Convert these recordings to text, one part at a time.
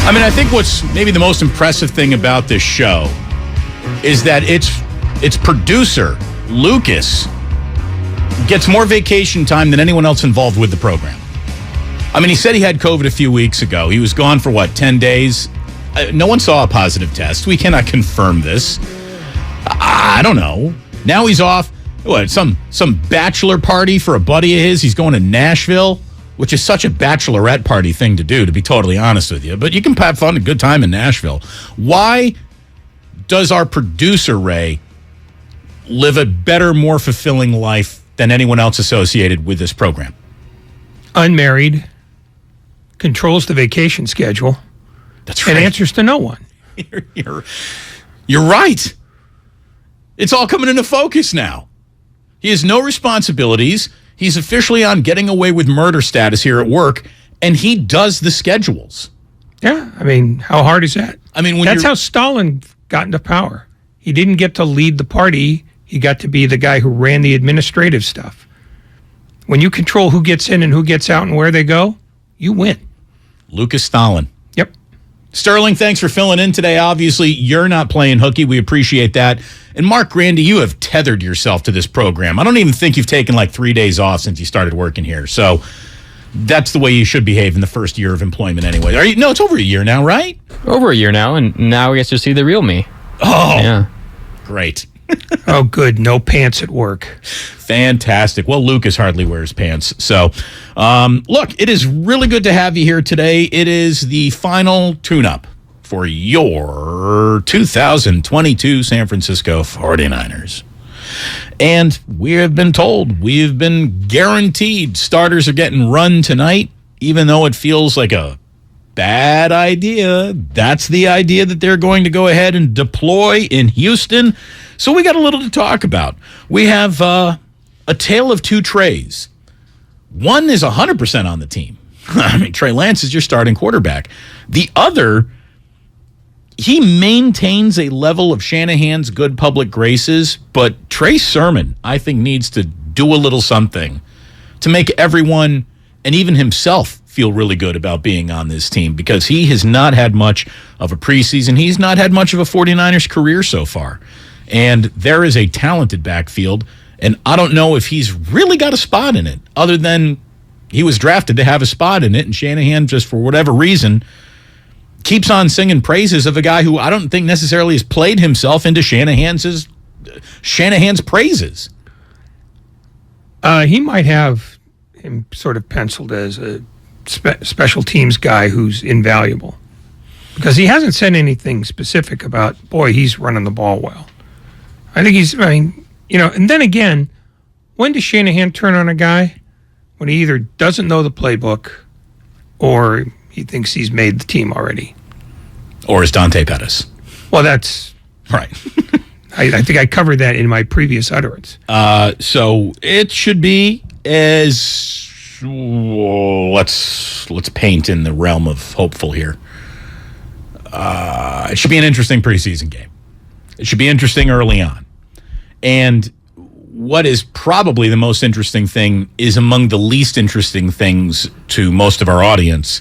I mean, I think what's maybe the most impressive thing about this show is that its producer, Lucas, gets more vacation time than anyone else involved with the program. I mean, he said he had COVID a few weeks ago. He was gone for, 10 days? No one saw a positive test. We cannot confirm this. I don't know. Now he's off. What, some bachelor party for a buddy of his? He's going to Nashville, which is such a bachelorette party thing to do, to be totally honest with you. But you can have fun, a good time in Nashville. Why does our producer, Ray, live a better, more fulfilling life than anyone else associated with this program? Unmarried, controls the vacation schedule. That's right. And answers to no one. You're right. It's all coming into focus now. He has no responsibilities. He's officially on getting away with murder status here at work, and he does the schedules. Yeah, I mean, how hard is that? I mean, that's how Stalin got into power. He didn't get to lead the party. He got to be the guy who ran the administrative stuff. When you control who gets in and who gets out and where they go, you win. Lucas Stalin. Yep. Sterling, thanks for filling in today. Obviously, you're not playing hooky. We appreciate that. And Mark Grandy, you have tethered yourself to this program. I don't even think you've taken 3 days off since you started working here. So that's the way you should behave in the first year of employment anyway. No, it's over a year now, right? Over a year now, and now we get to see the real me. Oh, yeah. Great. Oh, good. No pants at work. Fantastic. Well, Lucas hardly wears pants. So, look, it is really good to have you here today. It is the final tune-up for your 2022 San Francisco 49ers. And we have been told, we've been guaranteed starters are getting run tonight, even though it feels like a bad idea. That's the idea that they're going to go ahead and deploy in Houston. So we got a little to talk about. We have a tale of two Treys. One is 100% on the team. I mean, Trey Lance is your starting quarterback. The other, he maintains a level of Shanahan's good public graces, but Trey Sermon, I think, needs to do a little something to make everyone, and even himself, feel really good about being on this team, because he has not had much of a preseason. He's not had much of a 49ers career so far. And there is a talented backfield, and I don't know if he's really got a spot in it, other than he was drafted to have a spot in it, and Shanahan, just for whatever reason, keeps on singing praises of a guy who I don't think necessarily has played himself into Shanahan's praises. He might have him sort of penciled as a special teams guy who's invaluable, because he hasn't said anything specific about, boy, he's running the ball well. I think and then again, when does Shanahan turn on a guy? When he either doesn't know the playbook or he thinks he's made the team already. Or is Dante Pettis. Well, that's right. I think I covered that in my previous utterance. So it should be as, let's paint in the realm of hopeful here. It should be an interesting preseason game. It should be interesting early on. And what is probably the most interesting thing is among the least interesting things to most of our audience,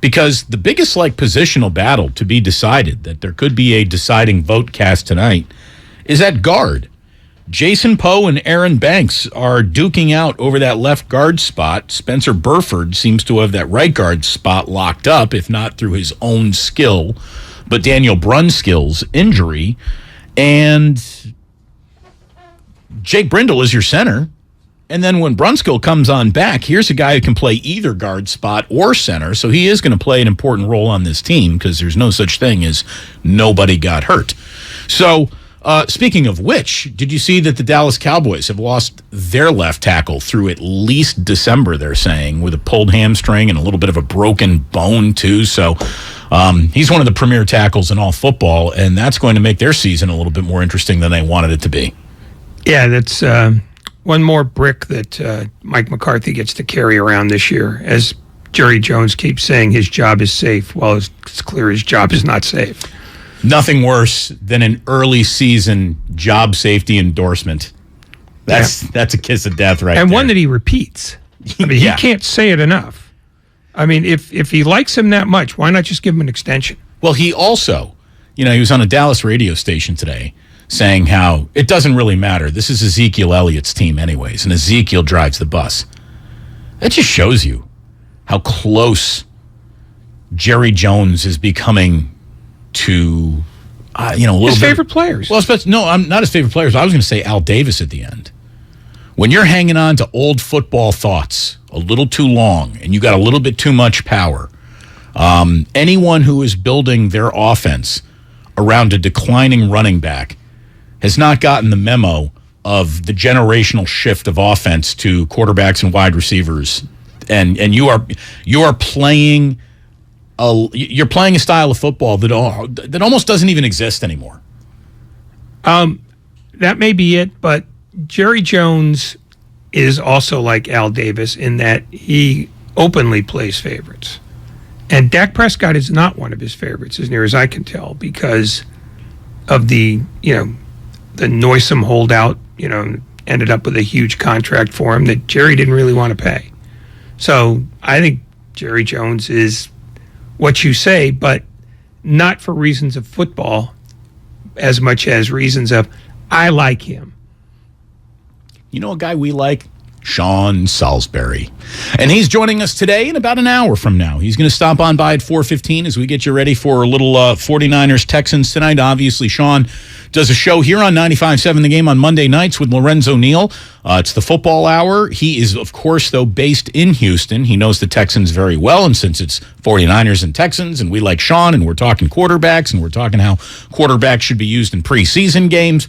because the biggest positional battle to be decided, that there could be a deciding vote cast tonight, is at guard. Jason Poe and Aaron Banks are duking out over that left guard spot. Spencer Burford seems to have that right guard spot locked up, if not through his own skill, but Daniel Brunskill's injury. And Jake Brindle is your center. And then when Brunskill comes on back, here's a guy who can play either guard spot or center. So he is going to play an important role on this team, because there's no such thing as nobody got hurt. So speaking of which, did you see that the Dallas Cowboys have lost their left tackle through at least December, they're saying, with a pulled hamstring and a little bit of a broken bone too. So he's one of the premier tackles in all football, and that's going to make their season a little bit more interesting than they wanted it to be. Yeah, that's one more brick that Mike McCarthy gets to carry around this year. As Jerry Jones keeps saying, his job is safe. Well, it's clear his job is not safe. Nothing worse than an early season job safety endorsement. That's a kiss of death right there. And one that he repeats. I mean, he can't say it enough. I mean, if he likes him that much, why not just give him an extension? Well, he also, he was on a Dallas radio station today saying how it doesn't really matter. This is Ezekiel Elliott's team anyways, and Ezekiel drives the bus. That just shows you how close Jerry Jones is becoming to, a little his bit. favorite players. Well, no, I'm not his favorite players. I was going to say Al Davis at the end. When you're hanging on to old football thoughts a little too long and you got a little bit too much power, anyone who is building their offense around a declining running back has not gotten the memo of the generational shift of offense to quarterbacks and wide receivers, and you are playing you're playing a style of football that almost doesn't even exist anymore. That may be it, but Jerry Jones is also like Al Davis in that he openly plays favorites. And Dak Prescott is not one of his favorites, as near as I can tell, because of the noisome holdout, ended up with a huge contract for him that Jerry didn't really want to pay. So I think Jerry Jones is what you say, but not for reasons of football as much as reasons of, I like him. You know a guy we like? Sean Salisbury. And he's joining us today in about an hour from now. He's going to stop on by at 4:15 as we get you ready for a little 49ers Texans tonight. Obviously, Sean does a show here on 95.7 The Game on Monday nights with Lorenzo Neal. It's the football hour. He is, of course, though, based in Houston. He knows the Texans very well, and since it's 49ers and Texans, and we like Sean, and we're talking quarterbacks, and we're talking how quarterbacks should be used in preseason games,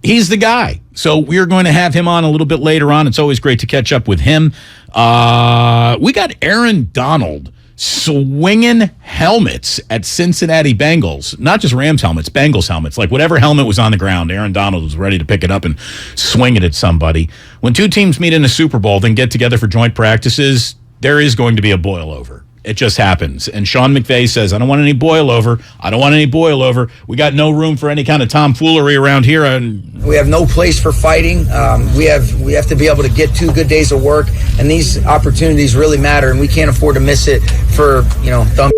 he's the guy. So we're going to have him on a little bit later on. It's always great to catch up with him. We got Aaron Donald swinging helmets at Cincinnati Bengals. Not just Rams helmets, Bengals helmets. Like whatever helmet was on the ground, Aaron Donald was ready to pick it up and swing it at somebody. When two teams meet in a Super Bowl, then get together for joint practices, there is going to be a boil over. It just happens. And Sean McVay says, I don't want any boil over. I don't want any boil over. We got no room for any kind of tomfoolery around here. And we have no place for fighting. We have to be able to get 2 good days of work, and these opportunities really matter, and we can't afford to miss it for, dumb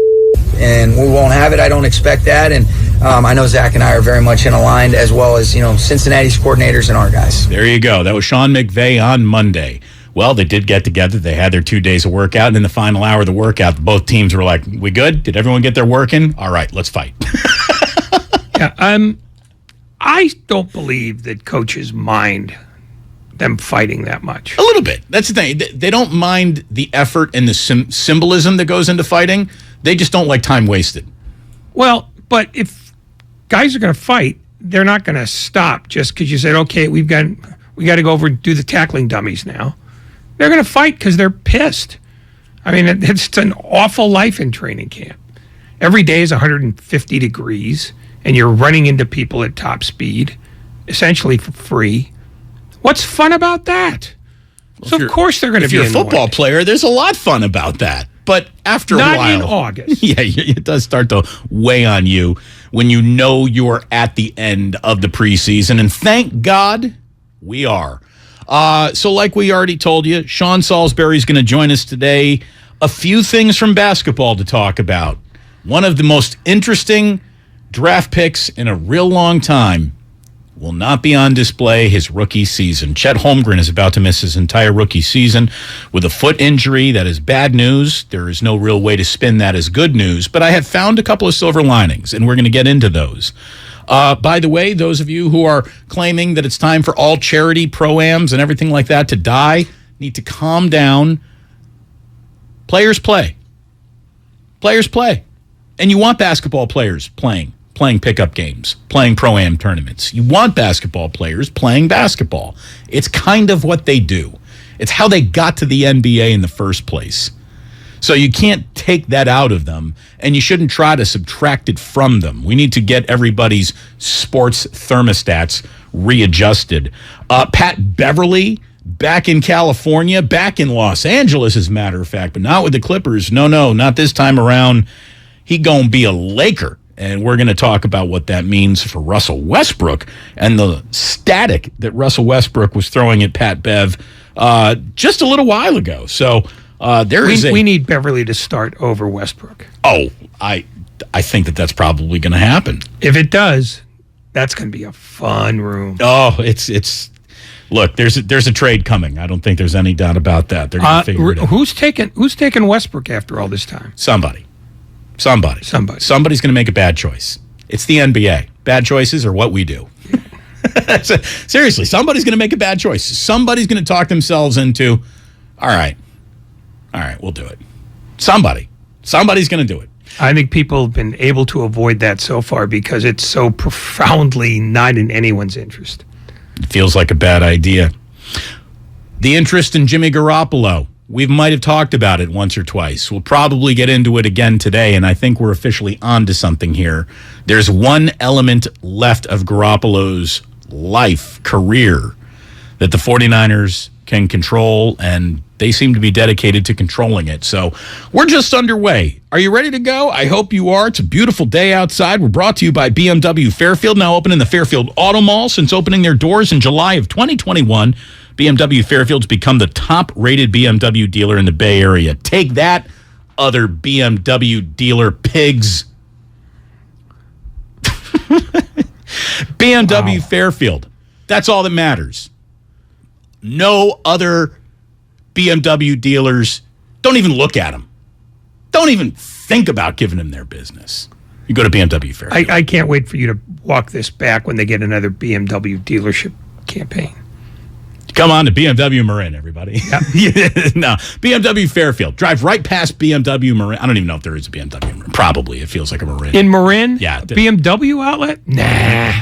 and we won't have it. I don't expect that. And I know Zach and I are very much in aligned, as well as, Cincinnati's coordinators and our guys. There you go. That was Sean McVay on Monday. Well, they did get together. They had their 2 days of workout. And in the final hour of the workout, both teams were like, we good? Did everyone get their work in? All right, let's fight. Yeah, I don't believe that coaches mind them fighting that much. A little bit. That's the thing. They don't mind the effort and the symbolism that goes into fighting. They just don't like time wasted. Well, but if guys are going to fight, they're not going to stop just because you said, okay, we got to go over and do the tackling dummies now. They're going to fight because they're pissed. I mean, it's an awful life in training camp. Every day is 150 degrees, and you're running into people at top speed, essentially for free. What's fun about that? Well, so, of course, they're going to be annoyed. If you're a football player, there's a lot fun about that. But after a while... Not in August. Yeah, it does start to weigh on you when you know you're at the end of the preseason. And thank God we are. So like we already told you, Sean Salisbury is going to join us today. A few things from basketball to talk about. One of the most interesting draft picks in a real long time will not be on display his rookie season. Chet Holmgren is about to miss his entire rookie season with a foot injury. That is bad news. There is no real way to spin that as good news, but I have found a couple of silver linings, and we're going to get into those. By the way, those of you who are claiming that it's time for all charity pro-ams and everything like that to die need to calm down. Players play. Players play. And you want basketball players playing pickup games, playing pro-am tournaments. You want basketball players playing basketball. It's kind of what they do. It's how they got to the NBA in the first place. So you can't take that out of them, and you shouldn't try to subtract it from them. We need to get everybody's sports thermostats readjusted. Pat Beverly, back in California, back in Los Angeles, as a matter of fact, but not with the Clippers. No, not this time around. He gonna be a Laker, and we're going to talk about what that means for Russell Westbrook and the static that Russell Westbrook was throwing at Pat Bev just a little while ago. So We need Beverly to start over Westbrook. Oh, I think that's probably going to happen. If it does, that's going to be a fun room. Oh, it's. Look, there's a trade coming. I don't think there's any doubt about that. They're going to figure it out. Who's taking Westbrook after all this time? Somebody's going to make a bad choice. It's the NBA. Bad choices are what we do. Seriously, somebody's going to make a bad choice. Somebody's going to talk themselves into, all right, we'll do it. Somebody's going to do it. I think people have been able to avoid that so far because it's so profoundly not in anyone's interest. It feels like a bad idea. The interest in Jimmy Garoppolo, we might have talked about it once or twice. We'll probably get into it again today, and I think we're officially on to something here. There's one element left of Garoppolo's life, career, that the 49ers can control, and they seem to be dedicated to controlling it. So we're just underway. Are you ready to go? I hope you are. It's a beautiful day outside. We're brought to you by BMW Fairfield, now open in the Fairfield Auto Mall. Since opening their doors in July of 2021, BMW Fairfield's become the top-rated BMW dealer in the Bay Area. Take that, other BMW dealer pigs. BMW Fairfield. That's all that matters. No other BMW dealers, don't even look at them. Don't even think about giving them their business. You go to BMW Fairfield. I can't wait for you to walk this back when they get another BMW dealership campaign. Come on to BMW Marin, everybody. Yep. No, BMW Fairfield. Drive right past BMW Marin. I don't even know if there is a BMW Marin. Probably. It feels like a Marin. In Marin? Yeah. BMW outlet? Nah.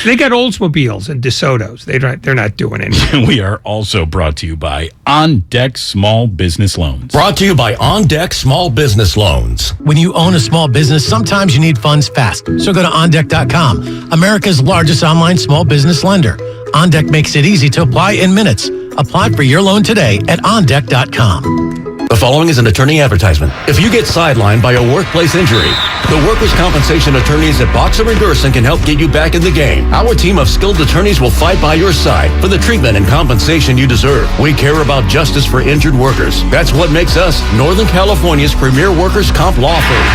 They got Oldsmobiles and DeSotos. They're not doing anything. We are also brought to you by On Deck Small Business Loans. Brought to you by On Deck Small Business Loans. When you own a small business, sometimes you need funds fast. So go to OnDeck.com, America's largest online small business lender. OnDeck makes it easy to apply in minutes. Apply for your loan today at OnDeck.com. The following is an attorney advertisement. If you get sidelined by a workplace injury, the workers' compensation attorneys at Boxer & Gerson can help get you back in the game. Our team of skilled attorneys will fight by your side for the treatment and compensation you deserve. We care about justice for injured workers. That's what makes us Northern California's premier workers' comp law firm.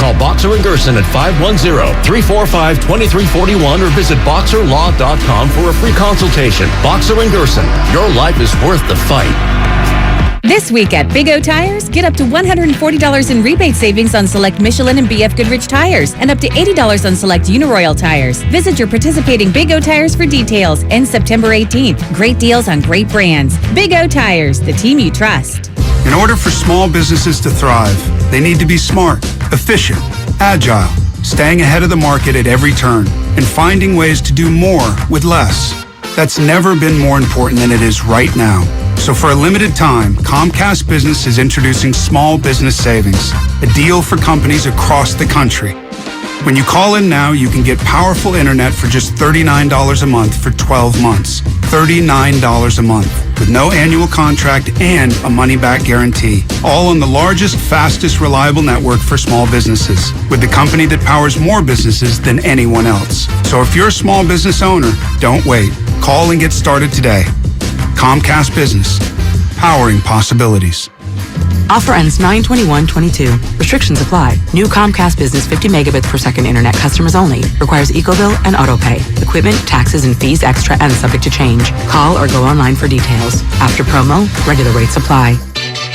Call Boxer & Gerson at 510-345-2341 or visit boxerlaw.com for a free consultation. Boxer & Gerson, your life is worth the fight. This week at Big O Tires, get up to $140 in rebate savings on select Michelin and BF Goodrich tires and up to $80 on select Uniroyal tires. Visit your participating Big O Tires for details. Ends September 18th. Great deals on great brands. Big O Tires, the team you trust. In order for small businesses to thrive, they need to be smart, efficient, agile, staying ahead of the market at every turn, and finding ways to do more with less. That's never been more important than it is right now. So for a limited time, Comcast Business is introducing Small Business Savings, a deal for companies across the country. When you call in now, you can get powerful internet for just $39 a month for 12 months. $39 a month with no annual contract and a money-back guarantee. All on the largest, fastest, reliable network for small businesses with the company that powers more businesses than anyone else. So if you're a small business owner, don't wait. Call and get started today. Comcast Business, powering possibilities. Offer ends 9/21/22. Restrictions apply. New Comcast Business 50 megabits per second internet customers only. Requires EcoBill and AutoPay. Equipment, taxes, and fees extra and subject to change. Call or go online for details. After promo, regular rates apply.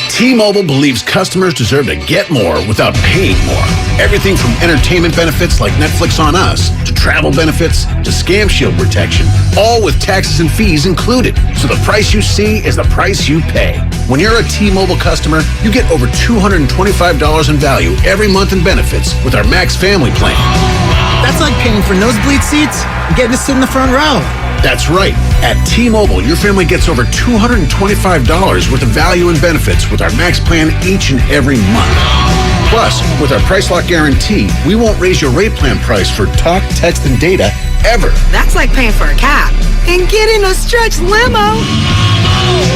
T-Mobile believes customers deserve to get more without paying more. Everything from entertainment benefits like Netflix on Us, to travel benefits, to Scam Shield protection, all with taxes and fees included. So the price you see is the price you pay. When you're a T-Mobile customer, you get over $225 in value every month in benefits with our Max Family Plan. That's like paying for nosebleed seats and getting to sit in the front row. That's right. At T-Mobile, your family gets over $225 worth of value and benefits with our Max Plan each and every month. Plus, with our Price Lock Guarantee, we won't raise your rate plan price for talk, text, and data ever. That's like paying for a cab and getting a stretch limo.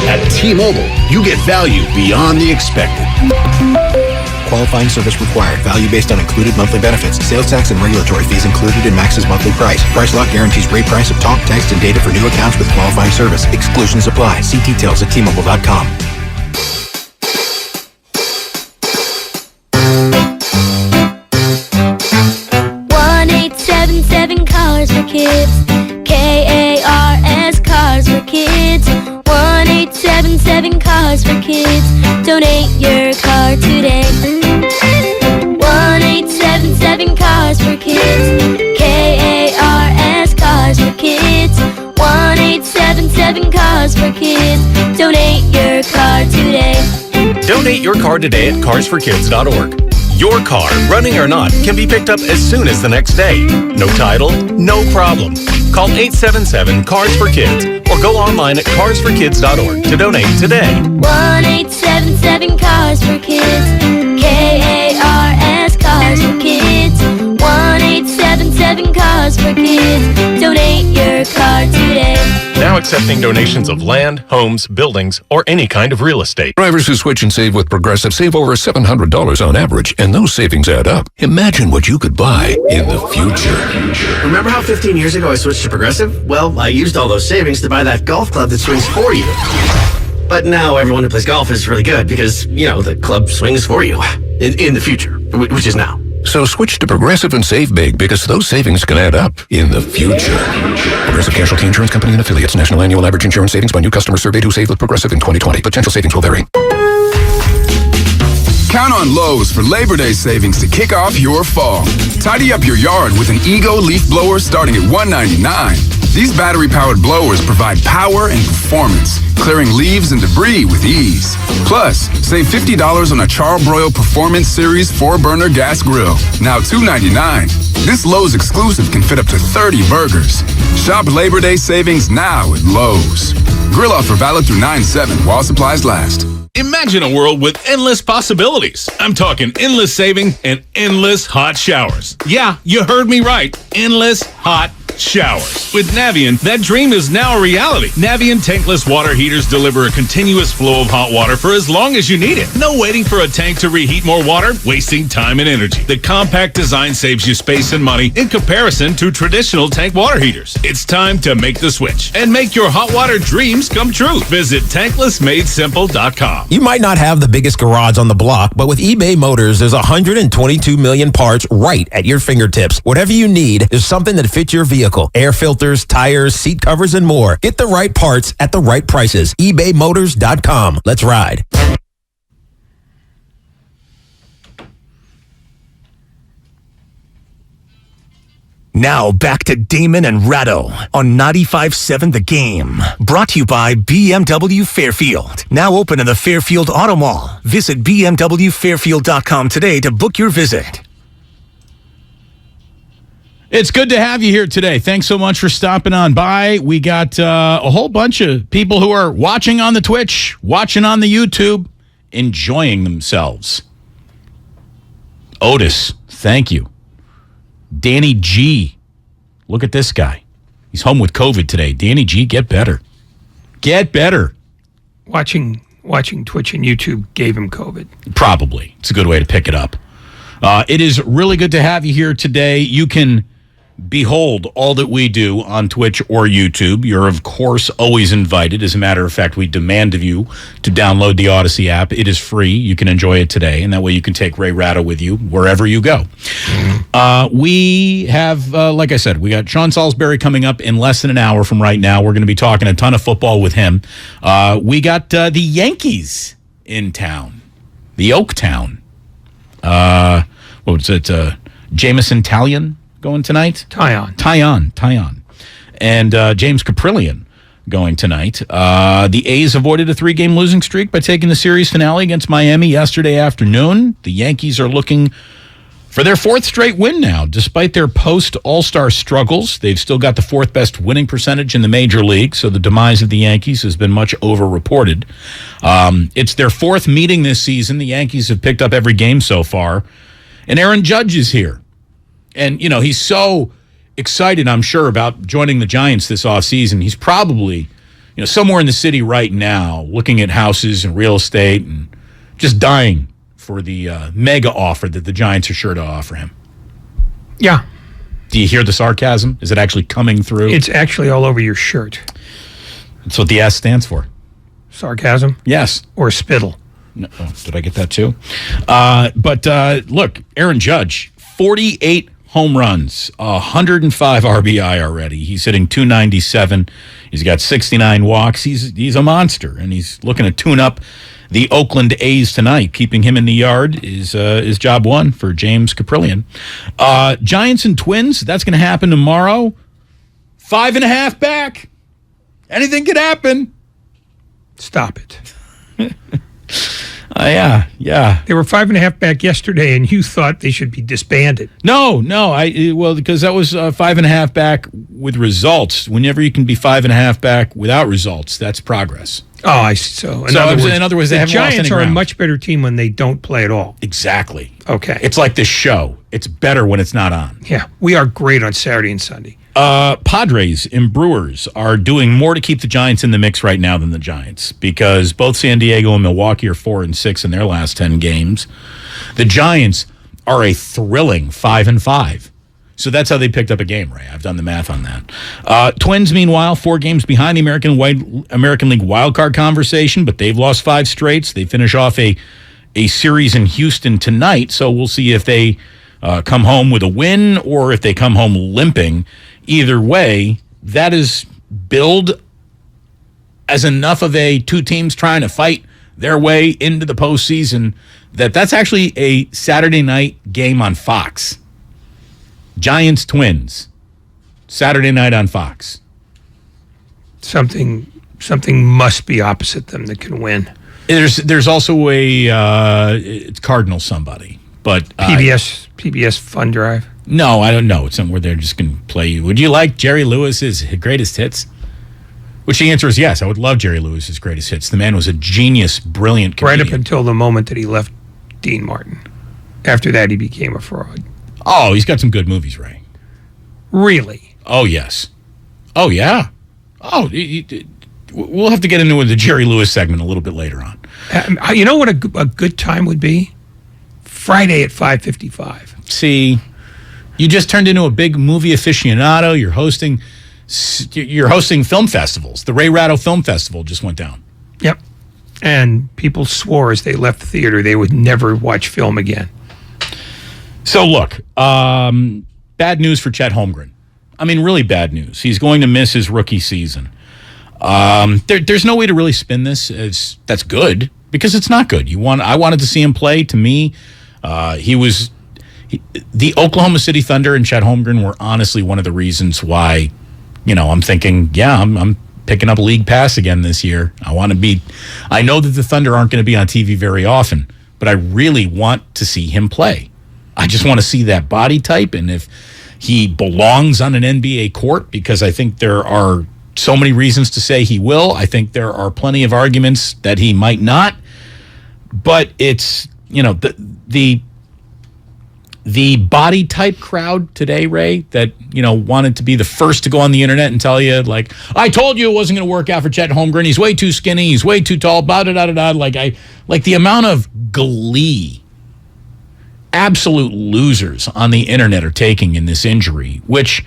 At T-Mobile, you get value beyond the expected. Qualify qualifying service required. Value based on included monthly benefits. Sales tax and regulatory fees included in Max's monthly price. Price lock guarantees rate price of talk, text, and data for new accounts with qualifying service. Exclusions apply. See details at T-Mobile.com. Cars for Kids. K-A-R-S, Cars for Kids. 1-877 Cars for Kids. Donate your car today. 1-877 Cars for Kids. K-A-R-S, Cars for Kids. 1-877 Cars for Kids. Donate your car today. Donate your car today at carsforkids.org. Your car, running or not, can be picked up as soon as the next day. No title, no problem. Call 877-CARS-FOR-KIDS or go online at carsforkids.org to donate today. 1-877 Cars for Kids. K-A-R-S, Cars for Kids. 1-877 Cars for Kids. Donate your car today. Now accepting donations of land, homes, buildings, or any kind of real estate. Drivers who switch and save with Progressive save over $700 on average, and those savings add up. Imagine what you could buy in the future. Remember how 15 years ago I switched to Progressive? Well, I used all those savings to buy that golf club that swings for you. But now everyone who plays golf is really good because, the club swings for you. In the future, which is now. So switch to Progressive and save big because those savings can add up in the future. Progressive Casualty Insurance Company and affiliates. National annual average insurance savings by new customers surveyed who saved with Progressive in 2020. Potential savings will vary. Count on Lowe's for Labor Day savings to kick off your fall. Tidy up your yard with an Ego leaf blower starting at $199. These battery-powered blowers provide power and performance, clearing leaves and debris with ease. Plus, save $50 on a Char-Broil Performance Series 4-burner gas grill, now $299. This Lowe's exclusive can fit up to 30 burgers. Shop Labor Day savings now at Lowe's. Grill offer valid through 9/7 while supplies last. Imagine a world with endless possibilities. I'm talking endless saving and endless hot showers. Yeah, you heard me right. Endless hot showers. With Navien, that dream is now a reality. Navien tankless water heaters deliver a continuous flow of hot water for as long as you need it. No waiting for a tank to reheat more water, wasting time and energy. The compact design saves you space and money in comparison to traditional tank water heaters. It's time to make the switch and make your hot water dreams come true. Visit tanklessmadesimple.com. You might not have the biggest garage on the block, but with eBay Motors, there's 122 million parts right at your fingertips. Whatever you need, there's something that fits your vehicle. Air filters, tires, seat covers, and more. Get the right parts at the right prices. ebaymotors.com. Let's ride. Now back to Damon and Ratto on 95.7 The Game. Brought to you by BMW Fairfield. Now open in the Fairfield Auto Mall. Visit bmwfairfield.com today to book your visit. It's good to have you here today. Thanks so much for stopping on by. We got a whole bunch of people who are watching on the Twitch, watching on the YouTube, enjoying themselves. Otis, thank you. Danny G. Look at this guy. He's home with COVID today. Danny G, get better. Get better. Watching Twitch and YouTube gave him COVID. Probably. It's a good way to pick it up. It is really good to have you here today. You can behold all that we do on Twitch or YouTube. You're, of course, always invited. As a matter of fact, we demand of you to download the Odyssey app. It is free. You can enjoy it today, and that way you can take Ray Ratto with you wherever you go. We have, like I said, we got Sean Salisbury coming up in less than an hour from right now. We're going to be talking a ton of football with him. We got the Yankees in town, the Oaktown. What was it? Jameson Talion going tonight? Tyon. And James Caprillion going tonight. The A's avoided a 3-game losing streak by taking the series finale against Miami yesterday afternoon. The Yankees are looking for their 4th straight win now. Despite their post-All-Star struggles, they've still got the 4th best winning percentage in the major league, so the demise of the Yankees has been much over-reported. It's their 4th meeting this season. The Yankees have picked up every game so far. And Aaron Judge is here. And, he's so excited, I'm sure, about joining the Giants this offseason. He's probably, somewhere in the city right now looking at houses and real estate and just dying for the mega offer that the Giants are sure to offer him. Yeah. Do you hear the sarcasm? Is it actually coming through? It's actually all over your shirt. That's what the S stands for. Sarcasm? Yes. Or spittle? No, did I get that too? Look, Aaron Judge, 48 home runs, 105 RBI already. He's hitting .297. He's got 69 walks. He's a monster, and he's looking to tune up the Oakland A's tonight. Keeping him in the yard is job one for James Caprillion. Giants and Twins, that's going to happen tomorrow. 5.5 back. Anything could happen. Stop it. Yeah. They were 5.5 back yesterday, and you thought they should be disbanded. No. Because that was 5.5 back with results. Whenever you can be 5.5 back without results, that's progress. Oh, I see. So in other words, they haven't lost any Giants are a ground. much better team when they don't play at all. Exactly. Okay. It's like this show. It's better when it's not on. Yeah, we are great on Saturday and Sunday. Padres and Brewers are doing more to keep the Giants in the mix right now than the Giants, because both San Diego and Milwaukee are 4-6 in their last 10 games. The Giants are a thrilling 5-5. So that's how they picked up a game, Ray. I've done the math on that. Twins, meanwhile, 4 games behind the American League wildcard conversation, but they've lost 5 straights. They finish off a series in Houston tonight, so we'll see if they come home with a win or if they come home limping. Either way, that is billed as enough of a 2 teams trying to fight their way into the postseason that's actually a Saturday night game on Fox. Giants Twins, Saturday night on Fox. Something must be opposite them that can win. There's also it's Cardinal somebody, but PBS Fun Drive. No, I don't know. It's somewhere they're just going to play you. Would you like Jerry Lewis's greatest hits? Which the answer is yes. I would love Jerry Lewis's greatest hits. The man was a genius, brilliant comedian. Right up until the moment that he left Dean Martin. After that, he became a fraud. Oh, he's got some good movies, Ray. Really? Oh, yes. Oh, yeah. Oh, we'll have to get into the Jerry Lewis segment a little bit later on. You know what a good time would be? Friday at 5:55. See, you just turned into a big movie aficionado. You're hosting film festivals. The Ray Ratto Film Festival just went down. Yep. And people swore as they left the theater they would never watch film again. So look, bad news for Chet Holmgren. I mean, really bad news. He's going to miss his rookie season. There's no way to really spin this as that's good, because it's not good. I wanted to see him play. To me, the Oklahoma City Thunder and Chet Holmgren were honestly one of the reasons why, I'm thinking, I'm picking up League Pass again this year. I know that the Thunder aren't going to be on TV very often, but I really want to see him play. I just want to see that body type, and if he belongs on an NBA court, because I think there are so many reasons to say he will. I think there are plenty of arguments that he might not. But it's, the body type crowd today, Ray, that, wanted to be the first to go on the internet and tell you, like, I told you it wasn't going to work out for Chet Holmgren. He's way too skinny. He's way too tall. Blah, da, da, da, da. Like the amount of glee absolute losers on the internet are taking in this injury, which,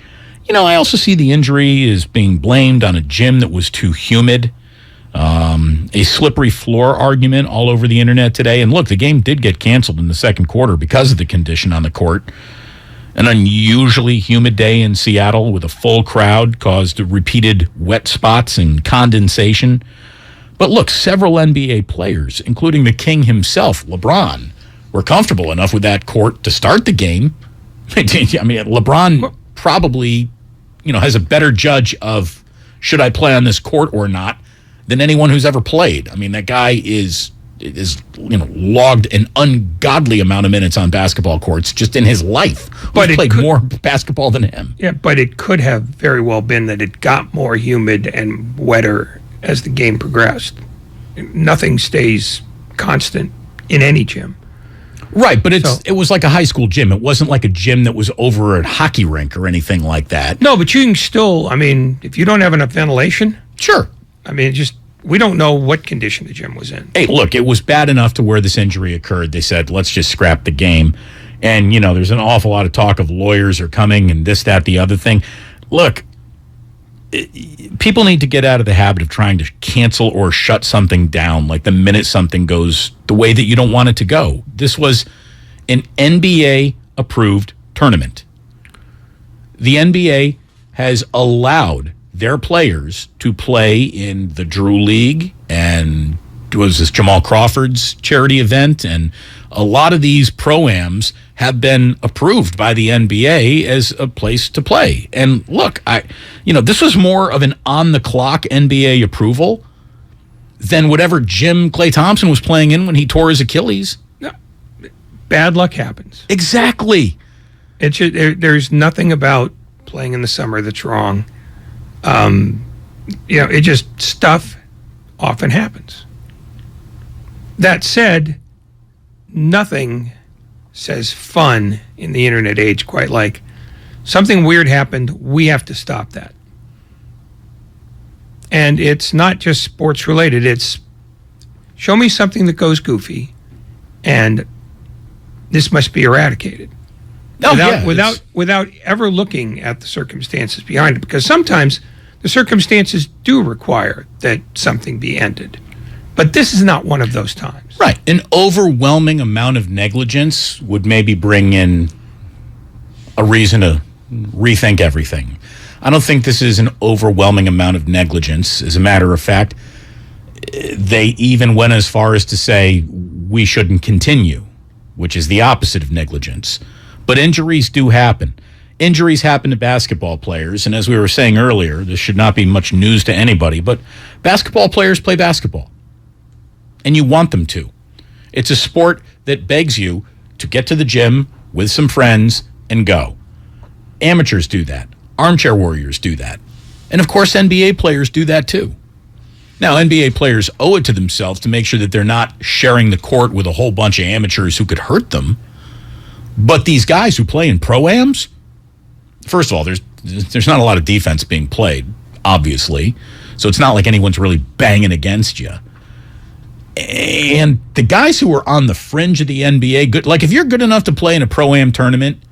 I also see the injury is being blamed on a gym that was too humid. A slippery floor argument all over the internet today. And look, the game did get canceled in the second quarter because of the condition on the court. An unusually humid day in Seattle with a full crowd caused repeated wet spots and condensation. But look, several NBA players, including the king himself, LeBron, were comfortable enough with that court to start the game. I mean, LeBron probably, has a better judge of should I play on this court or not than anyone who's ever played. I mean, that guy is logged an ungodly amount of minutes on basketball courts just in his life. But he played more basketball than him. Yeah, but it could have very well been that it got more humid and wetter as the game progressed. Nothing stays constant in any gym. Right, but it was like a high school gym. It wasn't like a gym that was over a hockey rink or anything like that. No, but you can still, if you don't have enough ventilation. Sure. Just We don't know what condition the gym was in. Hey, look, it was bad enough to where this injury occurred. They said, let's just scrap the game. And, there's an awful lot of talk of lawyers are coming and this, that, the other thing. Look, people need to get out of the habit of trying to cancel or shut something down like the minute something goes the way that you don't want it to go. This was an NBA-approved tournament. The NBA has allowed their players to play in the Drew League and was this Jamal Crawford's charity event, and a lot of these pro-ams have been approved by the NBA as a place to play. And look, this was more of an on-the-clock NBA approval than whatever gym Klay Thompson was playing in when he tore his Achilles. Bad luck happens. Exactly. There's nothing about playing in the summer that's wrong. It just, stuff often happens. That said, nothing says fun in the internet age quite like something weird happened, we have to stop that. And it's not just sports related, it's show me something that goes goofy and this must be eradicated. Without ever looking at the circumstances behind it, because sometimes the circumstances do require that something be ended. But this is not one of those times. Right. An overwhelming amount of negligence would maybe bring in a reason to rethink everything. I don't think this is an overwhelming amount of negligence. As a matter of fact, they even went as far as to say we shouldn't continue, which is the opposite of negligence. But injuries do happen. Injuries happen to basketball players, and as we were saying earlier, this should not be much news to anybody, but basketball players play basketball. And you want them to. It's a sport that begs you to get to the gym with some friends and go. Amateurs do that. Armchair warriors do that. And of course, NBA players do that too. Now, NBA players owe it to themselves to make sure that they're not sharing the court with a whole bunch of amateurs who could hurt them. But these guys who play in pro-ams, first of all, there's not a lot of defense being played, obviously. So it's not like anyone's really banging against you. And the guys who are on the fringe of the NBA, like if you're good enough to play in a pro-am tournament,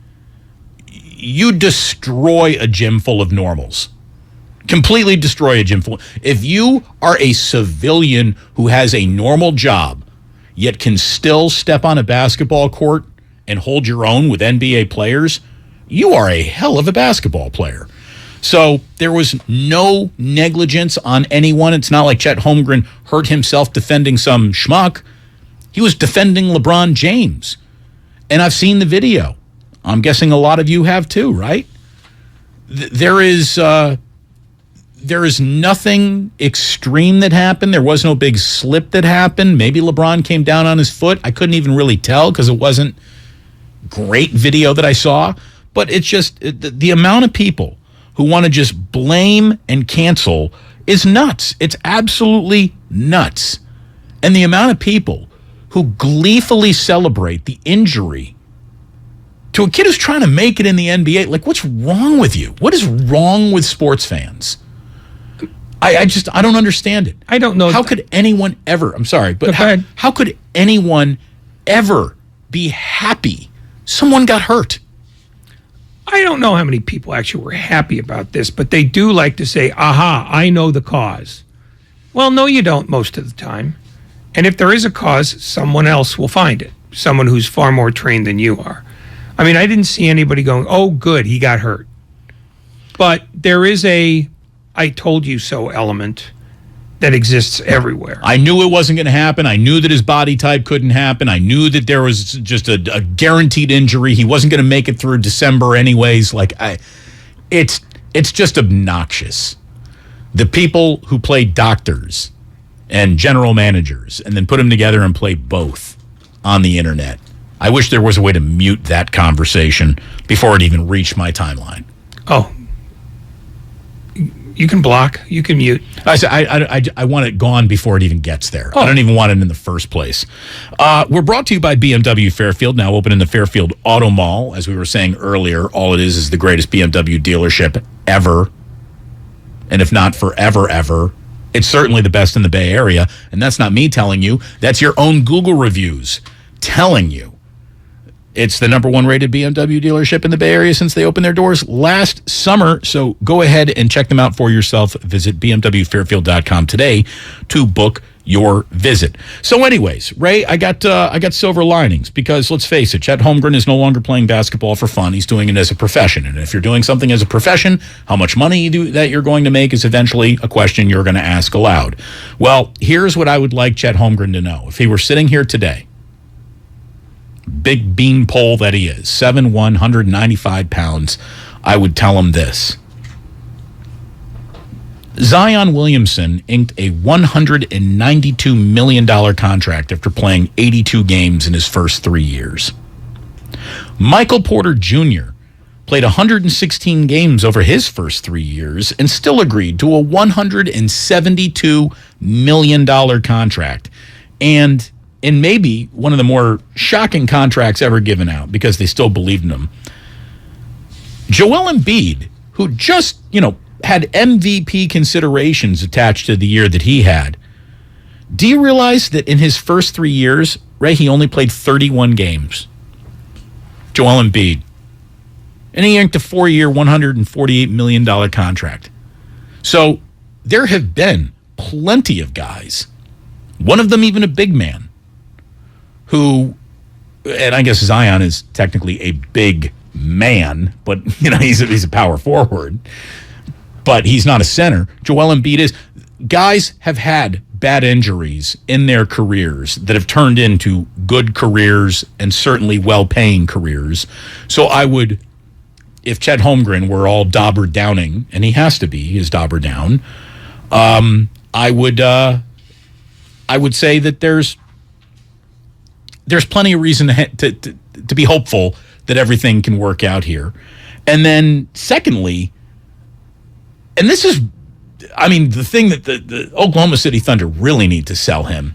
you destroy a gym full of normals. Completely destroy a gym full. If you are a civilian who has a normal job, yet can still step on a basketball court and hold your own with NBA players, you are a hell of a basketball player. So there was no negligence on anyone. It's not like Chet Holmgren hurt himself defending some schmuck. He was defending LeBron James. And I've seen the video. I'm guessing a lot of you have too, right? There is nothing extreme that happened. There was no big slip that happened. Maybe LeBron came down on his foot. I couldn't even really tell because it wasn't great video that I saw. But it's just the amount of people who want to just blame and cancel is nuts. It's absolutely nuts. And the amount of people who gleefully celebrate the injury to a kid who's trying to make it in the NBA, like, what's wrong with you? What is wrong with sports fans? I don't understand it. I don't know. How could anyone ever, I'm sorry, but how could anyone ever be happy someone got hurt? I don't know how many people actually were happy about this, but they do like to say, aha, I know the cause. Well, no, you don't most of the time. And if there is a cause, someone else will find it. Someone who's far more trained than you are. I mean, I didn't see anybody going, oh, good, he got hurt. But there is a I told you so element that exists everywhere. I knew it wasn't going to happen. I knew that his body type couldn't happen. I knew that there was just a guaranteed injury. He wasn't going to make it through December anyways. It's just obnoxious. The people who play doctors and general managers and then put them together and play both on the internet. I wish there was a way to mute that conversation before it even reached my timeline. Oh, you can block, you can mute. I want it gone before it even gets there. I don't even want it in the first place. We're brought to you by BMW Fairfield, now open in the Fairfield Auto Mall. As we were saying earlier, all it is the greatest BMW dealership ever. And if not forever, ever, It's certainly the best in the Bay Area, and that's not me telling you. That's your own Google reviews telling you. It's the number 1 rated BMW dealership in the Bay Area since they opened their doors last summer. So go ahead and check them out for yourself. Visit bmwfairfield.com today to book your visit. So anyways, Ray, I got silver linings because let's face it, Chet Holmgren is no longer playing basketball for fun. He's doing it as a profession. And if you're doing something as a profession, how much money that you're going to make is eventually a question you're going to ask aloud. Well, here's what I would like Chet Holmgren to know. If he were sitting here today, big beanpole that he is, 7'1", 195 pounds, I would tell him this. Zion Williamson inked a $192 million contract after playing 82 games in his first 3 years. Michael Porter Jr. played 116 games over his first 3 years and still agreed to a $172 million contract. And in maybe one of the more shocking contracts ever given out because they still believed in him, Joel Embiid, who just, had MVP considerations attached to the year that he had. Do you realize that in his first 3 years, Ray, he only played 31 games? Joel Embiid. And he inked a 4-year, $148 million contract. So there have been plenty of guys, one of them even a big man, who, and I guess Zion is technically a big man, but he's a power forward, but he's not a center. Joel Embiid is. Guys have had bad injuries in their careers that have turned into good careers and certainly well-paying careers. So I would, if Chet Holmgren were all Dauber Downing, and he has to be, he is Dauber Down, I would say that there's plenty of reason to be hopeful that everything can work out here. And then secondly, and this is, the thing that the Oklahoma City Thunder really need to sell him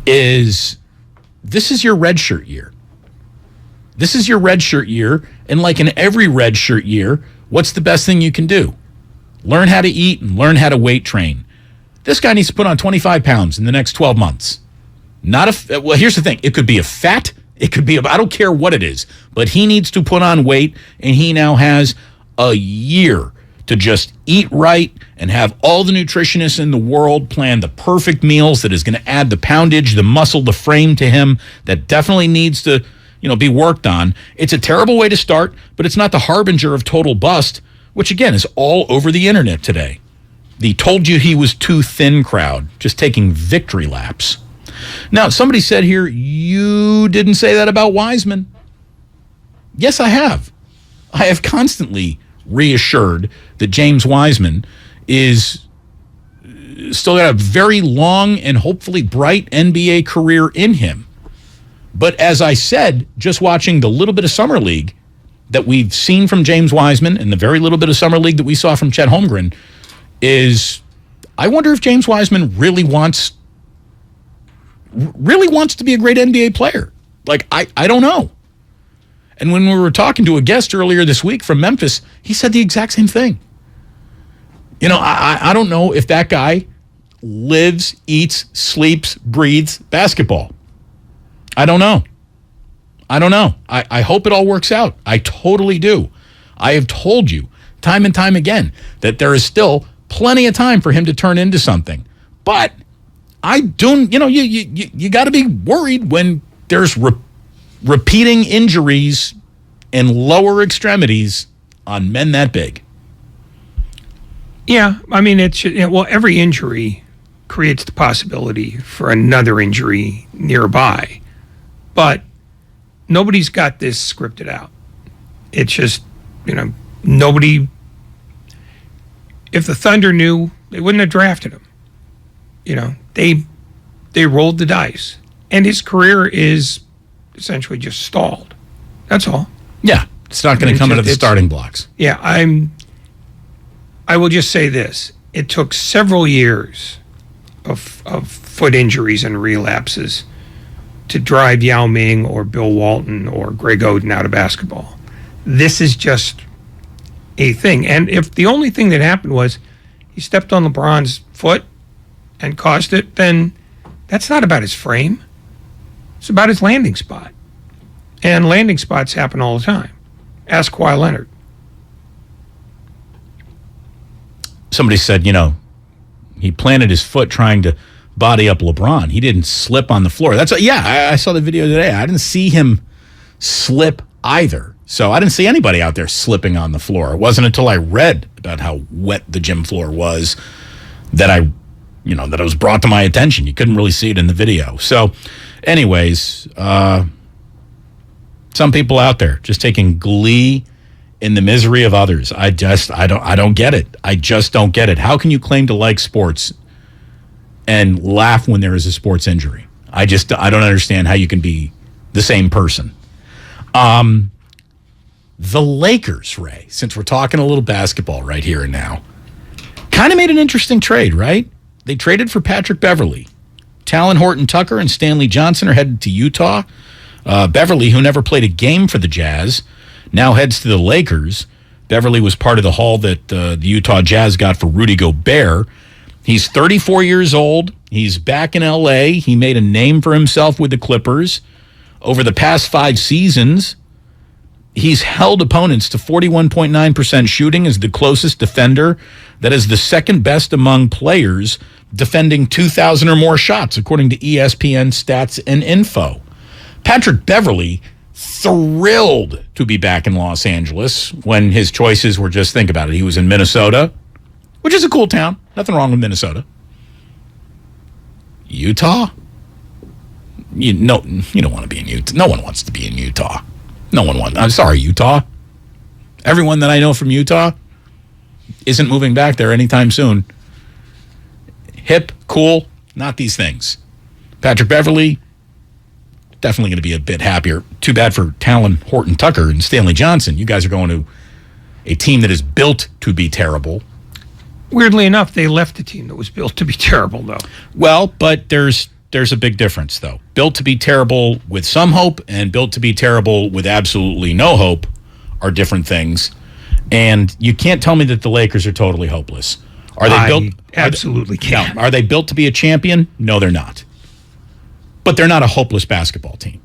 is this is your redshirt year. This is your redshirt year, and like in every redshirt year, what's the best thing you can do? Learn how to eat and learn how to weight train. This guy needs to put on 25 pounds in the next 12 months. Well, here's the thing. It could be a fat. It could be I don't care what it is, but he needs to put on weight, and he now has a year to just eat right and have all the nutritionists in the world plan the perfect meals that is going to add the poundage, the muscle, the frame to him that definitely needs to, be worked on. It's a terrible way to start, but it's not the harbinger of total bust, which again is all over the internet today. The told you he was too thin crowd, just taking victory laps. Now, somebody said here, you didn't say that about Wiseman. Yes, I have. I have constantly reassured that James Wiseman is still got a very long and hopefully bright NBA career in him. But as I said, just watching the little bit of Summer League that we've seen from James Wiseman and the very little bit of Summer League that we saw from Chet Holmgren is, I wonder if James Wiseman really wants to be a great NBA player. Like, I don't know. And when we were talking to a guest earlier this week from Memphis, he said the exact same thing. I don't know if that guy lives, eats, sleeps, breathes basketball. I don't know. I hope it all works out. I totally do. I have told you time and time again that there is still plenty of time for him to turn into something. But I do, you got to be worried when there's repeating injuries and lower extremities on men that big. Yeah, every injury creates the possibility for another injury nearby. But nobody's got this scripted out. It's just, nobody, if the Thunder knew, they wouldn't have drafted him. They rolled the dice. And his career is essentially just stalled. That's all. Yeah, it's not going to come out of the starting blocks. Yeah, I will just say this. It took several years of foot injuries and relapses to drive Yao Ming or Bill Walton or Greg Oden out of basketball. This is just a thing. And if the only thing that happened was he stepped on LeBron's foot and caused it, then that's not about his frame. It's about his landing spot. And landing spots happen all the time. Ask Kawhi Leonard. Somebody said, he planted his foot trying to body up LeBron. He didn't slip on the floor. I saw the video today. I didn't see him slip either. So I didn't see anybody out there slipping on the floor. It wasn't until I read about how wet the gym floor was that that it was brought to my attention. You couldn't really see it in the video. So anyways, some people out there just taking glee in the misery of others. I don't get it. I just don't get it. How can you claim to like sports and laugh when there is a sports injury? I don't understand how you can be the same person. The Lakers, Ray, since we're talking a little basketball right here and now, kind of made an interesting trade, right? They traded for Patrick Beverley. Talon Horton-Tucker and Stanley Johnson are headed to Utah. Beverley, who never played a game for the Jazz, now heads to the Lakers. Beverley was part of the haul that the Utah Jazz got for Rudy Gobert. He's 34 years old. He's back in L.A. He made a name for himself with the Clippers. Over the past 5 seasons, he's held opponents to 41.9% shooting as the closest defender. That is the second best among players defending 2,000 or more shots, according to ESPN Stats and Info. Patrick Beverley thrilled to be back in Los Angeles when his choices were just, think about it, he was in Minnesota, which is a cool town. Nothing wrong with Minnesota. Utah? You don't want to be in Utah. No one wants to be in Utah. No one wants. I'm sorry, Utah. Everyone that I know from Utah isn't moving back there anytime soon. Hip, cool, not these things. Patrick Beverley, definitely going to be a bit happier. Too bad for Talon Horton-Tucker and Stanley Johnson. You guys are going to a team that is built to be terrible. Weirdly enough, they left a team that was built to be terrible, though. Well, but there's a big difference, though. Built to be terrible with some hope and built to be terrible with absolutely no hope are different things. And you can't tell me that the Lakers are totally hopeless. Are they built? Absolutely can't. No. Are they built to be a champion? No, they're not. But they're not a hopeless basketball team.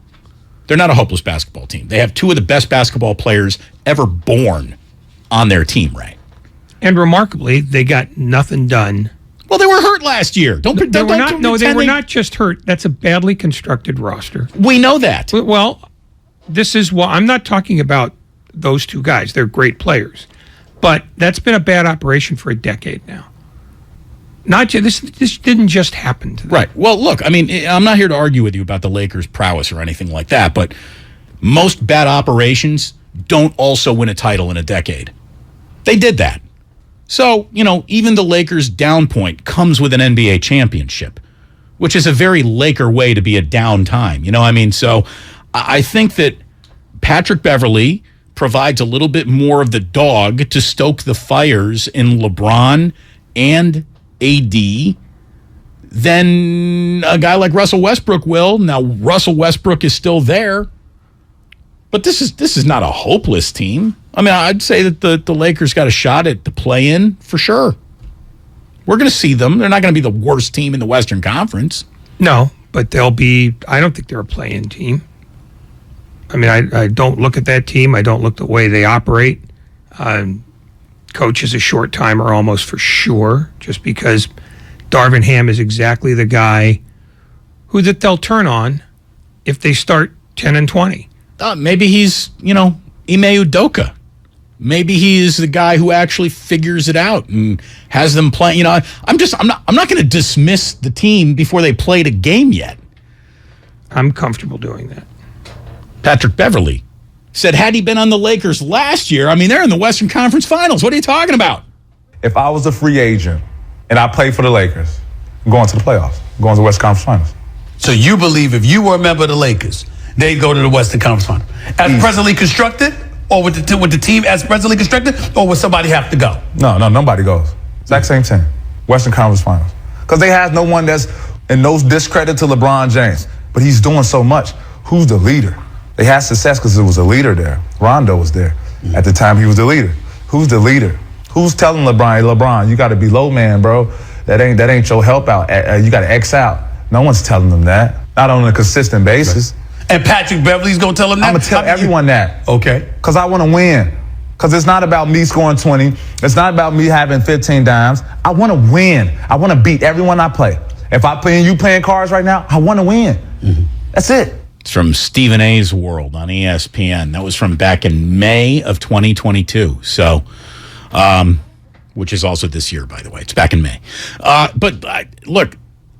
They're not a hopeless basketball team. They have 2 of the best basketball players ever born on their team, Ray. And remarkably, they got nothing done. Well, they were hurt last year. They were not just hurt. That's a badly constructed roster. We know that. Well, this is what I'm not talking about those 2 guys. They're great players. But that's been a bad operation for a decade now. This didn't just happen to them. Right. Well, look, I mean, I'm not here to argue with you about the Lakers' prowess or anything like that, but most bad operations don't also win a title in a decade. They did that. So, even the Lakers' down point comes with an NBA championship, which is a very Laker way to be a down time. So I think that Patrick Beverley provides a little bit more of the dog to stoke the fires in LeBron and AD than a guy like Russell Westbrook will. Now, Russell Westbrook is still there, but this is not a hopeless team. I mean, I'd say that the Lakers got a shot at the play-in for sure. We're going to see them. They're not going to be the worst team in the Western Conference. No, but they'll be. I don't think they're a play-in team. I mean, I don't look at that team. I don't look the way they operate. Coach is a short-timer almost for sure, just because Darvin Ham is exactly the guy that they'll turn on if they start 10-20. Maybe he's, Ime Udoka. Maybe he is the guy who actually figures it out and has them play. I'm not going to dismiss the team before they played a game yet. I'm comfortable doing that. Patrick Beverley said, had he been on the Lakers last year, I mean, they're in the Western Conference Finals. What are you talking about? If I was a free agent and I played for the Lakers, I'm going to the playoffs. I'm going to the Western Conference Finals. So you believe if you were a member of the Lakers, they'd go to the Western Conference Finals as presently constructed, or with the team as presently constructed, or would somebody have to go? No, nobody goes. Exact same team. Western Conference Finals. Because they have no one that's in no discredit to LeBron James, but he's doing so much. Who's the leader? They had success because there was a leader there. Rondo was there. At the time, he was the leader. Who's the leader? Who's telling LeBron, hey, LeBron, you got to be low man, bro. That ain't your help out. You got to X out. No one's telling them that. Not on a consistent basis. And Patrick Beverly's going to tell him that? I'm going to tell everyone that. Okay. Because I want to win. Because it's not about me scoring 20. It's not about me having 15 dimes. I want to win. I want to beat everyone I play. If I play and you playing cards right now, I want to win. Mm-hmm. That's it. It's from Stephen A's World on ESPN. That was from back in May of 2022. So, which is also this year, by the way. It's back in May. But look,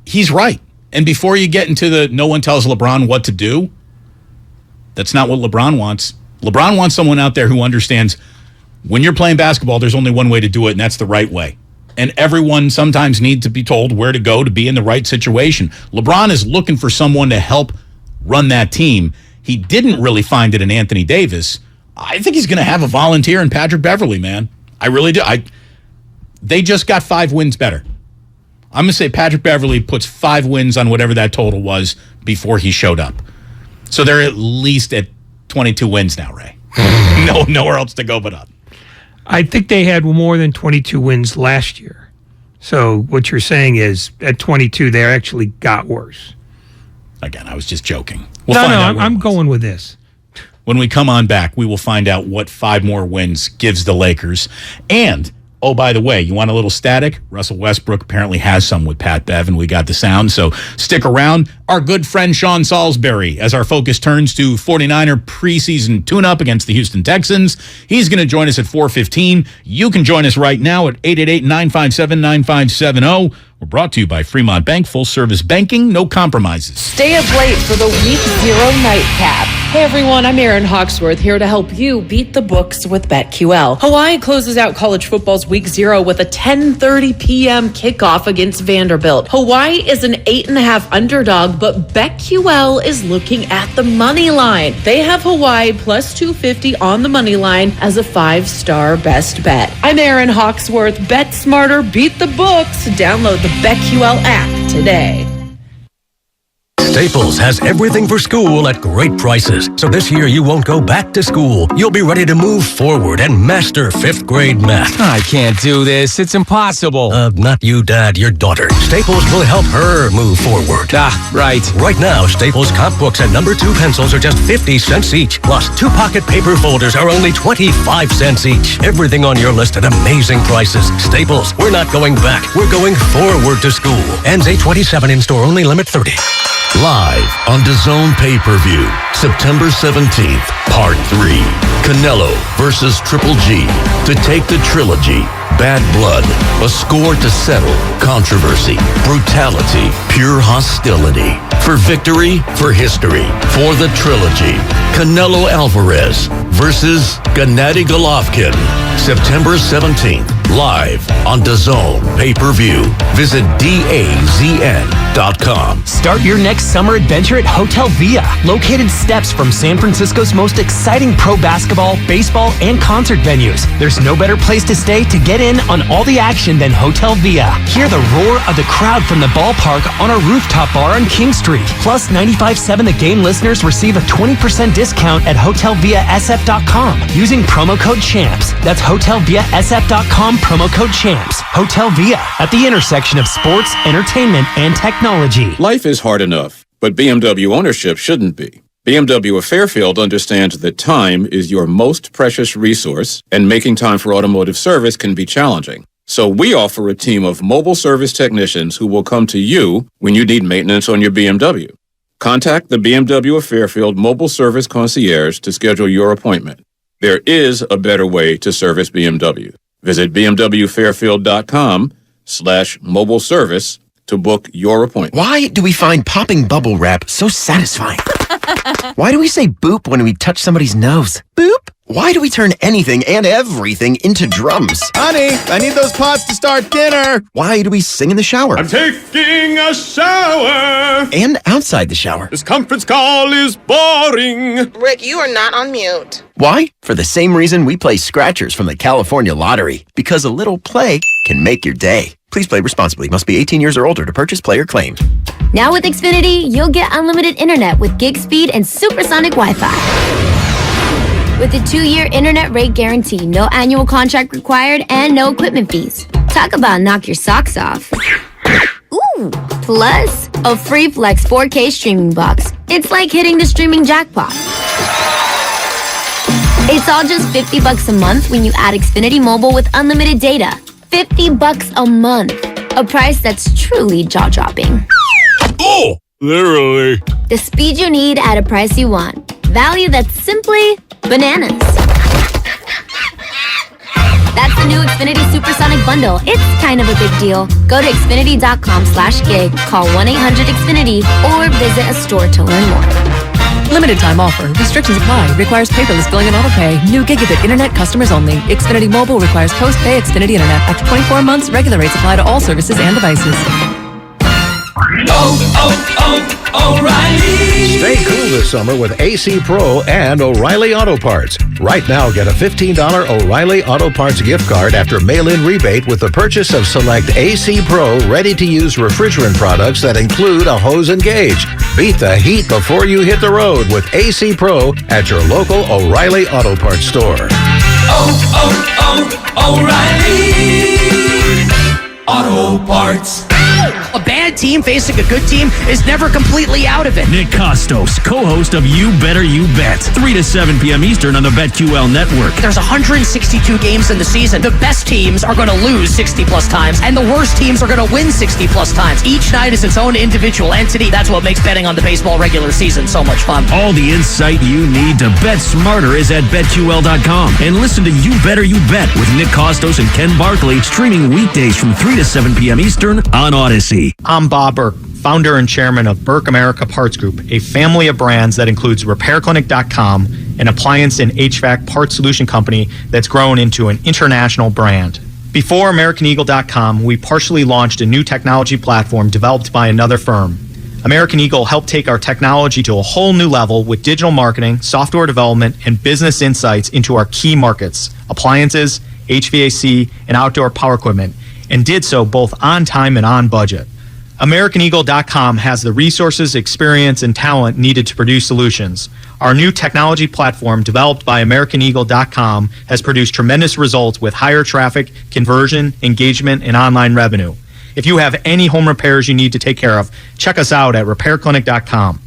he's right. And before you get into the no one tells LeBron what to do, that's not what LeBron wants. LeBron wants someone out there who understands when you're playing basketball, there's only one way to do it, and that's the right way. And everyone sometimes needs to be told where to go to be in the right situation. LeBron is looking for someone to help run that team. He didn't really find it in Anthony Davis. I think he's going to have a volunteer in Patrick Beverly, man. I really do. They just got 5 wins better. I'm going to say Patrick Beverly puts 5 wins on whatever that total was before he showed up. So they're at least at 22 wins now, Ray. Nowhere else to go but up. I think they had more than 22 wins last year. So what you're saying is at 22, they actually got worse. Again, I was just joking. I'm going with this. When we come on back, we will find out what 5 more wins gives the Lakers. And, oh, by the way, you want a little static? Russell Westbrook apparently has some with Pat Bev, and we got the sound. So stick around. Our good friend Sean Salisbury, as our focus turns to 49er preseason tune-up against the Houston Texans. He's going to join us at 4:15. You can join us right now at 888-957-9570. We're brought to you by Fremont Bank, full-service banking, no compromises. Stay up late for the Week 0 nightcap. Hey everyone, I'm Erin Hawksworth here to help you beat the books with BetQL. Hawaii closes out college football's Week 0 with a 10:30 p.m. kickoff against Vanderbilt. Hawaii is an 8.5 underdog, but BetQL is looking at the money line. They have Hawaii plus 250 on the money line as a 5-star best bet. I'm Erin Hawksworth. Bet smarter, beat the books. Download the BetQL app today. Staples has everything for school at great prices. So this year you won't go back to school. You'll be ready to move forward and master 5th grade math. I can't do this. It's impossible. Not you, Dad, your daughter. Staples will help her move forward. Right. Right now, Staples comp books and number 2 pencils are just 50 cents each. Plus, 2 pocket paper folders are only 25 cents each. Everything on your list at amazing prices. Staples, we're not going back. We're going forward to school. Ends 8/27 in store only, limit 30. Live on DAZN pay-per-view, September 17th, Part 3. Canelo versus Triple G. To take the trilogy, Bad Blood, a score to settle, controversy, brutality, pure hostility. For victory, for history, for the trilogy. Canelo Alvarez versus Gennady Golovkin. September 17th, live on DAZN pay-per-view. Visit DAZN.com. Start your next summer adventure at Hotel Via, located steps from San Francisco's most exciting pro basketball, baseball, and concert venues. There's no better place to stay to get in on all the action than Hotel Via. Hear the roar of the crowd from the ballpark on our rooftop bar on King Street. Plus, 95.7 The Game listeners receive a 20% discount at HotelViaSF.com using promo code CHAMPS. That's HotelViaSF.com, promo code CHAMPS. Hotel Via, at the intersection of sports, entertainment, and technology. Life is hard enough, but BMW ownership shouldn't be. BMW of Fairfield understands that time is your most precious resource, and making time for automotive service can be challenging. So we offer a team of mobile service technicians who will come to you when you need maintenance on your BMW. Contact the BMW of Fairfield Mobile Service Concierge to schedule your appointment. There is a better way to service BMW. Visit bmwfairfield.com/mobile service to book your appointment. Why do we find popping bubble wrap so satisfying? Why do we say boop when we touch somebody's nose? Boop? Why do we turn anything and everything into drums? Honey, I need those pots to start dinner. Why do we sing in the shower? I'm taking a shower. And outside the shower. This conference call is boring. Rick, you are not on mute. Why? For the same reason we play scratchers from the California Lottery. Because a little play can make your day. Please play responsibly. Must be 18 years or older to purchase player claims. Now with Xfinity, you'll get unlimited internet with gig speed and supersonic Wi-Fi. With a 2-year internet rate guarantee, no annual contract required, and no equipment fees. Talk about knock your socks off. Ooh, plus a free Flex 4K streaming box. It's like hitting the streaming jackpot. It's all just $50 a month when you add Xfinity Mobile with unlimited data. $50 a month. A price that's truly jaw-dropping. Oh, literally. The speed you need at a price you want. Value that's simply bananas. That's the new Xfinity Supersonic Bundle. It's kind of a big deal. Go to Xfinity.com/gig, call 1-800-XFINITY, or visit a store to learn more. Limited time offer. Restrictions apply. Requires paperless billing and autopay. New gigabit internet customers only. Xfinity Mobile requires post-pay Xfinity Internet. After 24 months, regular rates apply to all services and devices. O'Reilly. Stay cool this summer with AC Pro and O'Reilly Auto Parts. Right now, get a $15 O'Reilly Auto Parts gift card after mail-in rebate with the purchase of select AC Pro ready-to-use refrigerant products that include a hose and gauge. Beat the heat before you hit the road with AC Pro at your local O'Reilly Auto Parts store. O'Reilly Auto Parts. A bad team facing a good team is never completely out of it. Nick Costos, co-host of You Better You Bet, 3 to 7 p.m. Eastern on the BetQL network. There's 162 games in the season. The best teams are going to lose 60-plus times, and the worst teams are going to win 60-plus times. Each night is its own individual entity. That's what makes betting on the baseball regular season so much fun. All the insight you need to bet smarter is at BetQL.com. And listen to You Better You Bet with Nick Costos and Ken Barkley, streaming weekdays from 3 to 7 p.m. Eastern on Odyssey. I'm Bob Burke, founder and chairman of Burke America Parts Group, a family of brands that includes RepairClinic.com, an appliance and HVAC parts solution company that's grown into an international brand. Before AmericanEagle.com, we partially launched a new technology platform developed by another firm. American Eagle helped take our technology to a whole new level with digital marketing, software development, and business insights into our key markets, appliances, HVAC, and outdoor power equipment, and did so both on time and on budget. AmericanEagle.com has the resources, experience, and talent needed to produce solutions. Our new technology platform, developed by AmericanEagle.com, has produced tremendous results with higher traffic, conversion, engagement, and online revenue. If you have any home repairs you need to take care of, check us out at RepairClinic.com.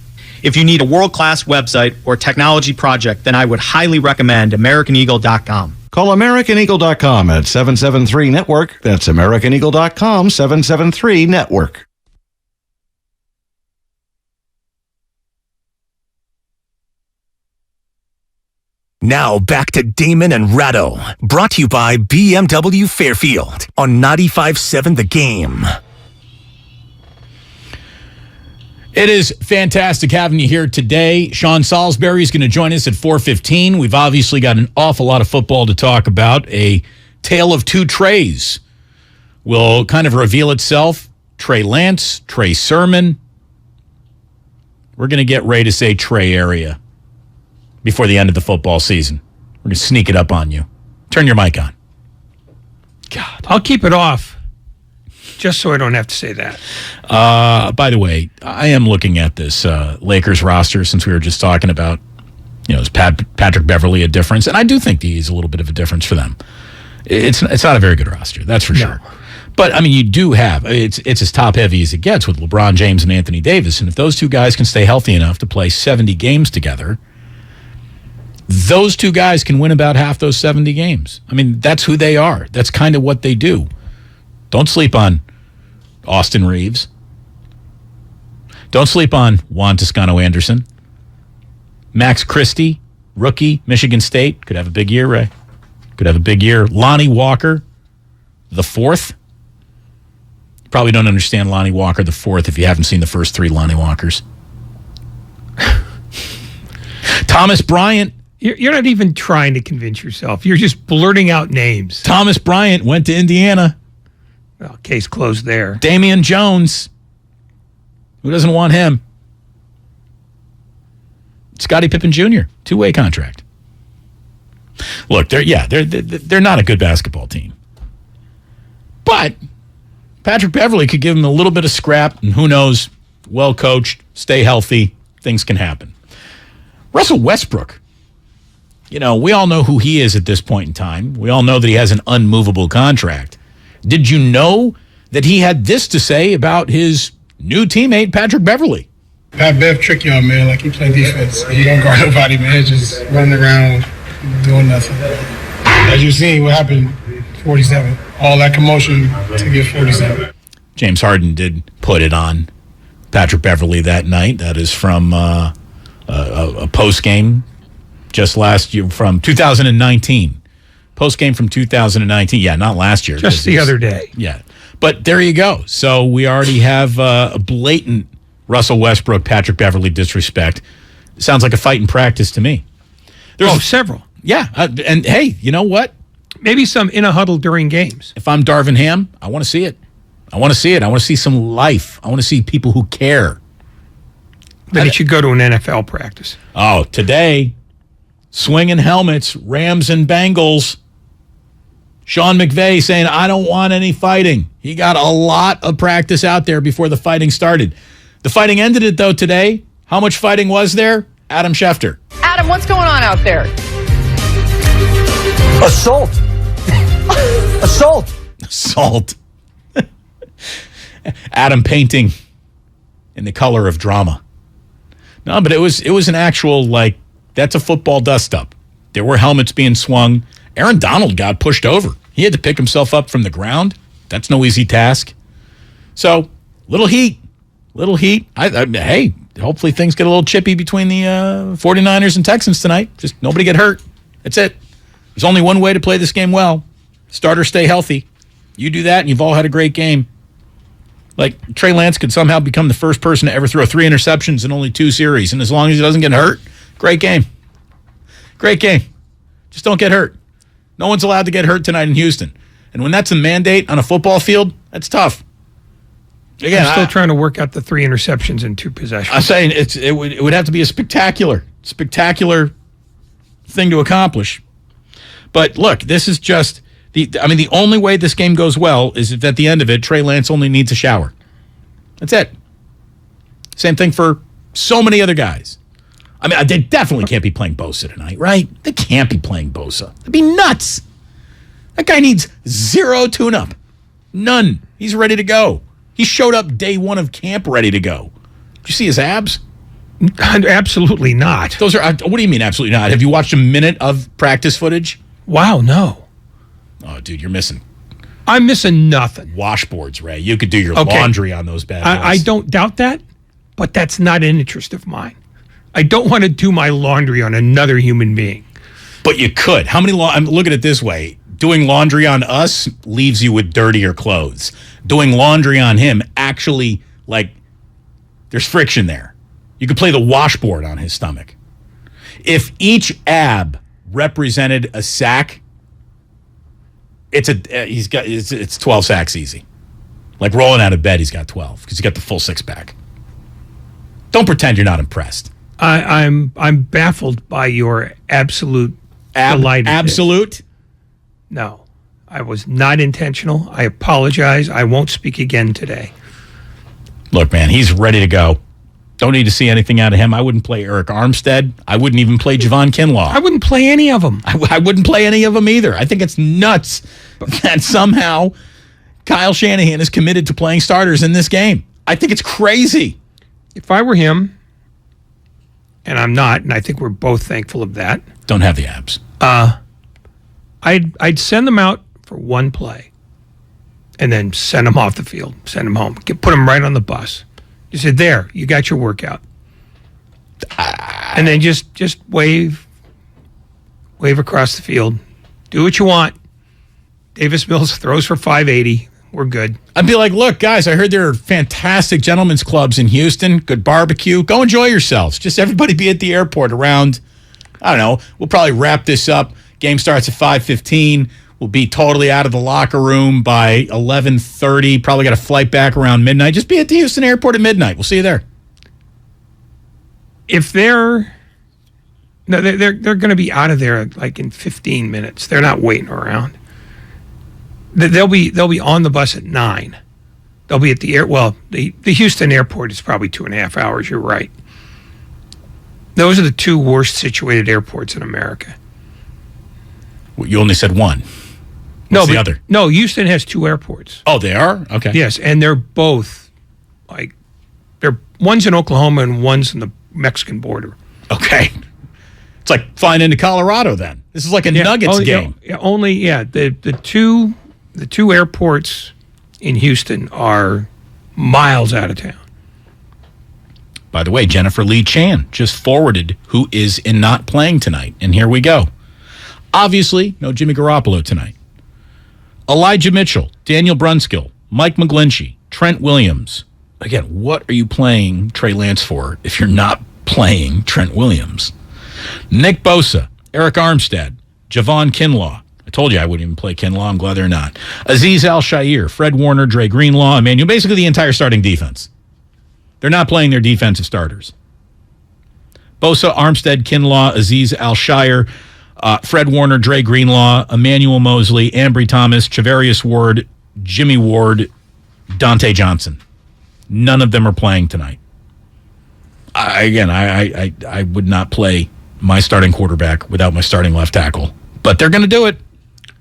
If you need a world-class website or technology project, then I would highly recommend AmericanEagle.com. Call AmericanEagle.com at 773-NETWORK. That's AmericanEagle.com, 773-NETWORK. Now back to Damon and Ratto, brought to you by BMW Fairfield on 95.7 The Game. It is fantastic having you here today. Sean Salisbury is going to join us at 4:15. We've obviously got an awful lot of football to talk about. A tale of two Treys will kind of reveal itself. Trey Lance, Trey Sermon. We're going to get ready to say Trey area before the end of the football season. We're going to sneak it up on you. Turn your mic on. God. I'll keep it off. Just so I don't have to say that. By the way, I am looking at this Lakers roster since we were just talking about, is Patrick Beverley a difference? And I do think he's a little bit of a difference for them. It's not a very good roster, that's for sure. But, I mean, you do have, it's as top-heavy as it gets with LeBron James and Anthony Davis. And if those two guys can stay healthy enough to play 70 games together, those two guys can win about half those 70 games. I mean, that's who they are. That's kind of what they do. Don't sleep on Austin Reeves. Don't sleep on Juan Toscano-Anderson. Max Christie, rookie, Michigan State. Could have a big year, Ray. Could have a big year. Lonnie Walker, the fourth. You probably don't understand Lonnie Walker, the fourth, if you haven't seen the first three Lonnie Walkers. Thomas Bryant. You're not even trying to convince yourself. You're just blurting out names. Thomas Bryant went to Indiana. Well, case closed there. Damian Jones. Who doesn't want him? Scottie Pippen Jr., two-way contract. Look, they're not a good basketball team. But Patrick Beverley could give them a little bit of scrap, and who knows, well coached, stay healthy, things can happen. Russell Westbrook, you know, we all know who he is at this point in time. We all know that he has an unmovable contract. Did you know that he had this to say about his new teammate, Patrick Beverley? Pat Bev trick y'all, man. Like, he play defense. He don't guard nobody, man. Just running around doing nothing. As you seen, what happened, 47. All that commotion to get 47. James Harden did put it on Patrick Beverley that night. That is from a post-game just last year from 2019. Post-game from 2019. Yeah, not last year. Just the other day. Yeah. But there you go. So we already have a blatant Russell Westbrook, Patrick Beverley disrespect. Sounds like a fight in practice to me. There's several. Yeah. And hey, you know what? Maybe some in a huddle during games. If I'm Darvin Ham, I want to see it. I want to see it. I want to see some life. I want to see people who care. Then he should go to an NFL practice. Oh, today, swinging helmets, Rams and Bengals. Sean McVay saying, I don't want any fighting. He got a lot of practice out there before the fighting started. The fighting ended it, though, today. How much fighting was there? Adam Schefter. Adam, what's going on out there? Assault. Assault. Assault. Adam painting in the color of drama. No, but it was an actual, like, that's a football dust-up. There were helmets being swung. Aaron Donald got pushed over. He had to pick himself up from the ground. That's no easy task. So, little heat. Hey, hopefully things get a little chippy between the 49ers and Texans tonight. Just nobody get hurt. That's it. There's only one way to play this game well. Starters stay healthy. You do that, and you've all had a great game. Like, Trey Lance could somehow become the first person to ever throw 3 interceptions in only 2 series. And as long as he doesn't get hurt, great game. Great game. Just don't get hurt. No one's allowed to get hurt tonight in Houston. And when that's a mandate on a football field, that's tough. Again, I'm still trying to work out the 3 interceptions in 2 possessions. I'm saying it would have to be a spectacular thing to accomplish. But look, this is just the only way this game goes well is if at the end of it, Trey Lance only needs a shower. That's it. Same thing for so many other guys. I mean, they definitely can't be playing Bosa tonight, right? They can't be playing Bosa. That'd be nuts. That guy needs 0 tune-up. None. He's ready to go. He showed up day 1 of camp ready to go. Did you see his abs? Absolutely not. Those are. What do you mean absolutely not? Have you watched a minute of practice footage? Wow, no. Oh, dude, you're missing. I'm missing nothing. Washboards, Ray. You could do your laundry on those bad boys. I don't doubt that, but that's not an interest of mine. I don't want to do my laundry on another human being. But you could. How many? Look at it this way. Doing laundry on us leaves you with dirtier clothes. Doing laundry on him actually, like, there's friction there. You could play the washboard on his stomach. If each ab represented a sack, it's 12 sacks easy. Like rolling out of bed, he's got 12 because he's got the full 6-pack. Don't pretend you're not impressed. I'm baffled by your absolute delight. Absolute? No, I was not intentional. I apologize. I won't speak again today. Look, man, he's ready to go. Don't need to see anything out of him. I wouldn't play Eric Armstead. I wouldn't even play Javon Kinlaw. I wouldn't play any of them. I wouldn't play any of them either. I think it's nuts that somehow Kyle Shanahan is committed to playing starters in this game. I think it's crazy. If I were him, and I'm not, and I think we're both thankful of that. Don't have the abs. I'd send them out for one play and then send them off the field, send them home, put them right on the bus. You said, there, you got your workout. And then just wave across the field. Do what you want. Davis Mills throws for 580. We're good. I'd be like, look, guys, I heard there are fantastic gentlemen's clubs in Houston, good barbecue. Go enjoy yourselves. Just everybody be at the airport around, I don't know, we'll probably wrap this up. Game starts at 5:15. We'll be totally out of the locker room by 11:30. Probably got a flight back around midnight. Just be at the Houston airport at midnight. We'll see you there. If they're going to be out of there like in 15 minutes. They're not waiting around. They'll be on the bus at 9. They'll be at the the Houston airport is probably 2.5 hours. You're right. Those are the 2 worst situated airports in America. You only said one. What's the other? No, Houston has 2 airports. Oh, they are? Okay. Yes, and they're both one's in Oklahoma and one's in the Mexican border. Okay. It's like flying into Colorado then. This is like a Nuggets game. The two airports in Houston are miles out of town. By the way, Jennifer Lee Chan just forwarded who is not playing tonight. And here we go. Obviously, no Jimmy Garoppolo tonight. Elijah Mitchell, Daniel Brunskill, Mike McGlinchey, Trent Williams. Again, what are you playing Trey Lance for if you're not playing Trent Williams? Nick Bosa, Eric Armstead, Javon Kinlaw. I told you I wouldn't even play Kinlaw. I'm glad they're not. Azeez Al-Shaair, Fred Warner, Dre Greenlaw, Emmanuel, basically the entire starting defense. They're not playing their defensive starters. Bosa, Armstead, Kinlaw, Azeez Al-Shaair, Fred Warner, Dre Greenlaw, Emmanuel Mosley, Ambry Thomas, Chavarius Ward, Jimmy Ward, Dante Johnson. None of them are playing tonight. I would not play my starting quarterback without my starting left tackle. But they're going to do it.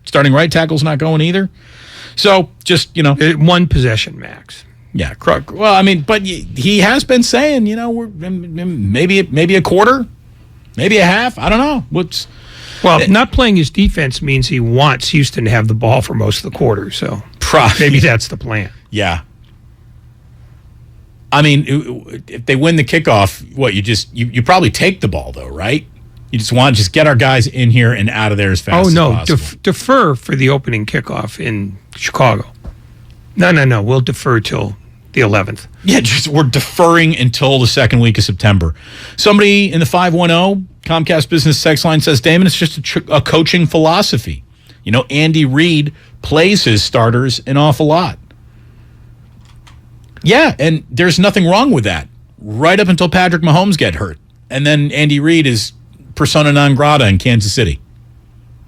Starting right tackle's not going either. So just, 1 possession max. Yeah, well, I mean, but he has been saying, we're maybe a quarter, maybe a half. I don't know. Not playing his defense means he wants Houston to have the ball for most of the quarter. So maybe that's the plan. Yeah. I mean, if they win the kickoff, you probably take the ball though, right? You just want to get our guys in here and out of there as fast as possible. Defer for the opening kickoff in Chicago. No. We'll defer till the 11th. Yeah, we're deferring until the second week of September. Somebody in the 510 Comcast Business Text line says, Damon, it's just a coaching philosophy. Andy Reid plays his starters an awful lot. Yeah, and there's nothing wrong with that. Right up until Patrick Mahomes get hurt. And then Andy Reid is persona non grata in Kansas City.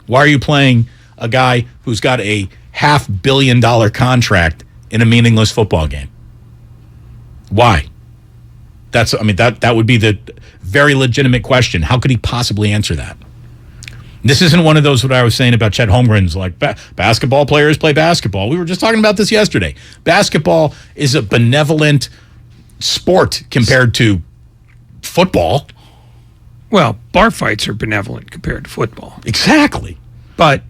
Why are you playing a guy who's got a $500 million contract in a meaningless football game? Why? That would be the very legitimate question. How could he possibly answer that? This isn't one of those what I was saying about Chet Holmgren's like basketball players play basketball. We were just talking about this yesterday. Basketball is a benevolent sport compared to football. Well, bar fights are benevolent compared to football. Exactly. But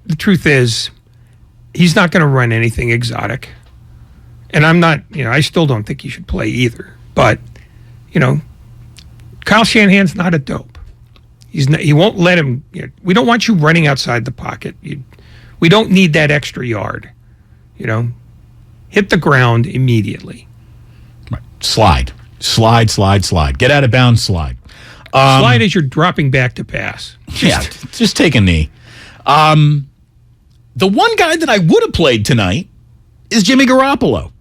the truth is, he's not going to run anything exotic. And I'm not, I still don't think he should play either. But, Kyle Shanahan's not a dope. He won't let him. We don't want you running outside the pocket. We don't need that extra yard. Hit the ground immediately. Right. Slide. Get out of bounds. Slide. Slide as you're dropping back to pass. Just take a knee. The one guy that I would have played tonight is Jimmy Garoppolo,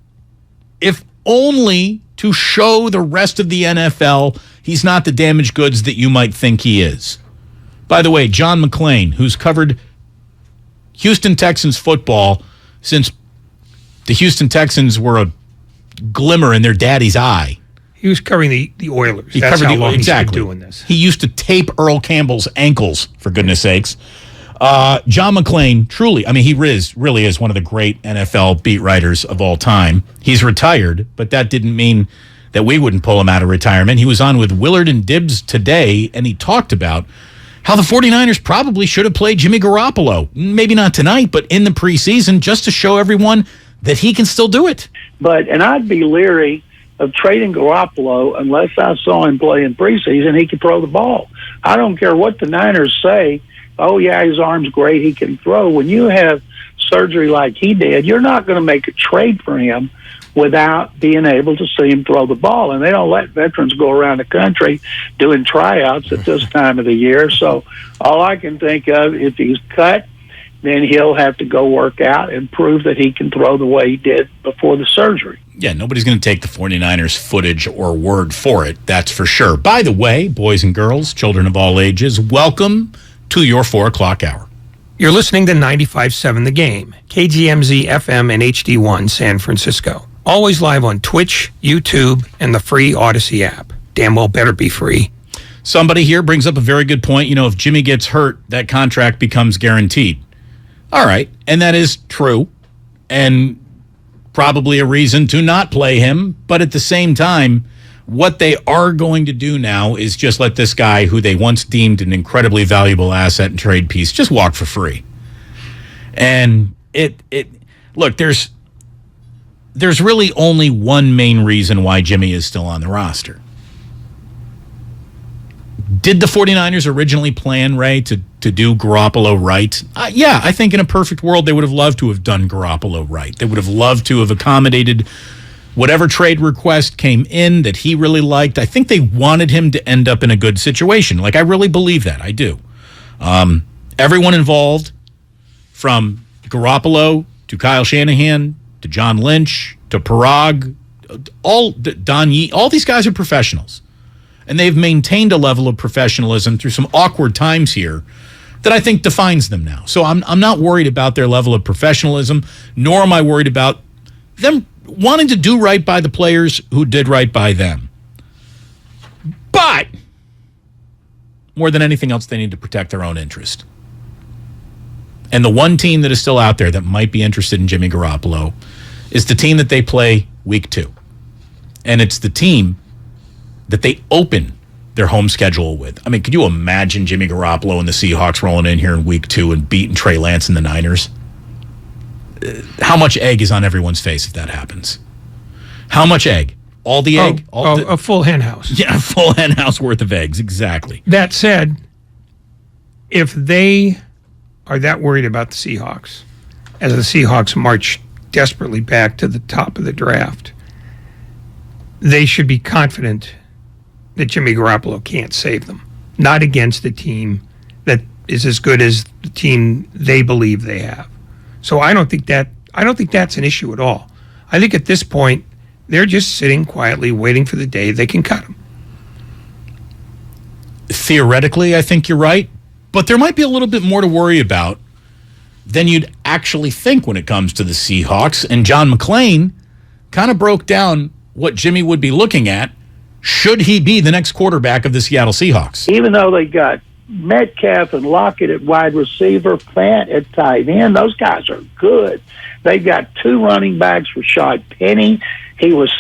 if only to show the rest of the NFL he's not the damaged goods that you might think he is. By the way, John McClain, who's covered Houston Texans football since the Houston Texans were a glimmer in their daddy's eye. He was covering the Oilers. That's how long he's been doing this. He used to tape Earl Campbell's ankles, for goodness sakes. John McClain, truly, he really is one of the great NFL beat writers of all time. He's retired, but that didn't mean that we wouldn't pull him out of retirement. He was on with Willard and Dibbs today, and he talked about how the 49ers probably should have played Jimmy Garoppolo. Maybe not tonight, but in the preseason, just to show everyone that he can still do it. And I'd be leery of trading Garoppolo unless I saw him play in preseason. He could throw the ball. I don't care what the Niners say. Oh, yeah, his arm's great. He can throw. When you have surgery like he did, you're not going to make a trade for him without being able to see him throw the ball. And they don't let veterans go around the country doing tryouts at this time of the year. So all I can think of, if he's cut, then he'll have to go work out and prove that he can throw the way he did before the surgery. Yeah, nobody's going to take the 49ers footage or word for it, that's for sure. By the way, boys and girls, children of all ages, welcome to your 4 o'clock hour. You're listening to 95.7 The Game, KGMZ-FM and HD1 San Francisco. Always live on Twitch, YouTube, and the free Odyssey app. Damn well better be free. Somebody here brings up a very good point. If Jimmy gets hurt, that contract becomes guaranteed. All right, and that is true, and probably a reason to not play him. But at the same time, what they are going to do now is just let this guy, who they once deemed an incredibly valuable asset and trade piece, just walk for free. And look, there's really only one main reason why Jimmy is still on the roster. Did the 49ers originally plan, Ray, to do Garoppolo right? Yeah, I think in a perfect world they would have loved to have done Garoppolo right. They would have loved to have accommodated whatever trade request came in that he really liked. I think they wanted him to end up in a good situation. Like, I really believe that. I do. Everyone involved, from Garoppolo to Kyle Shanahan to John Lynch to Parag, Don Yee, all these guys are professionals. And they've maintained a level of professionalism through some awkward times here that I think defines them now. So I'm not worried about their level of professionalism, nor am I worried about them wanting to do right by the players who did right by them. But more than anything else, they need to protect their own interest. And the one team that is still out there that might be interested in Jimmy Garoppolo is the team that they play week 2. And it's the team that they open their home schedule with. I mean, could you imagine Jimmy Garoppolo and the Seahawks rolling in here in week 2 and beating Trey Lance and the Niners? How much egg is on everyone's face if that happens? How much egg? All the egg? A full hen house. Yeah, a full hen house worth of eggs, exactly. That said, if they are that worried about the Seahawks, as the Seahawks march desperately back to the top of the draft, they should be confident that Jimmy Garoppolo can't save them. Not against a team that is as good as the team they believe they have. So I don't think that's an issue at all. I think at this point, they're just sitting quietly waiting for the day they can cut him. Theoretically, I think you're right, but there might be a little bit more to worry about than you'd actually think when it comes to the Seahawks. And John McClain kind of broke down what Jimmy would be looking at should he be the next quarterback of the Seattle Seahawks. Even though they got Metcalf and Lockett at wide receiver, Fant at tight end, those guys are good. They've got 2 running backs, Rashad Penny. He was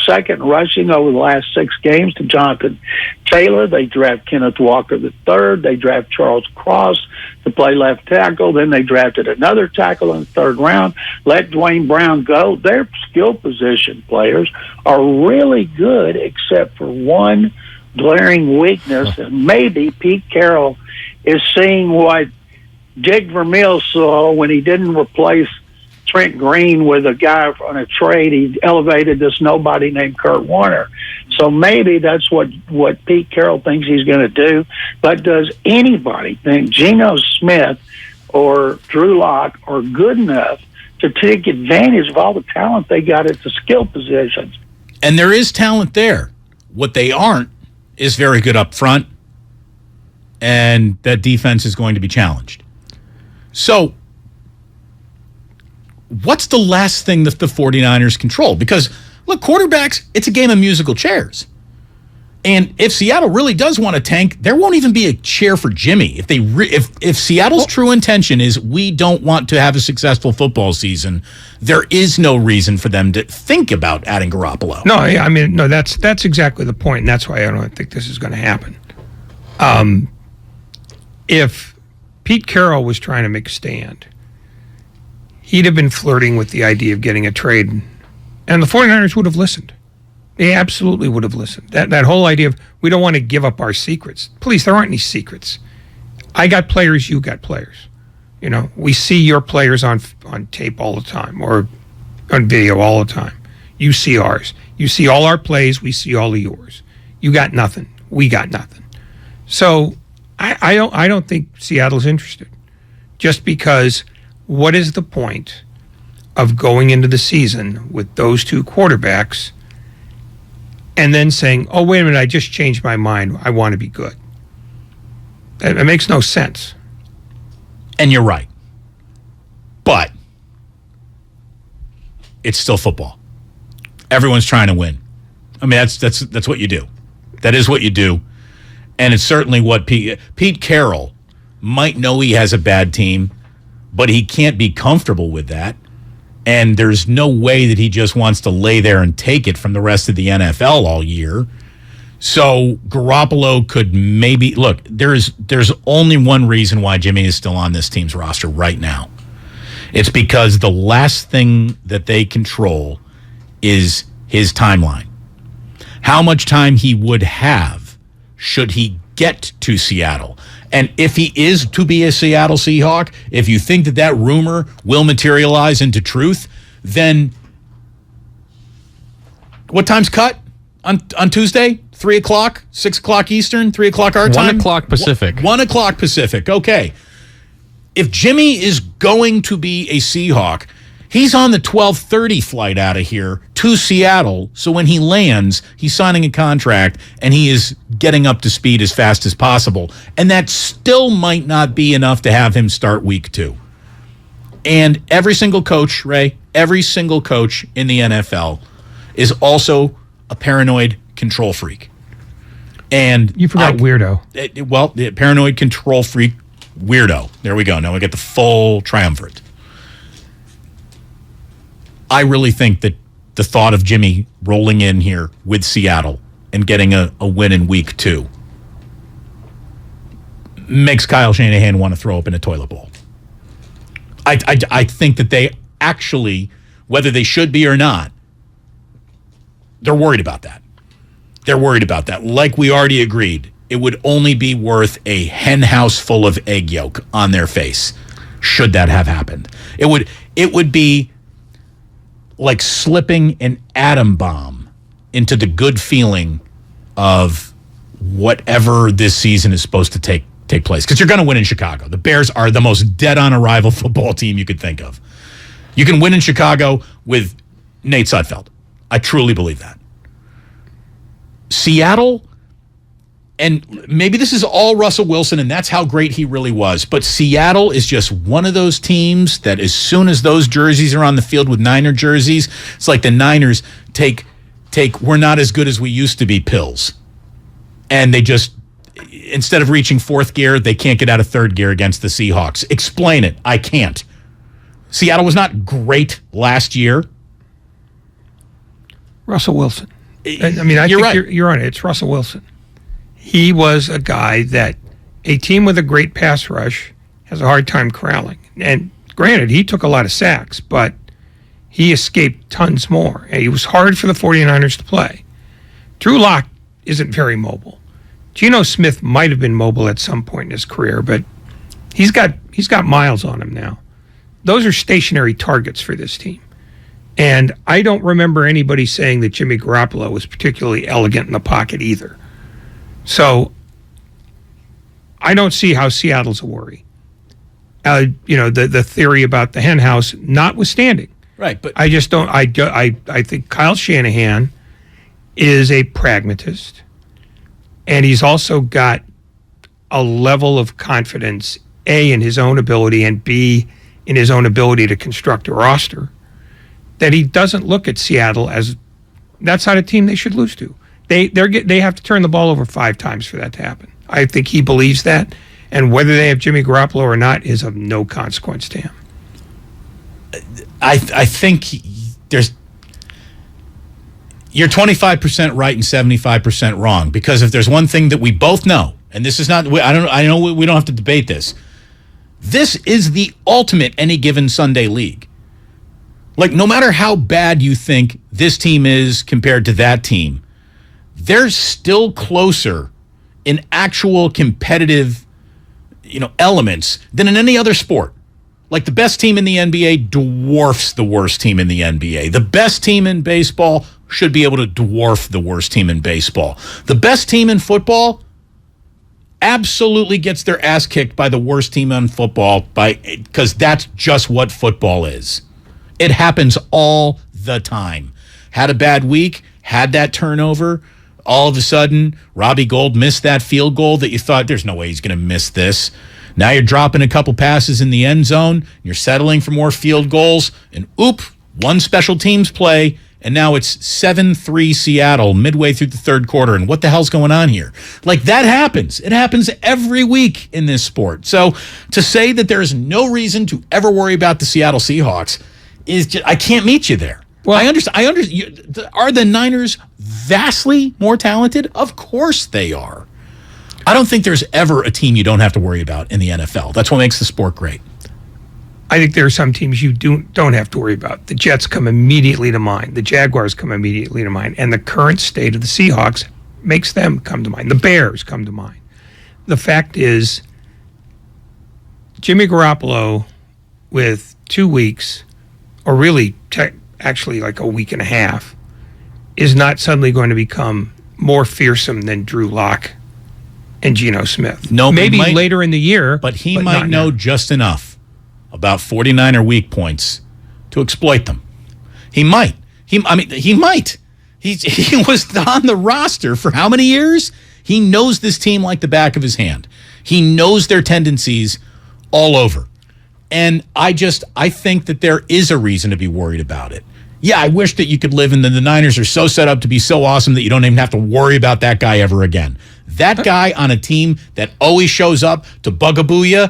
second rushing over the last 6 games to Jonathan Taylor. They draft Kenneth Walker III. They draft Charles Cross to play left tackle. Then they drafted another tackle in the 3rd round. Let Dwayne Brown go. Their skill position players are really good, except for one glaring weakness, and maybe Pete Carroll is seeing what Dick Vermeil saw when he didn't replace Trent Green with a guy on a trade. He elevated this nobody named Kurt Warner. So maybe that's what Pete Carroll thinks he's going to do. But does anybody think Geno Smith or Drew Lock are good enough to take advantage of all the talent they got at the skill positions? And there is talent there. What they aren't is very good up front, and that defense is going to be challenged. So what's the last thing that the 49ers control? Because, look, quarterbacks, it's a game of musical chairs. And if Seattle really does want to tank, there won't even be a chair for Jimmy. If Seattle's true intention is we don't want to have a successful football season, there is no reason for them to think about adding Garoppolo. No, I mean, no, that's exactly the point, and that's why I don't think this is going to happen. If Pete Carroll was trying to make a stand, he'd have been flirting with the idea of getting a trade, and the 49ers would have listened. They absolutely would have listened. That whole idea of we don't want to give up our secrets. Please, there aren't any secrets. I got players, you got players. You know, we see your players on tape all the time or on video all the time. You see ours. You see all our plays, we see all of yours. You got nothing. We got nothing. So I don't think Seattle's interested. Just because what is the point of going into the season with those 2 quarterbacks and then saying, oh, wait a minute, I just changed my mind. I want to be good. It makes no sense. And you're right. But it's still football. Everyone's trying to win. I mean, that's what you do. That is what you do. And it's certainly what Pete Carroll might know he has a bad team, but he can't be comfortable with that. And there's no way that he just wants to lay there and take it from the rest of the NFL all year. So Garoppolo could maybe look. There's only one reason why Jimmy is still on this team's roster right now. It's because the last thing that they control is his timeline. How much time he would have should he get to Seattle. And if he is to be a Seattle Seahawk, if you think that rumor will materialize into truth, then what time's cut on Tuesday? 3 o'clock, 6 o'clock Eastern, 3 o'clock our time? 1 o'clock Pacific. 1 o'clock Pacific, okay. If Jimmy is going to be a Seahawk, he's on the 12:30 flight out of here to Seattle, so when he lands, he's signing a contract, and he is getting up to speed as fast as possible. And that still might not be enough to have him start week 2. And every single coach, Ray, every single coach in the NFL is also a paranoid control freak. And you forgot weirdo. The paranoid control freak weirdo. There we go. Now we get the full triumvirate. I really think that the thought of Jimmy rolling in here with Seattle and getting a win in week 2 makes Kyle Shanahan want to throw up in a toilet bowl. I think that they actually, whether they should be or not, they're worried about that. They're worried about that. Like we already agreed, it would only be worth a hen house full of egg yolk on their face should that have happened. It would be like slipping an atom bomb into the good feeling of whatever this season is supposed to take place. Because you're going to win in Chicago. The Bears are the most dead-on-arrival football team you could think of. You can win in Chicago with Nate Sudfeld. I truly believe that. Seattle, and maybe this is all Russell Wilson, and that's how great he really was, but Seattle is just one of those teams that as soon as those jerseys are on the field with Niner jerseys, it's like the Niners take we're not as good as we used to be pills. And they just, instead of reaching 4th gear, they can't get out of 3rd gear against the Seahawks. Explain it. I can't. Seattle was not great last year. Russell Wilson. I mean, I You're think right. you're on it. It's Russell Wilson. He was a guy that a team with a great pass rush has a hard time corralling. And granted, he took a lot of sacks, but he escaped tons more. And he was hard for the 49ers to play. Drew Lock isn't very mobile. Geno Smith might have been mobile at some point in his career, but he's got miles on him now. Those are stationary targets for this team. And I don't remember anybody saying that Jimmy Garoppolo was particularly elegant in the pocket either. So I don't see how Seattle's a worry. The theory about the hen house notwithstanding. Right, but I just don't. I think Kyle Shanahan is a pragmatist, and he's also got a level of confidence, A, in his own ability, and B, in his own ability to construct a roster, that he doesn't look at Seattle as that's not a team they should lose to. They have to turn the ball over 5 times for that to happen. I think he believes that, and whether they have Jimmy Garoppolo or not is of no consequence to him. I think you're 25% right and 75% wrong, because if there's one thing that we both know, and this is not, I know we don't have to debate this. This is the ultimate any given Sunday league. Like, no matter how bad you think this team is compared to that team, they're still closer in actual competitive, elements than in any other sport. Like, the best team in the NBA dwarfs the worst team in the NBA. The best team in baseball should be able to dwarf the worst team in baseball. The best team in football absolutely gets their ass kicked by the worst team in football because that's just what football is. It happens all the time. Had a bad week, had that turnover. All of a sudden, Robbie Gould missed that field goal that you thought, there's no way he's going to miss this. Now you're dropping a couple passes in the end zone. You're settling for more field goals. And one special teams play, And now it's 7-3 Seattle midway through the third quarter. And what the hell's going on here? Like, that happens. It happens every week in this sport. So to say that there is no reason to ever worry about the Seattle Seahawks is just, I can't meet you there. Well, I understand. Are the Niners vastly more talented? Of course they are. I don't think there's ever a team you don't have to worry about in the NFL. That's what makes the sport great. I think there are some teams you don't have to worry about. The Jets come immediately to mind. The Jaguars come immediately to mind. And the current state of the Seahawks makes them come to mind. The Bears come to mind. The fact is, Jimmy Garoppolo, with 2 weeks, or really actually like a week and a half, is not suddenly going to become more fearsome than Drew Lock and Geno Smith. No, maybe later in the year. But he might know just enough about 49er weak points to exploit them. He might. He might. He was on the roster for how many years? He knows this team like the back of his hand. He knows their tendencies all over. And I think that there is a reason to be worried about it. Yeah, I wish that you could live in the Niners are so set up to be so awesome that you don't even have to worry about that guy ever again. That guy on a team that always shows up to bugaboo you,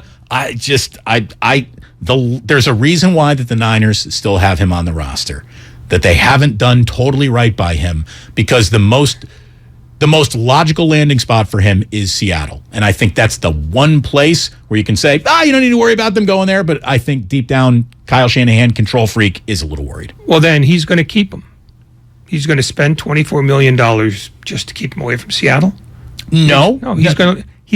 there's a reason why that the Niners still have him on the roster, that they haven't done totally right by him, because the most logical landing spot for him is Seattle. And I think that's the one place where you can say, you don't need to worry about them going there. But I think deep down, Kyle Shanahan, control freak, is a little worried. Well, then he's going to keep him. He's going to spend $24 million just to keep him away from Seattle? No, he's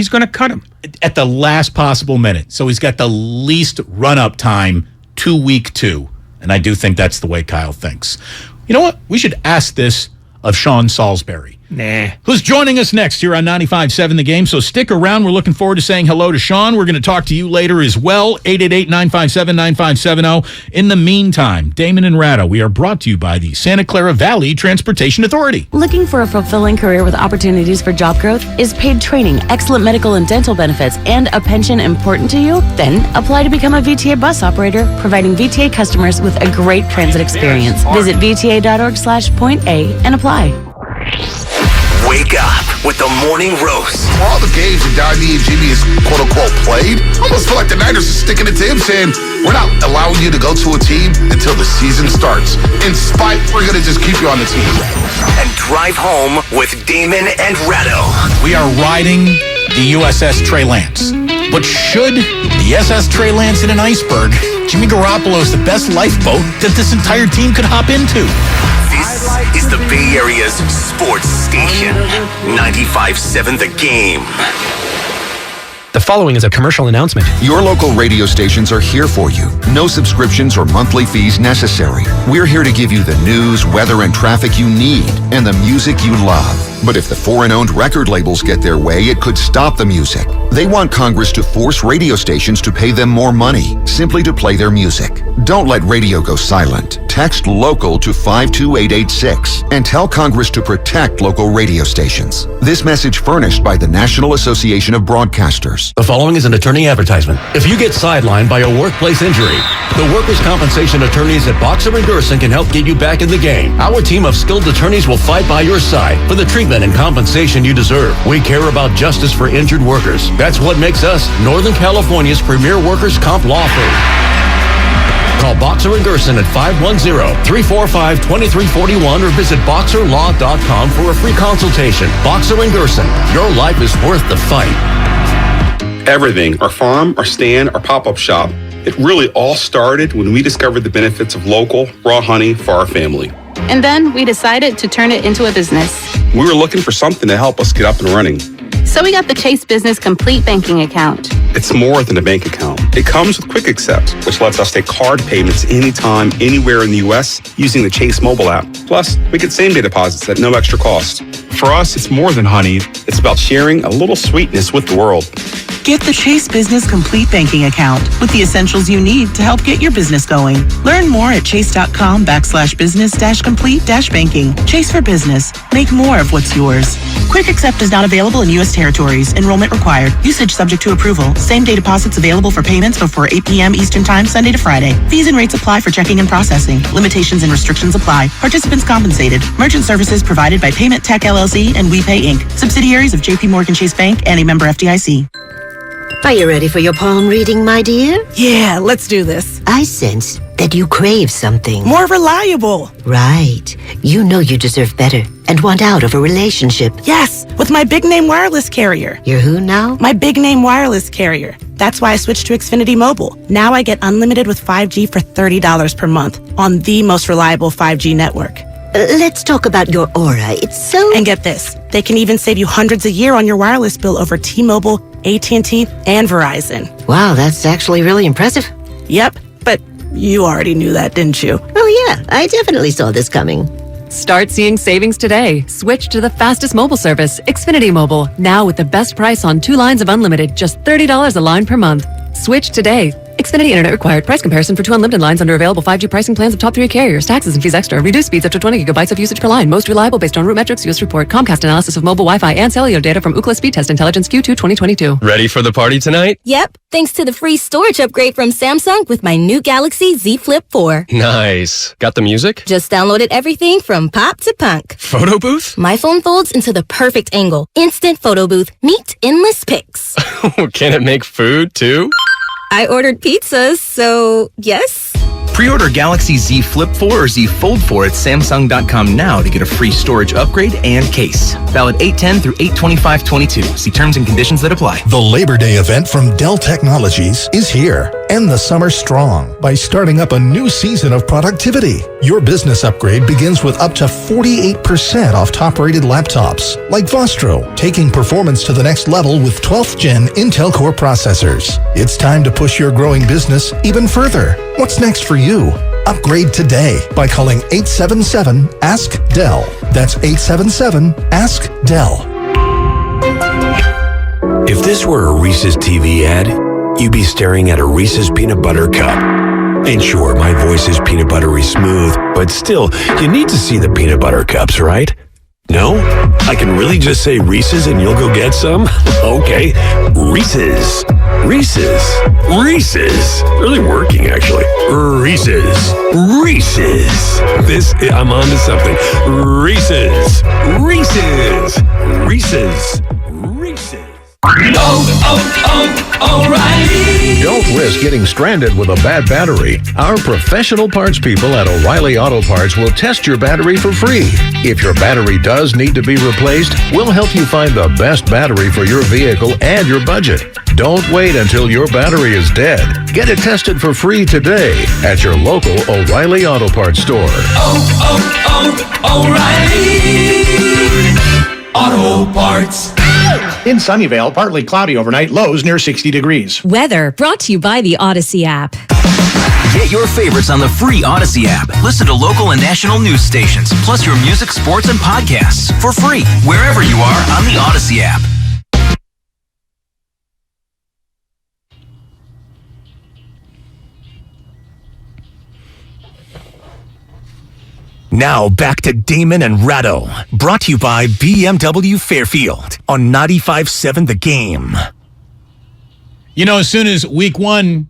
going to cut him at the last possible minute. So he's got the least run-up time to week 2. And I do think that's the way Kyle thinks. You know what? We should ask this of Sean Salisbury. Nah. Who's joining us next here on 95.7 The Game. So stick around. We're looking forward to saying hello to Sean. We're going to talk to you later as well. 888-957-9570. In the meantime, Damon and Ratto, we are brought to you by the Santa Clara Valley Transportation Authority. Looking for a fulfilling career with opportunities for job growth? Is paid training, excellent medical and dental benefits, and a pension important to you? Then apply to become a VTA bus operator, providing VTA customers with a great transit experience. Visit VTA.org/point-A and apply. Wake up with the morning roast. For all the games that Donnie and Jimmy has quote-unquote played, I almost feel like the Niners are sticking it to him, saying, we're not allowing you to go to a team until the season starts. In spite, we're going to just keep you on the team. And drive home with Damon and Ratto. We are riding the USS Trey Lance. But should the SS Trey Lance hit an iceberg, Jimmy Garoppolo is the best lifeboat that this entire team could hop into. This is the Bay Area's sports station. 95.7 The Game. The following is a commercial announcement. Your local radio stations are here for you. No subscriptions or monthly fees necessary. We're here to give you the news, weather, and traffic you need, and the music you love. But if the foreign-owned record labels get their way, it could stop the music. They want Congress to force radio stations to pay them more money, simply to play their music. Don't let radio go silent. Text LOCAL to 52886 and tell Congress to protect local radio stations. This message furnished by the National Association of Broadcasters. The following is an attorney advertisement. If you get sidelined by a workplace injury, the workers' compensation attorneys at Boxer & Gerson can help get you back in the game. Our team of skilled attorneys will fight by your side for the treatment and compensation you deserve. We care about justice for injured workers. That's what makes us Northern California's premier workers' comp law firm. Call Boxer & Gerson at 510-345-2341 or visit boxerlaw.com for a free consultation. Boxer & Gerson, your life is worth the fight. Everything, our farm, our stand, our pop-up shop, it really all started when we discovered the benefits of local, raw honey for our family. And then we decided to turn it into a business. We were looking for something to help us get up and running. So we got the Chase Business Complete Banking Account. It's more than a bank account. It comes with Quick Accept, which lets us take card payments anytime, anywhere in the U.S. using the Chase mobile app. Plus, we get same-day deposits at no extra cost. For us, it's more than honey. It's about sharing a little sweetness with the world. Get the Chase Business Complete Banking Account with the essentials you need to help get your business going. Learn more at chase.com/business-complete-banking. Chase for business. Make more of what's yours. Quick Accept is not available in U.S. territories. Enrollment required. Usage subject to approval. Same-day deposits available for payments payments before 8 p.m. Eastern Time, Sunday to Friday. Fees and rates apply for checking and processing. Limitations and restrictions apply. Participants compensated. Merchant services provided by Payment Tech LLC and WePay Inc., subsidiaries of J.P. Morgan Chase Bank and a member FDIC. Are you ready for your palm reading, my dear? Yeah, let's do this. I sense that you crave something. More reliable. Right. You know you deserve better and want out of a relationship. Yes, with my big name wireless carrier. You're who now? My big name wireless carrier. That's why I switched to Xfinity Mobile. Now I get unlimited with 5G for $30 per month on the most reliable 5G network. Let's talk about your aura. It's so... And get this. They can even save you hundreds a year on your wireless bill over T-Mobile, AT&T, and Verizon. Wow, that's actually really impressive. Yep, but you already knew that, didn't you? Oh yeah, I definitely saw this coming. Start seeing savings today. Switch to the fastest mobile service, Xfinity Mobile. Now with the best price on 2 lines of unlimited, just $30 a line per month. Switch today. Xfinity Internet required. Price comparison for 2 unlimited lines under available 5G pricing plans of top 3 carriers. Taxes and fees extra. Reduced speeds up to 20 gigabytes of usage per line. Most reliable based on root metrics. US report. Comcast analysis of mobile Wi-Fi and cellular data from Ookla Speed Test Intelligence Q2 2022. Ready for the party tonight? Yep. Thanks to the free storage upgrade from Samsung with my new Galaxy Z Flip 4. Nice. Got the music? Just downloaded everything from pop to punk. Photo booth? My phone folds into the perfect angle. Instant photo booth. Meet endless pics. Can it make food too? I ordered pizzas, so yes. Pre-order Galaxy Z Flip 4 or Z Fold 4 at Samsung.com now to get a free storage upgrade and case. Valid 8/10 through 8/25/22. See terms and conditions that apply. The Labor Day event from Dell Technologies is here. End the summer strong by starting up a new season of productivity. Your business upgrade begins with up to 48% off top-rated laptops, like Vostro, taking performance to the next level with 12th Gen Intel Core processors. It's time to push your growing business even further. What's next for you? Upgrade today by calling 877-ASK-DELL. That's 877-ASK-DELL. If this were a Reese's TV ad, you'd be staring at a Reese's peanut butter cup. And sure, my voice is peanut buttery smooth, but still, you need to see the peanut butter cups, right? No? I can really just say Reese's and you'll go get some? Okay. Reese's. Reese's. Reese's. Really working, actually. Reese's. Reese's. I'm on to something. Reese's. Reese's. Reese's. Reese's. O'Reilly. Don't risk getting stranded with a bad battery. Our professional parts people at O'Reilly Auto Parts will test your battery for free. If your battery does need to be replaced, we'll help you find the best battery for your vehicle and your budget. Don't wait until your battery is dead. Get it tested for free today at your local O'Reilly Auto Parts store. O'Reilly Auto Parts. In Sunnyvale, partly cloudy overnight, lows near 60 degrees. Weather brought to you by the Odyssey app. Get your favorites on the free Odyssey app. Listen to local and national news stations, plus your music, sports, and podcasts for free wherever you are on the Odyssey app. Now back to Damon and Ratto, brought to you by BMW Fairfield on 95.7 The Game. You know, as soon as week 1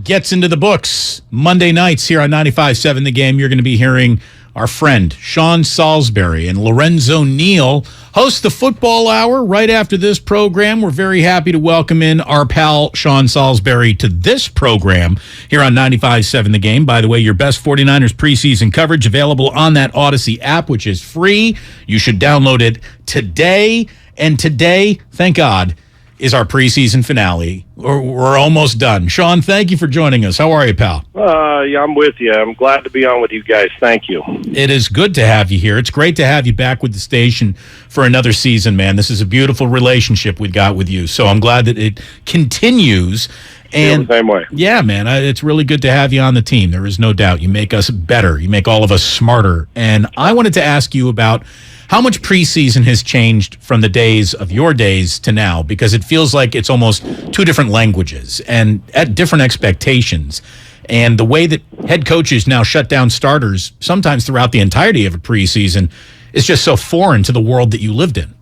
gets into the books, Monday nights here on 95.7 The Game, you're going to be hearing our friend Sean Salisbury and Lorenzo Neal host the Football Hour right after this program. We're very happy to welcome in our pal Sean Salisbury to this program here on 95.7 The Game. By the way, your best 49ers preseason coverage available on that Odyssey app, which is free. You should download it today. And today, thank God, is our preseason finale. We're almost done. Sean, thank you for joining us. How are you, pal? Yeah, I'm with you. I'm glad to be on with you guys. Thank you. It is good to have you here. It's great to have you back with the station for another season, man. This is a beautiful relationship we've got with you. So I'm glad that it continues. And the same way. Yeah, man, it's really good to have you on the team. There is no doubt. You make us better. You make all of us smarter. And I wanted to ask you about how much preseason has changed from the days of your days to now, because it feels like it's almost 2 different languages and at different expectations. And the way that head coaches now shut down starters, sometimes throughout the entirety of a preseason, is just so foreign to the world that you lived in.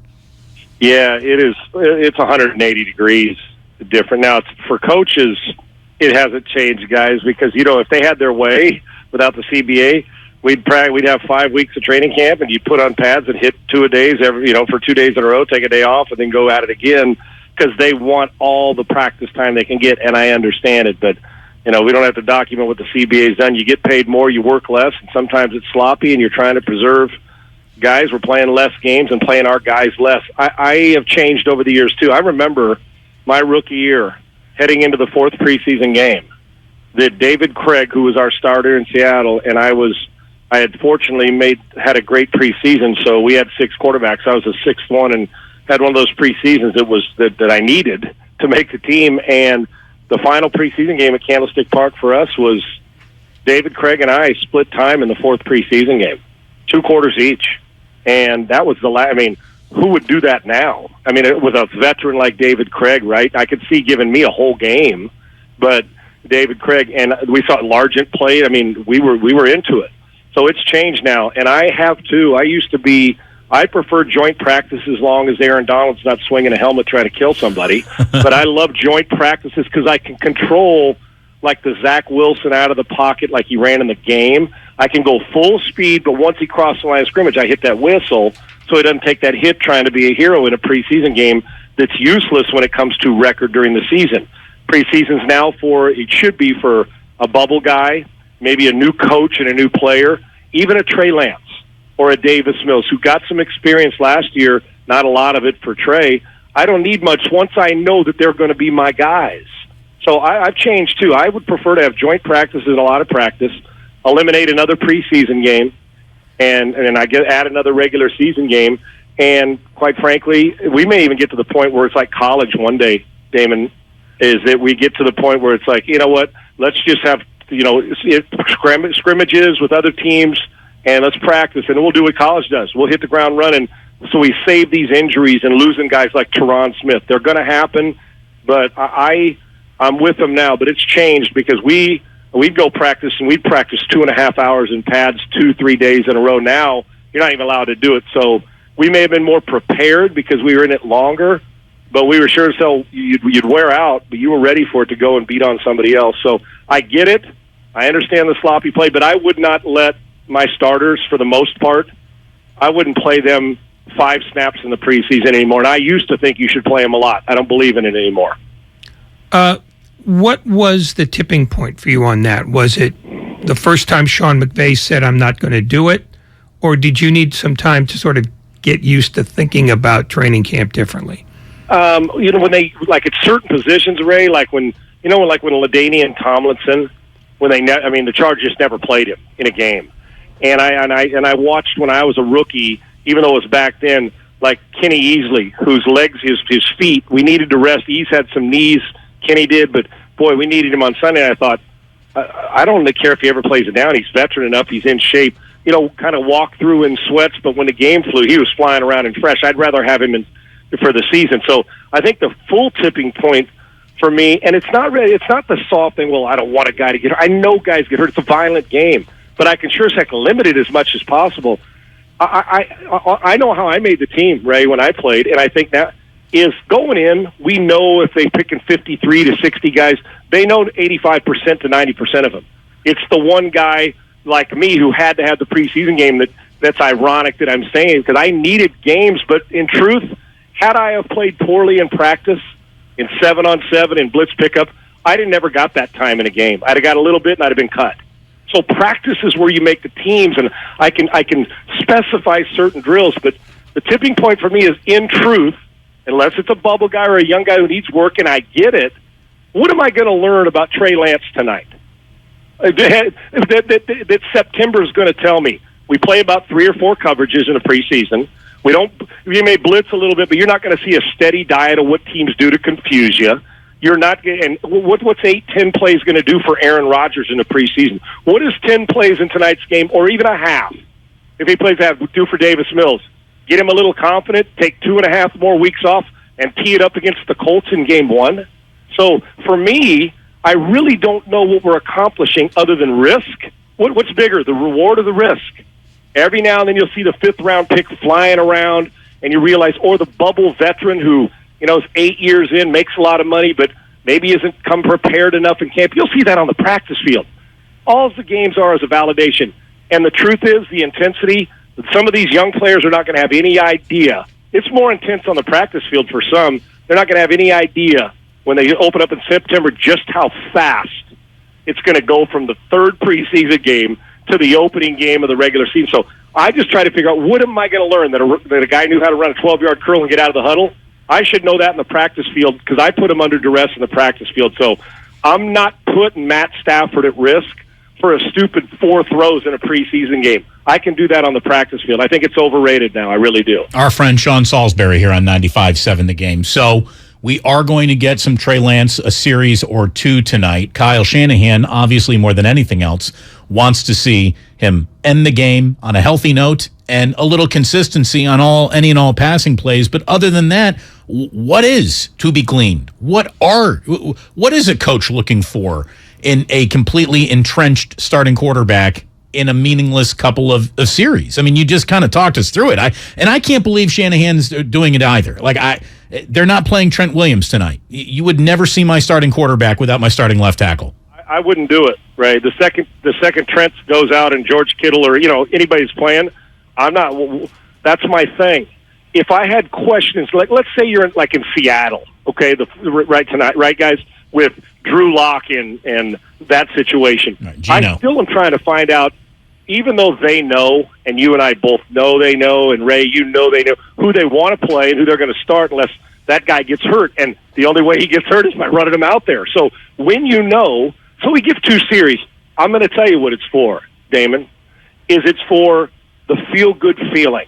Yeah, it is. It's 180 degrees different. Now, for coaches, It hasn't changed, guys, because, if they had their way without the CBA, we'd have 5 weeks of training camp, and you'd put on pads and hit 2 a days for 2 days in a row, take a day off, and then go at it again, because they want all the practice time they can get, and I understand it. But, we don't have to document what the CBA's done. You get paid more, you work less, and sometimes it's sloppy, and you're trying to preserve guys. We're playing less games and playing our guys less. I have changed over the years, too. I remember my rookie year, heading into the 4th preseason game, that David Craig, who was our starter in Seattle, and I had fortunately had a great preseason, so we had 6 quarterbacks. I was the 6th one and had one of those preseasons that I needed to make the team. And the final preseason game at Candlestick Park for us was David Craig and I split time in the 4th preseason game, 2 quarters each. And that was the last. Who would do that now? With a veteran like David Craig, right? I could see giving me a whole game, but David Craig, and we saw Largent play. We were into it. So it's changed now, and I have too. I prefer joint practice as long as Aaron Donald's not swinging a helmet trying to kill somebody. But I love joint practices because I can control, like the Zach Wilson out of the pocket like he ran in the game. I can go full speed, but once he crossed the line of scrimmage, I hit that whistle so he doesn't take that hit trying to be a hero in a preseason game that's useless when it comes to record during the season. Preseason's now it should be for a bubble guy, maybe a new coach and a new player, even a Trey Lance or a Davis Mills, who got some experience last year, not a lot of it for Trey. I don't need much once I know that they're going to be my guys. So I've changed, too. I would prefer to have joint practice and a lot of practice, eliminate another preseason game, and add another regular season game. And quite frankly, we may even get to the point where it's like college one day, Damon, is that we get to the point where it's like, you know what, let's just have scrimmages with other teams, and let's practice, and we'll do what college does. We'll hit the ground running, so we save these injuries and losing guys like Teron Smith. They're going to happen, but I'm with them now. But it's changed because we'd go practice, and we'd practice 2.5 hours in pads 2-3 days in a row. Now you're not even allowed to do it. So we may have been more prepared because we were in it longer, but we were sure as hell you'd wear out, but you were ready for it to go and beat on somebody else. So I get it. I understand the sloppy play, but I would not let my starters, for the most part, I wouldn't play them 5 snaps in the preseason anymore. And I used to think you should play them a lot. I don't believe in it anymore. What was the tipping point for you on that? Was it the first time Sean McVay said, I'm not going to do it? Or did you need some time to sort of get used to thinking about training camp differently? When they, like at certain positions, Ray, like when LaDainian Tomlinson, the Chargers just never played him in a game. And I watched when I was a rookie, even though it was back then, like Kenny Easley, whose legs, his feet, we needed to rest. He's had some knees, Kenny did, but boy, we needed him on Sunday. And I thought, I don't care if he ever plays it down. He's veteran enough. He's in shape. Kind of walk through in sweats, but when the game flew, he was flying around and fresh. I'd rather have him for the season. So I think the full tipping point for me, and it's not the soft thing, well, I don't want a guy to get hurt. I know guys get hurt. It's a violent game, but I can sure as heck limit it as much as possible. I know how I made the team, Ray, when I played, and I think that is going in, we know if they're picking 53 to 60 guys, they know 85% to 90% of them. It's the one guy like me who had to have the preseason game that's ironic that I'm saying, because I needed games, but in truth, had I have played poorly in practice, in 7-on-7 and blitz pickup, I'd have never got that time in a game. I'd have got a little bit and I'd have been cut. So practice is where you make the teams, and I can specify certain drills, but the tipping point for me is, in truth, unless it's a bubble guy or a young guy who needs work, and I get it, what am I going to learn about Trey Lance tonight? That September is going to tell me. We play about 3 or 4 coverages in a preseason. We may blitz a little bit, but you're not going to see a steady diet of what teams do to confuse you. You're not, and what's 8-10 plays going to do for Aaron Rodgers in the preseason? What is 10 plays in tonight's game, or even a half, if he plays half, do for Davis Mills? Get him a little confident, take 2.5 more weeks off, and tee it up against the Colts in game 1. So for me, I really don't know what we're accomplishing other than risk. What's bigger, the reward or the risk? Every now and then you'll see the 5th-round pick flying around, and you realize, or the bubble veteran who, is 8 years in, makes a lot of money, but maybe isn't come prepared enough in camp. You'll see that on the practice field. All the games are is a validation. And the truth is, the intensity, some of these young players are not going to have any idea. It's more intense on the practice field for some. They're not going to have any idea when they open up in September just how fast it's going to go from the third preseason game to the opening game of the regular season. So I just try to figure out, what am I going to learn? That a guy knew how to run a 12-yard curl and get out of the huddle? I should know that in the practice field because I put him under duress in the practice field. So I'm not putting Matt Stafford at risk for a stupid 4 throws in a preseason game. I can do that on the practice field. I think it's overrated now. I really do. Our friend Sean Salisbury here on 95.7 The Game. So we are going to get some Trey Lance, a series or two tonight. Kyle Shanahan, obviously more than anything else, wants to see him end the game on a healthy note and a little consistency on any and all passing plays. But other than that, what is to be gleaned? What is a coach looking for in a completely entrenched starting quarterback in a meaningless couple of series? I mean, you just kind of talked us through it. I can't believe Shanahan's doing it either. They're not playing Trent Williams tonight. You would never see my starting quarterback without my starting left tackle. I wouldn't do it, Ray. The second Trent goes out and George Kittle or anybody's playing, I'm not. That's my thing. If I had questions, let's say you're in Seattle, okay, right tonight, right, guys, with Drew Lock and that situation. Right, I still am trying to find out, even though they know, and you and I both know they know, and Ray, you know they know who they want to play and who they're going to start unless that guy gets hurt. And the only way he gets hurt is by running him out there. So when you know, so we give 2 series. I'm going to tell you what it's for, Damon, is it's for the feel-good feeling.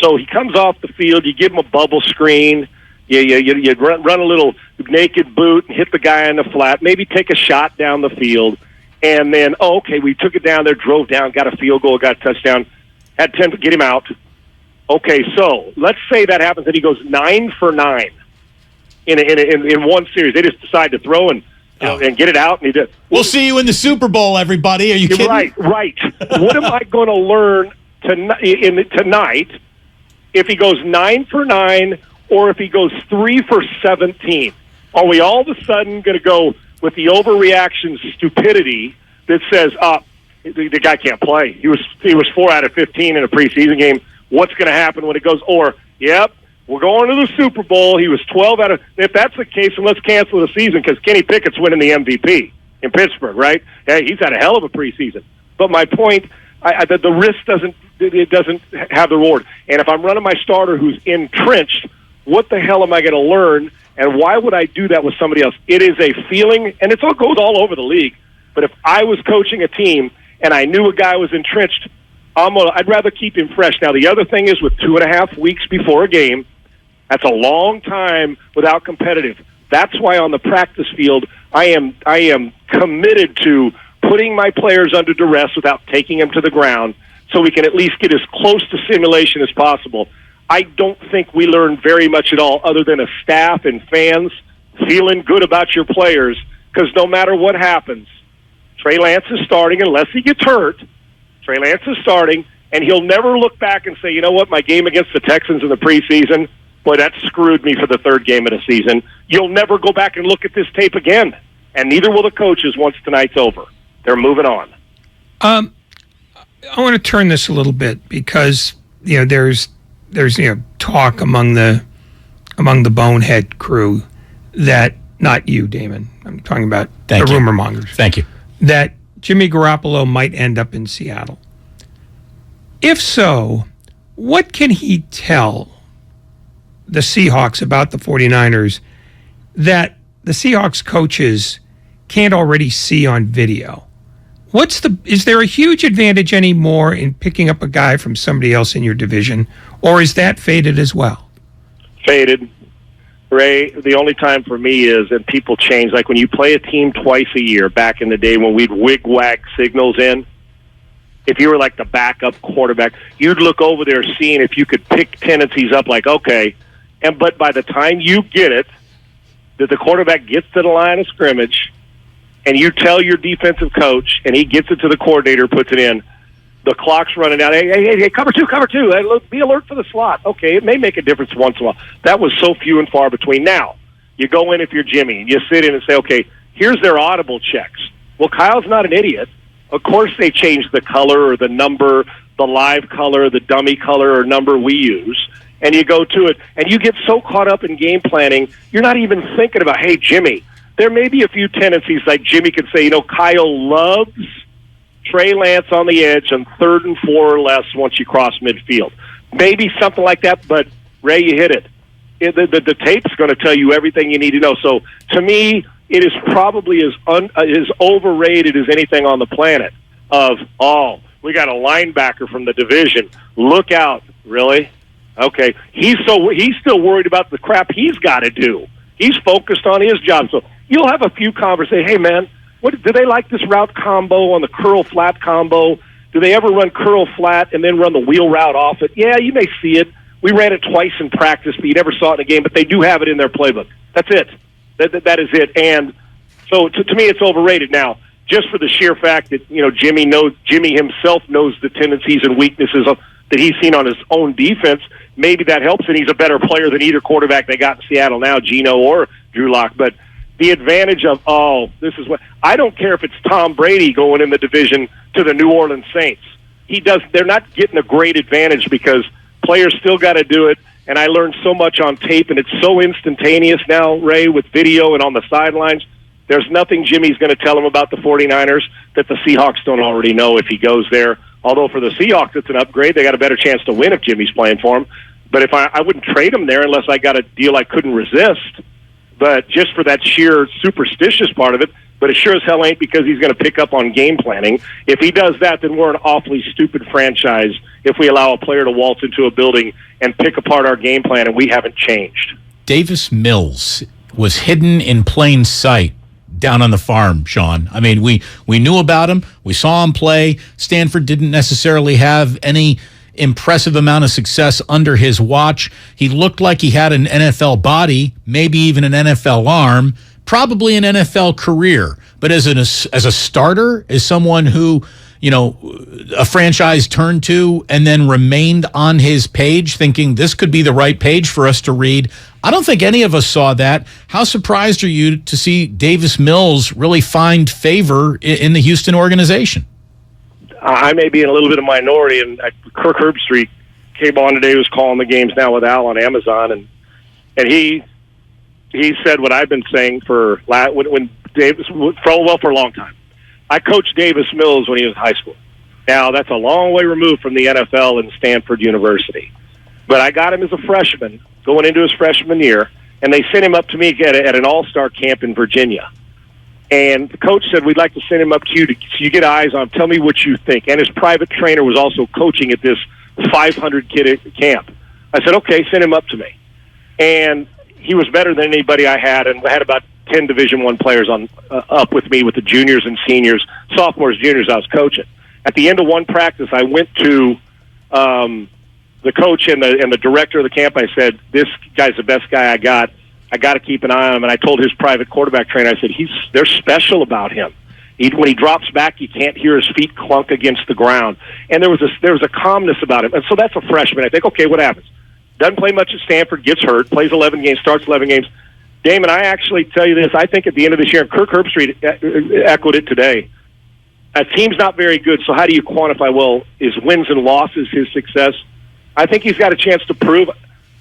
So he comes off the field, you give him a bubble screen, you run a little naked boot and hit the guy in the flat, maybe take a shot down the field, and then, okay, we took it down there, drove down, got a field goal, got a touchdown, had 10 to get him out. Okay, so let's say that happens and he goes 9 for 9 in one series. They just decide to throw and get it out, and he did. We'll see you in the Super Bowl, everybody. Are you kidding? Right. What am I going to learn tonight if he goes 9 for 9 or if he goes 3 for 17? Are we all of a sudden going to go with the overreaction stupidity that says, the guy can't play? He was 4 out of 15 in a preseason game. What's going to happen when it goes, yep, we're going to the Super Bowl. He was 12 out of. If that's the case, then let's cancel the season because Kenny Pickett's winning the MVP in Pittsburgh, right? Hey, he's had a hell of a preseason. But my point, the risk doesn't have the reward. And if I'm running my starter who's entrenched, what the hell am I going to learn? And why would I do that with somebody else? It is a feeling, and it goes all over the league. But if I was coaching a team and I knew a guy was entrenched, I'd rather keep him fresh. Now, the other thing is with 2.5 weeks before a game, that's a long time without competitive. That's why on the practice field, I am committed to putting my players under duress without taking them to the ground so we can at least get as close to simulation as possible. I don't think we learn very much at all other than a staff and fans feeling good about your players because no matter what happens, Trey Lance is starting unless he gets hurt. Trey Lance is starting, and he'll never look back and say, you know what, my game against the Texans in the preseason, boy, that screwed me for the third game of the season. You'll never go back and look at this tape again, and neither will the coaches once tonight's over. They're moving on. I want to turn this a little bit because there's talk among the bonehead crew that, not you, Damon, I'm talking about the rumor mongers. Thank you. That Jimmy Garoppolo might end up in Seattle. If so, what can he tell the Seahawks about the 49ers that the Seahawks coaches can't already see on video? Is there a huge advantage anymore in picking up a guy from somebody else in your division, or is that faded as well? Faded. Ray, the only time for me is, and people change, like when you play a team twice a year back in the day when we'd wig-wag signals in, if you were like the backup quarterback, you'd look over there seeing if you could pick tendencies up like, okay, but by the time you get it, that the quarterback gets to the line of scrimmage, and you tell your defensive coach, and he gets it to the coordinator, puts it in, the clock's running out. Hey, cover two. Hey, look, be alert for the slot. Okay, it may make a difference once in a while. That was so few and far between. Now, You go in if you're Jimmy, and you sit in and say, okay, here's their audible checks. Well, Kyle's not an idiot. Of course they change the color or the number, the live color, the dummy color or number we use, and you go to it. And you get so caught up in game planning, you're not even thinking about, hey, Jimmy, there may be a few tendencies like Jimmy could say, Kyle loves Trey Lance on the edge on 3rd and 4 or less once you cross midfield. Maybe something like that, but, Ray, you hit it. The tape's going to tell you everything you need to know. So, to me, it is probably as overrated as anything on the planet of, we got a linebacker from the division. Look out. Really? Okay. He's still worried about the crap he's got to do. He's focused on his job. So you'll have a few conversations. Hey, man, do they like this route combo on the curl flat combo? Do they ever run curl flat and then run the wheel route off it? Yeah, you may see it. We ran it twice in practice, but you never saw it in a game. But they do have it in their playbook. That's it. That is it. And so to me, it's overrated now, just for the sheer fact that Jimmy himself knows the tendencies and weaknesses that he's seen on his own defense. Maybe that helps, and he's a better player than either quarterback they got in Seattle now, Geno or Drew Lock. But the advantage of, this is what I don't care if it's Tom Brady going in the division to the New Orleans Saints. They're not getting a great advantage because players still got to do it. And I learned so much on tape, and it's so instantaneous now, Ray, with video and on the sidelines. There's nothing Jimmy's going to tell him about the 49ers that the Seahawks don't already know if he goes there. Although for the Seahawks, it's an upgrade. They got a better chance to win if Jimmy's playing for him. But if I wouldn't trade him there unless I got a deal I couldn't resist. But just for that sheer superstitious part of it, but it sure as hell ain't because he's going to pick up on game planning. If he does that, then we're an awfully stupid franchise if we allow a player to waltz into a building and pick apart our game plan, and we haven't changed. Davis Mills was hidden in plain sight down on the farm, Sean. I mean, we knew about him. We saw him play. Stanford didn't necessarily have any impressive amount of success under his watch. He looked like he had an NFL body, maybe even an NFL arm, probably an NFL career. But as a starter, as someone who, a franchise turned to and then remained on his page thinking this could be the right page for us to read, I don't think any of us saw that. How surprised are you to see Davis Mills really find favor in the Houston organization? I may be in a little bit of minority, and Kirk Herbstreit came on today, who's calling the games now with Al on Amazon, and he said what I've been saying when Davis, for a long time. I coached Davis Mills when he was in high school. Now, that's a long way removed from the NFL and Stanford University. But I got him as a freshman, going into his freshman year, and they sent him up to me at an all-star camp in Virginia. And the coach said, we'd like to send him up to you so you get eyes on him. Tell me what you think. And his private trainer was also coaching at this 500-kid camp. I said, okay, send him up to me. And he was better than anybody I had, and I had about 10 Division I players up with me with the juniors and seniors, sophomores, juniors I was coaching. At the end of one practice, I went to the coach and the director of the camp. I said, this guy's the best guy I got. I got to keep an eye on him. And I told his private quarterback trainer, I said, they're special about him. When he drops back, you can't hear his feet clunk against the ground. And there was a calmness about him. And so that's a freshman. I think, okay, what happens? Doesn't play much at Stanford, gets hurt, plays 11 games, starts 11 games. Damon, I actually tell you this, I think at the end of this year, and Kirk Herbstreit echoed it today, a team's not very good, so how do you quantify, well, is wins and losses his success? I think he's got a chance to prove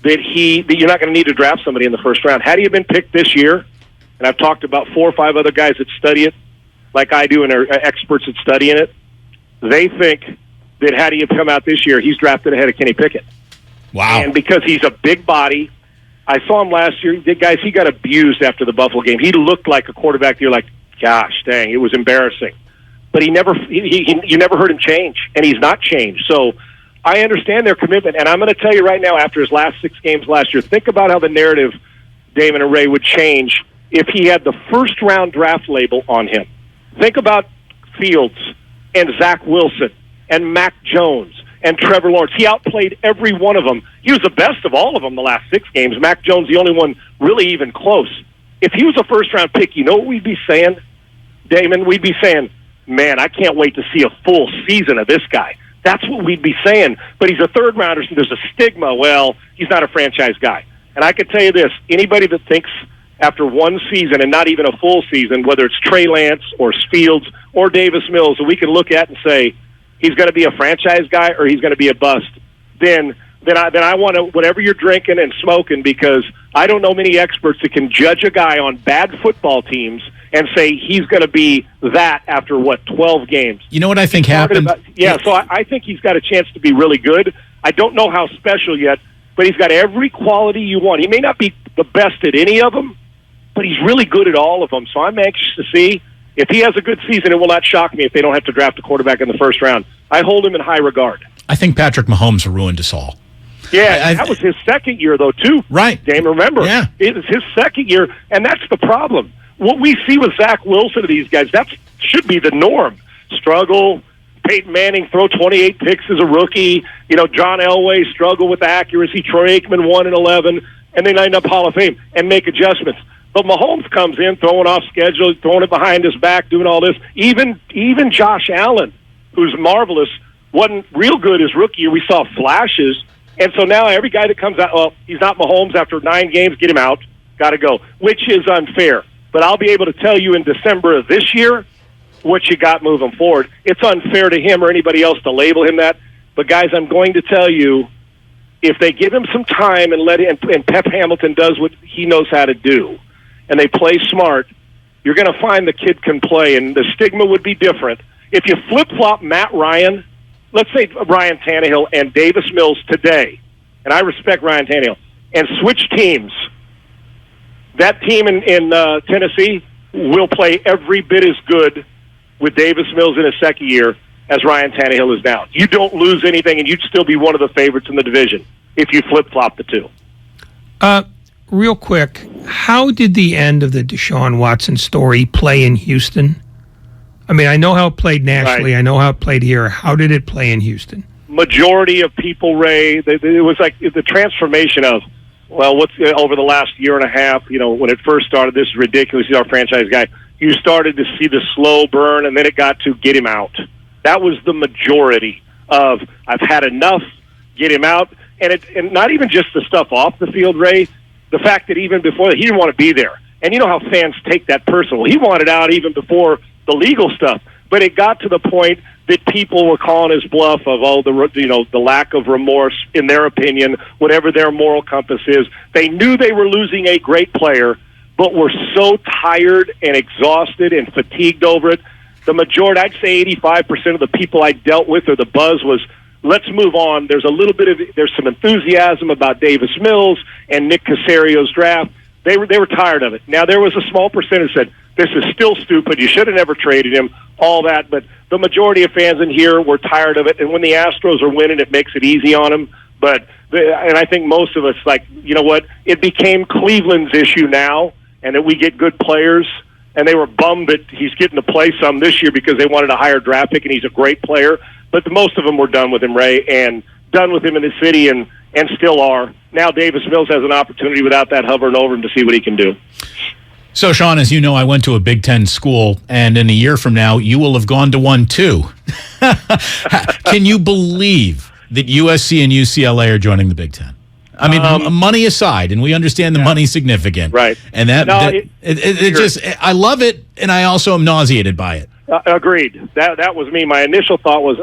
that you're not going to need to draft somebody in the first round. Had he been picked this year, and I've talked about 4 or 5 other guys that study it, like I do and are experts at studying it, they think that had he have come out this year, he's drafted ahead of Kenny Pickett. Wow. And because he's a big body, I saw him last year. Guys, he got abused after the Buffalo game. He looked like a quarterback. You're like, gosh, dang, it was embarrassing. But you never heard him change, and he's not changed. So I understand their commitment, and I'm going to tell you right now, after his last 6 games last year, think about how the narrative, Damon and Ray, would change if he had the first-round draft label on him. Think about Fields and Zach Wilson and Mac Jones and Trevor Lawrence. He outplayed every one of them. He was the best of all of them the last 6 games. Mac Jones, the only one really even close. If he was a first-round pick, you know what we'd be saying, Damon? We'd be saying, man, I can't wait to see a full season of this guy. That's what we'd be saying. But he's a third-rounder, so there's a stigma. Well, he's not a franchise guy. And I can tell you this, anybody that thinks, after one season and not even a full season, whether it's Trey Lance or Fields or Davis Mills, that we can look at and say he's going to be a franchise guy or he's going to be a bust, then I want to, whatever you're drinking and smoking, because I don't know many experts that can judge a guy on bad football teams and say he's going to be that after, 12 games. You know what I think happened? So I think he's got a chance to be really good. I don't know how special yet, but he's got every quality you want. He may not be the best at any of them, but he's really good at all of them. So I'm anxious to see. If he has a good season, it will not shock me if they don't have to draft a quarterback in the first round. I hold him in high regard. I think Patrick Mahomes ruined us all. Yeah, that was his second year, though, too. Right. Damon, remember. Yeah. It was his second year, and that's the problem. What we see with Zach Wilson and these guys, that should be the norm. Struggle. Peyton Manning throw 28 picks as a rookie. John Elway struggle with accuracy. Troy Aikman 1-11, and they end up Hall of Fame and make adjustments. But Mahomes comes in, throwing off schedule, throwing it behind his back, doing all this. Even Josh Allen, who's marvelous, wasn't real good his rookie year. We saw flashes. And so now every guy that comes out, he's not Mahomes after 9 games, get him out, got to go, which is unfair. But I'll be able to tell you in December of this year what you got moving forward. It's unfair to him or anybody else to label him that. But, guys, I'm going to tell you, if they give him some time and Pep Hamilton does what he knows how to do, and they play smart, you're going to find the kid can play, and the stigma would be different. If you flip-flop Matt Ryan, let's say Ryan Tannehill and Davis Mills today, and I respect Ryan Tannehill, and switch teams, that team in Tennessee will play every bit as good with Davis Mills in his second year as Ryan Tannehill is now. You don't lose anything, and you'd still be one of the favorites in the division if you flip-flop the two. Real quick, how did the end of the Deshaun Watson story play in Houston? I mean, I know how it played nationally. Right. I know how it played here. How did it play in Houston? Majority of people, Ray, it was like the transformation of, what's over the last year and a half, when it first started, this is ridiculous, he's our franchise guy. You started to see the slow burn, and then it got to get him out. That was the majority of, I've had enough, get him out. And not even just the stuff off the field, Ray, the fact that even before that, he didn't want to be there. And you know how fans take that personal. He wanted out even before the legal stuff. But it got to the point that people were calling his bluff of the lack of remorse, in their opinion, whatever their moral compass is. They knew they were losing a great player, but were so tired and exhausted and fatigued over it. The majority, I'd say 85% of the people I dealt with, or the buzz was, let's move on. There's some enthusiasm about Davis Mills and Nick Casario's draft. They were tired of it. Now, there was a small percentage that said, this is still stupid, you should have never traded him, all that. But the majority of fans in here were tired of it. And when the Astros are winning, it makes it easy on them. And I think most of us, you know what, it became Cleveland's issue now, and that we get good players. And they were bummed that he's getting to play some this year because they wanted a higher draft pick, and he's a great player. But most of them were done with him, Ray, and done with him in the city, and still are. Now Davis Mills has an opportunity without that hovering over him to see what he can do. So, Sean, as you know, I went to a Big Ten school, and in a year from now, you will have gone to one too. Can you believe that USC and UCLA are joining the Big Ten? I mean, money aside, and we understand the money's significant. Right. And I love it, and I also am nauseated by it. Agreed. That was me. My initial thought was,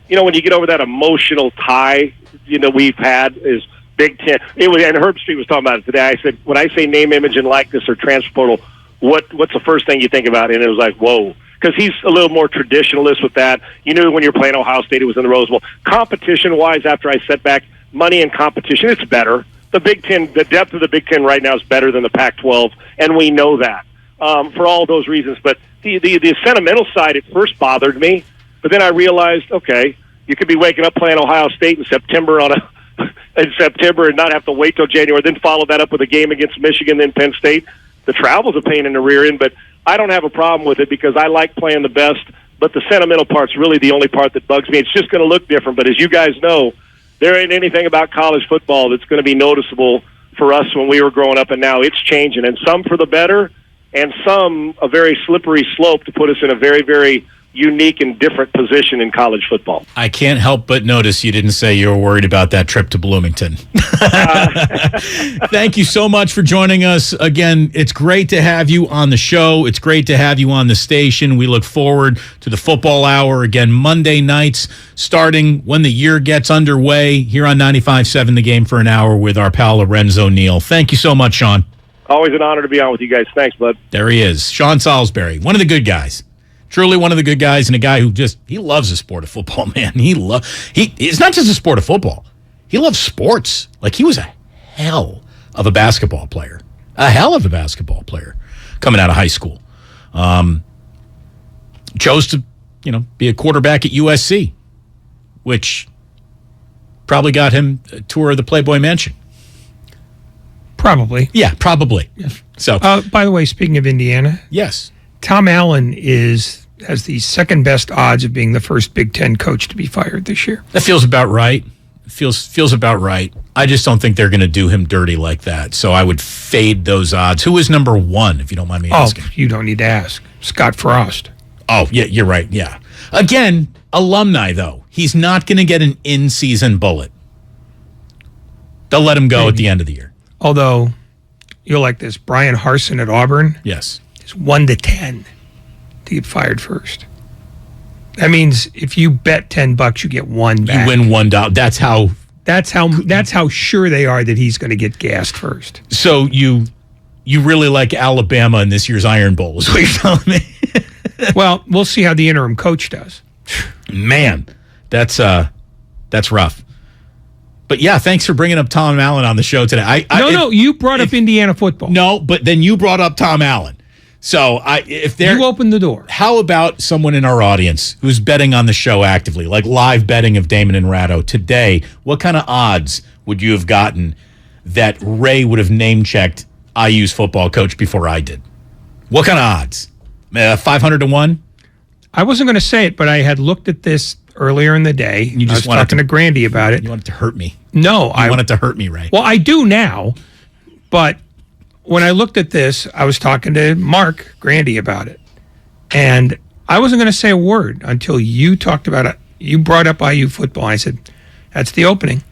when you get over that emotional tie, we've had is Big Ten. And Herb Street was talking about it today. I said, when I say name, image, and likeness or transfer portal, what's the first thing you think about? And it was like, whoa. Because he's a little more traditionalist with that. You knew when you're playing Ohio State, it was in the Rose Bowl. Competition-wise, after I set back, money and competition, it's better. The Big Ten, the depth of the Big Ten right now is better than the Pac-12, and we know that for all those reasons. But the sentimental side at first bothered me, but then I realized, okay, you could be waking up playing Ohio State in September and not have to wait till January, then follow that up with a game against Michigan, then Penn State. The travel's a pain in the rear end, but I don't have a problem with it because I like playing the best. But the sentimental part's really the only part that bugs me. It's just going to look different. But as you guys know, there ain't anything about college football that's going to be noticeable for us when we were growing up, and now it's changing. And some for the better, and some a very slippery slope to put us in a very, very unique and different position in college football. I can't help but notice you didn't say you were worried about that trip to Bloomington. Thank you so much for joining us. Again, it's great to have you on the show. It's great to have you on the station. We look forward to the football hour again Monday nights, starting when the year gets underway here on 95.7 The Game for an hour with our pal Lorenzo Neal. Thank you so much, Sean. Always an honor to be on with you guys. Thanks, bud. There he is, Sean Salisbury, one of the good guys. Truly one of the good guys, and a guy who he loves the sport of football, man. It's not just a sport of football. He loves sports. Like, he was a hell of a basketball player. Coming out of high school. Chose to, be a quarterback at USC, which probably got him a tour of the Playboy Mansion. Probably. Yeah, probably. Yeah. So, by the way, speaking of Indiana. Yes. Tom Allen has the second best odds of being the first Big Ten coach to be fired this year. That feels about right. Feels about right. I just don't think they're going to do him dirty like that. So I would fade those odds. Who is number one, if you don't mind me asking? Oh, you don't need to ask. Scott Frost. Oh, yeah, you're right. Yeah. Again, alumni, though. He's not going to get an in-season bullet. They'll let him go at the end of the year. Although, you'll like this. Brian Harsin at Auburn. Yes. Is 1 to 10 to get fired first. That means if you bet $10, you get $1 back. You win $1. That's how sure they are that he's going to get gassed first. So you really like Alabama in this year's Iron Bowl, is what you're telling me. Well, we'll see how the interim coach does. Man, that's rough. But yeah, thanks for bringing up Tom Allen on the show today. No, you brought up Indiana football. No, but then you brought up Tom Allen. So you opened the door. How about someone in our audience who's betting on the show actively, like live betting of Damon and Ratto today? What kind of odds would you have gotten that Ray would have name-checked IU's football coach before I did? What kind of odds? 500 to 1? I wasn't going to say it, but I had looked at this earlier in the day. You just I was talking to Grandy about it. You wanted to hurt me. No. You wanted to hurt me, Ray. Well, I do now, but when I looked at this, I was talking to Mark Grandy about it. And I wasn't going to say a word until you talked about it. You brought up IU football. I said, that's the opening.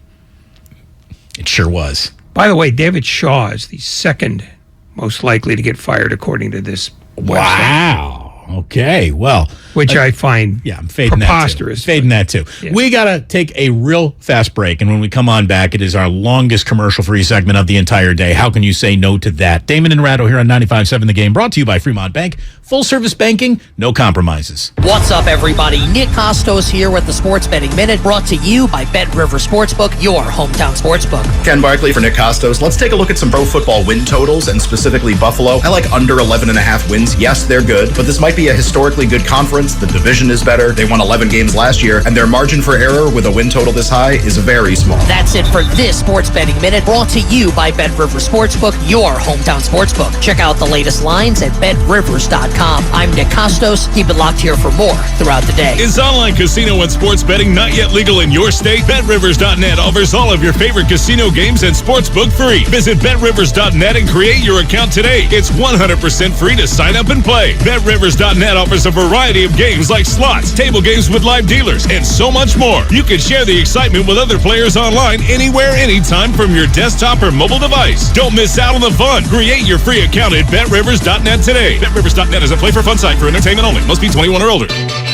It sure was. By the way, David Shaw is the second most likely to get fired according to this website. Wow. Okay, well. Which I find I'm fading preposterous. Fading that too. Yeah. We got to take a real fast break, and when we come on back, it is our longest commercial-free segment of the entire day. How can you say no to that? Damon and Ratto here on 95.7 The Game, brought to you by Fremont Bank. Full-service banking, no compromises. What's up, everybody? Nick Costos here with the Sports Betting Minute, brought to you by Bet River Sportsbook, your hometown sportsbook. Ken Barkley for Nick Costos. Let's take a look at some pro football win totals, and specifically Buffalo. I like under 11.5 wins. Yes, they're good, but this might be a historically good conference. The division is better. They won 11 games last year, and their margin for error with a win total this high is very small. That's it for this Sports Betting Minute, brought to you by Bet River Sportsbook, your hometown sportsbook. Check out the latest lines at betrivers.com. I'm Nick Costos. Keep it locked here for more throughout the day. Is online casino and sports betting not yet legal in your state? BetRivers.net offers all of your favorite casino games and sportsbook free. Visit BetRivers.net and create your account today. It's 100% free to sign up and play. BetRivers.net offers a variety of games like slots, table games with live dealers, and so much more. You can share the excitement with other players online anywhere, anytime from your desktop or mobile device. Don't miss out on the fun. Create your free account at BetRivers.net today. BetRivers.net is a play-for-fun site for entertainment only. Must be 21 or older.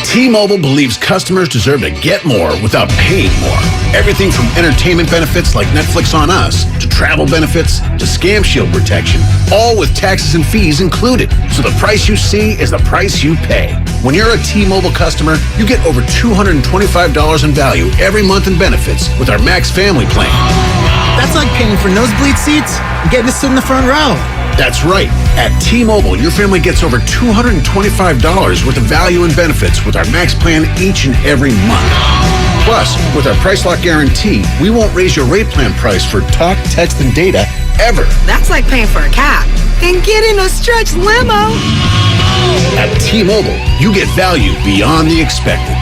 T-Mobile believes customers deserve to get more without paying more. Everything from entertainment benefits like Netflix on Us to travel benefits to scam shield protection, all with taxes and fees included. So the price you see is the price you pay. When you're a T-Mobile customer, you get over $225 in value every month in benefits with our Max Family Plan. That's like paying for nosebleed seats and getting to sit in the front row. That's right. At T-Mobile, your family gets over $225 worth of value and benefits with our Max Plan each and every month. Plus, with our Price Lock Guarantee, we won't raise your rate plan price for talk, text, and data ever. That's like paying for a cab and getting a stretch limo. At T-Mobile, you get value beyond the expected.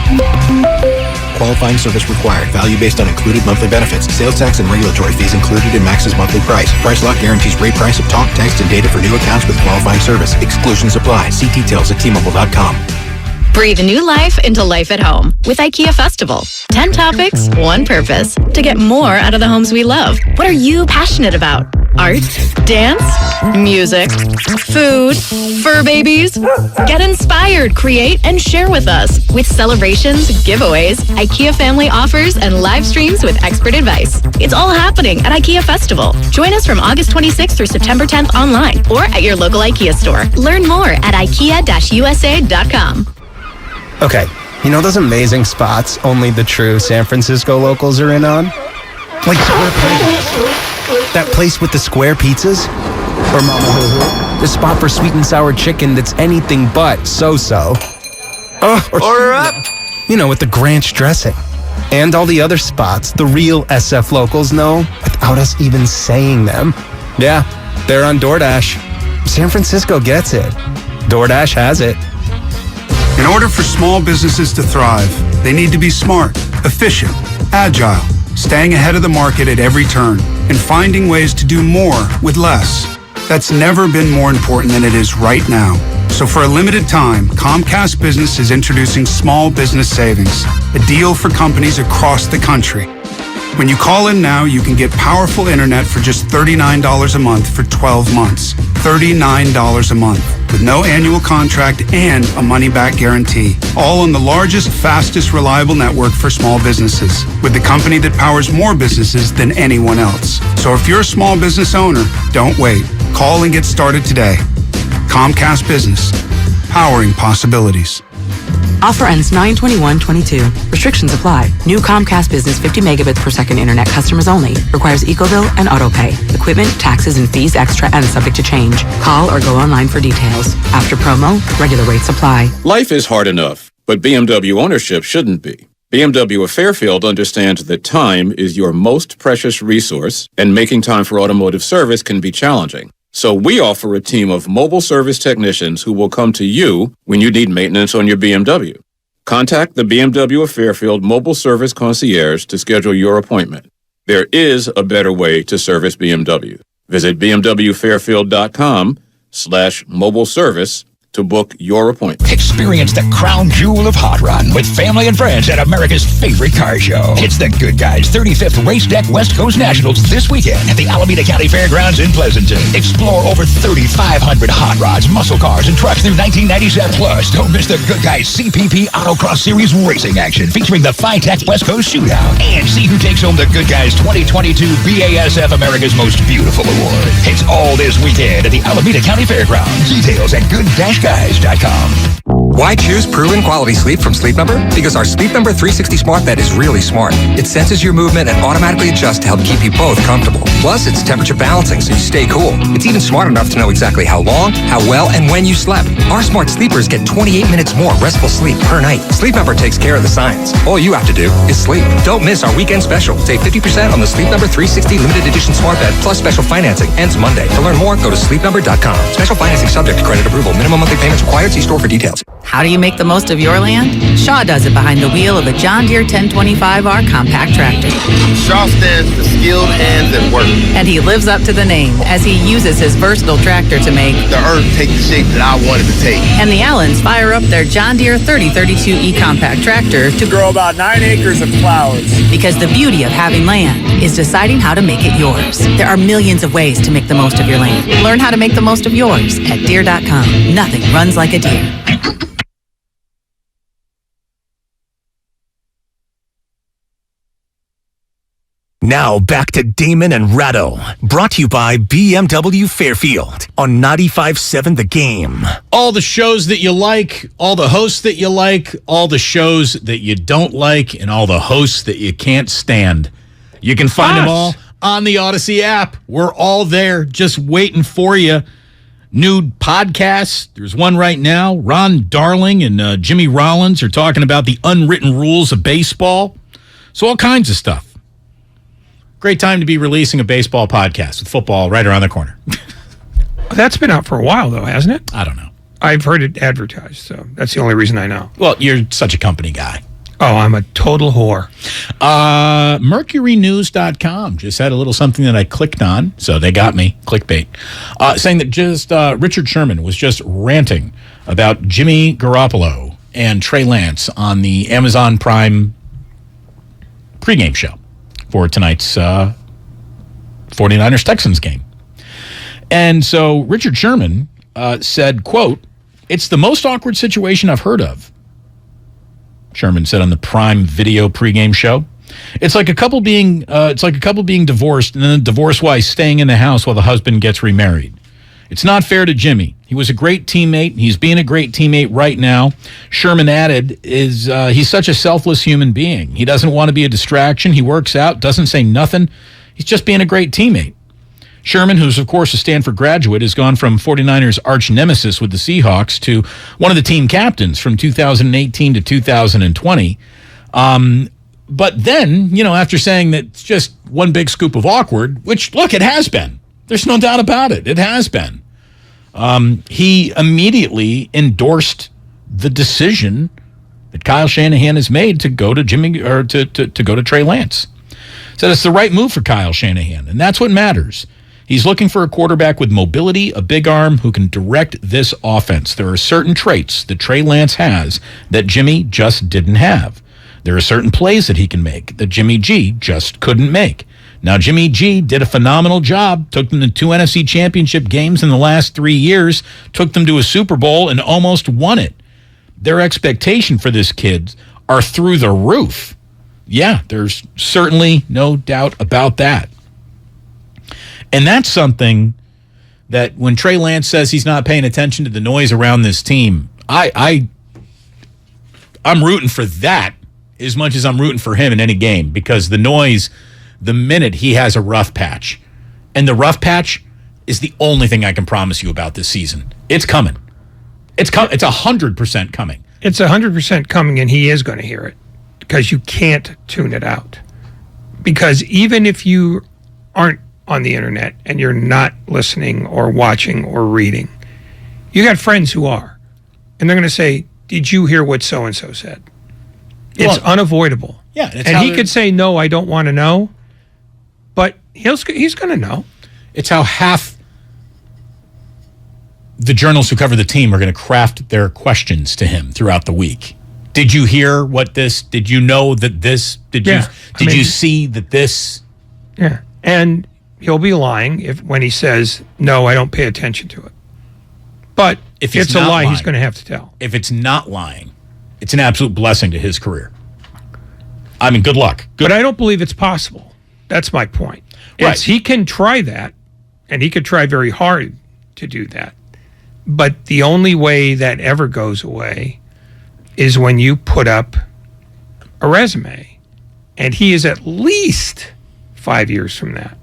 Qualifying service required. Value based on included monthly benefits. Sales tax and regulatory fees included in Max's monthly price. Price Lock guarantees rate price of talk, text, and data for new accounts with qualifying service. Exclusions apply. See details at T-Mobile.com. Breathe new life into life at home with IKEA Festival. 10 topics, one purpose. To get more out of the homes we love. What are you passionate about? Art? Dance? Music? Food? Fur babies? Get inspired, create, and share with us. With celebrations, giveaways, IKEA family offers, and live streams with expert advice. It's all happening at IKEA Festival. Join us from August 26th through September 10th online or at your local IKEA store. Learn more at IKEA-USA.com. Okay, you know those amazing spots only the true San Francisco locals are in on? Like Square Place. That place with the square pizzas? Or Mama Hoo-Hoo? The spot for sweet and sour chicken that's anything but so-so. Order up! You know, with the Granch dressing. And all the other spots the real SF locals know without us even saying them. Yeah, they're on DoorDash. San Francisco gets it. DoorDash has it. In order for small businesses to thrive, they need to be smart, efficient, agile, staying ahead of the market at every turn, and finding ways to do more with less. That's never been more important than it is right now. So for a limited time, Comcast Business is introducing Small Business Savings, a deal for companies across the country. When you call in now, you can get powerful internet for just $39 a month for 12 months. $39 a month with no annual contract and a money-back guarantee. All on the largest, fastest, reliable network for small businesses with the company that powers more businesses than anyone else. So if you're a small business owner, don't wait. Call and get started today. Comcast Business, powering possibilities. Offer ends 9/21/22. Restrictions apply. New Comcast Business 50 megabits per second internet customers only. Requires EcoBill and AutoPay. Equipment, taxes, and fees extra and subject to change. Call or go online for details. After promo, regular rates apply. Life is hard enough, but BMW ownership shouldn't be. BMW of Fairfield understands that time is your most precious resource, and making time for automotive service can be challenging. So we offer a team of mobile service technicians who will come to you when you need maintenance on your BMW. Contact the BMW of Fairfield Mobile Service Concierge to schedule your appointment. There is a better way to service BMW. Visit bmwfairfield.com/mobile service to book your appointment. Experience the crown jewel of Hot Run with family and friends at America's favorite car show. It's the Good Guys 35th Race Deck West Coast Nationals this weekend at the Alameda County Fairgrounds in Pleasanton. Explore over 3,500 hot rods, muscle cars, and trucks through 1997. Plus, don't miss the Good Guys CPP Autocross Series racing action featuring the Fi-Tech West Coast Shootout. And see who takes home the Good Guys 2022 BASF America's Most Beautiful Award. It's all this weekend at the Alameda County Fairgrounds. Details at good-guys.com. Why choose proven quality sleep from Sleep Number? Because our Sleep Number 360 smart bed is really smart. It senses your movement and automatically adjusts to help keep you both comfortable. Plus, it's temperature balancing so you stay cool. It's even smart enough to know exactly how long, how well, and when you slept. Our smart sleepers get 28 minutes more restful sleep per night. Sleep Number takes care of the science. All you have to do is sleep. Don't miss our weekend special. Save 50% on the Sleep Number 360 limited edition smart bed plus special financing. Ends Monday. To learn more, go to sleepnumber.com. Special financing subject to credit approval. Minimum monthly payments required. See store for details. How do you make the most of your land? Shaw does it behind the wheel of a John Deere 1025R compact tractor. Shaw stands for skilled hands at work. And he lives up to the name as he uses his versatile tractor to make the earth take the shape that I wanted to take. And the Allens fire up their John Deere 3032E compact tractor to grow about 9 acres of flowers. Because the beauty of having land is deciding how to make it yours. There are millions of ways to make the most of your land. Learn how to make the most of yours at Deere.com. Nothing runs like a Deere. Now back to Damon and Ratto, brought to you by BMW Fairfield on 95.7 The Game. All the shows that you like, all the hosts that you like, all the shows that you don't like, and all the hosts that you can't stand. You can find them all on the Odyssey app. We're all there just waiting for you. New podcasts. There's one right now. Ron Darling and Jimmy Rollins are talking about the unwritten rules of baseball. So all kinds of stuff. Great time to be releasing a baseball podcast with football right around the corner. That's been out for a while, though, hasn't it? I don't know. I've heard it advertised, so that's the only reason I know. Well, you're such a company guy. Oh, I'm a total whore. MercuryNews.com just had a little something that I clicked on, so they got me, clickbait, saying that just Richard Sherman was just ranting about Jimmy Garoppolo and Trey Lance on the Amazon Prime pregame show for tonight's 49ers-Texans game. And so Richard Sherman said, quote, "It's the most awkward situation I've heard of," Sherman said on the Prime Video pregame show. It's like a couple being divorced and then the divorce wife staying in the house while the husband gets remarried. It's not fair to Jimmy. He was a great teammate. He's being a great teammate right now. Sherman added, he's such a selfless human being. He doesn't want to be a distraction. He works out, doesn't say nothing. He's just being a great teammate. Sherman, who's, of course, a Stanford graduate, has gone from 49ers arch nemesis with the Seahawks to one of the team captains from 2018 to 2020. But then, after saying that it's just one big scoop of awkward, which, look, it has been. There's no doubt about it. It has been. He immediately endorsed the decision that Kyle Shanahan has made to go to to go to Trey Lance. Said it's the right move for Kyle Shanahan, and that's what matters. He's looking for a quarterback with mobility, a big arm who can direct this offense. There are certain traits that Trey Lance has that Jimmy just didn't have. There are certain plays that he can make that Jimmy G just couldn't make. Now, Jimmy G did a phenomenal job, took them to 2 NFC championship games in the last 3 years, took them to a Super Bowl, and almost won it. Their expectation for this kid are through the roof. Yeah, there's certainly no doubt about that. And that's something that when Trey Lance says he's not paying attention to the noise around this team, I'm rooting for that as much as I'm rooting for him in any game, because the noise, the minute he has a rough patch, and the rough patch is the only thing I can promise you about this season. It's coming. It's 100% coming. It's 100% coming, and he is going to hear it because you can't tune it out. Because even if you aren't on the internet and you're not listening or watching or reading, you got friends who are, and they're going to say, "Did you hear what so-and-so said?" It's unavoidable. Yeah, and he could say, "No, I don't want to know," but he's going to know. It's how half the journalists who cover the team are going to craft their questions to him throughout the week. Did you hear what this? Did you know that this? Did you see that this? Yeah, and he'll be lying when he says, "No, I don't pay attention to it." But if it's a lie, he's going to have to tell. If it's not lying, it's an absolute blessing to his career. I mean, good luck. But I don't believe it's possible. That's my point. Right. He can try that, and he could try very hard to do that. But the only way that ever goes away is when you put up a resume. And he is at least 5 years from that.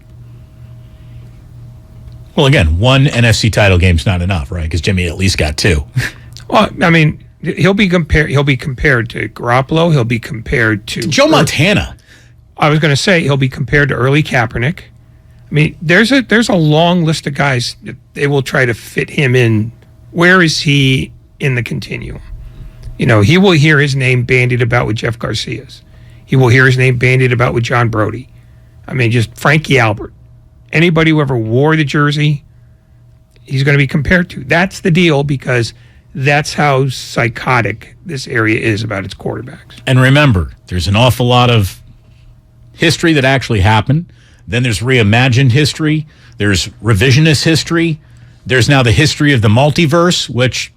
Well, again, one NFC title game's not enough, right? Because Jimmy at least got 2. Well, I mean, he'll be compared to Garoppolo. He'll be compared to Joe Montana. I was going to say he'll be compared to early Kaepernick. I mean, there's a long list of guys that they will try to fit him in. Where is he in the continuum? He will hear his name bandied about with Jeff Garcia's. He will hear his name bandied about with John Brody. I mean, just Frankie Albert. Anybody who ever wore the jersey, he's going to be compared to. That's the deal, because that's how psychotic this area is about its quarterbacks. And remember, there's an awful lot of history that actually happened. Then there's reimagined history. There's revisionist history. There's now the history of the multiverse, which,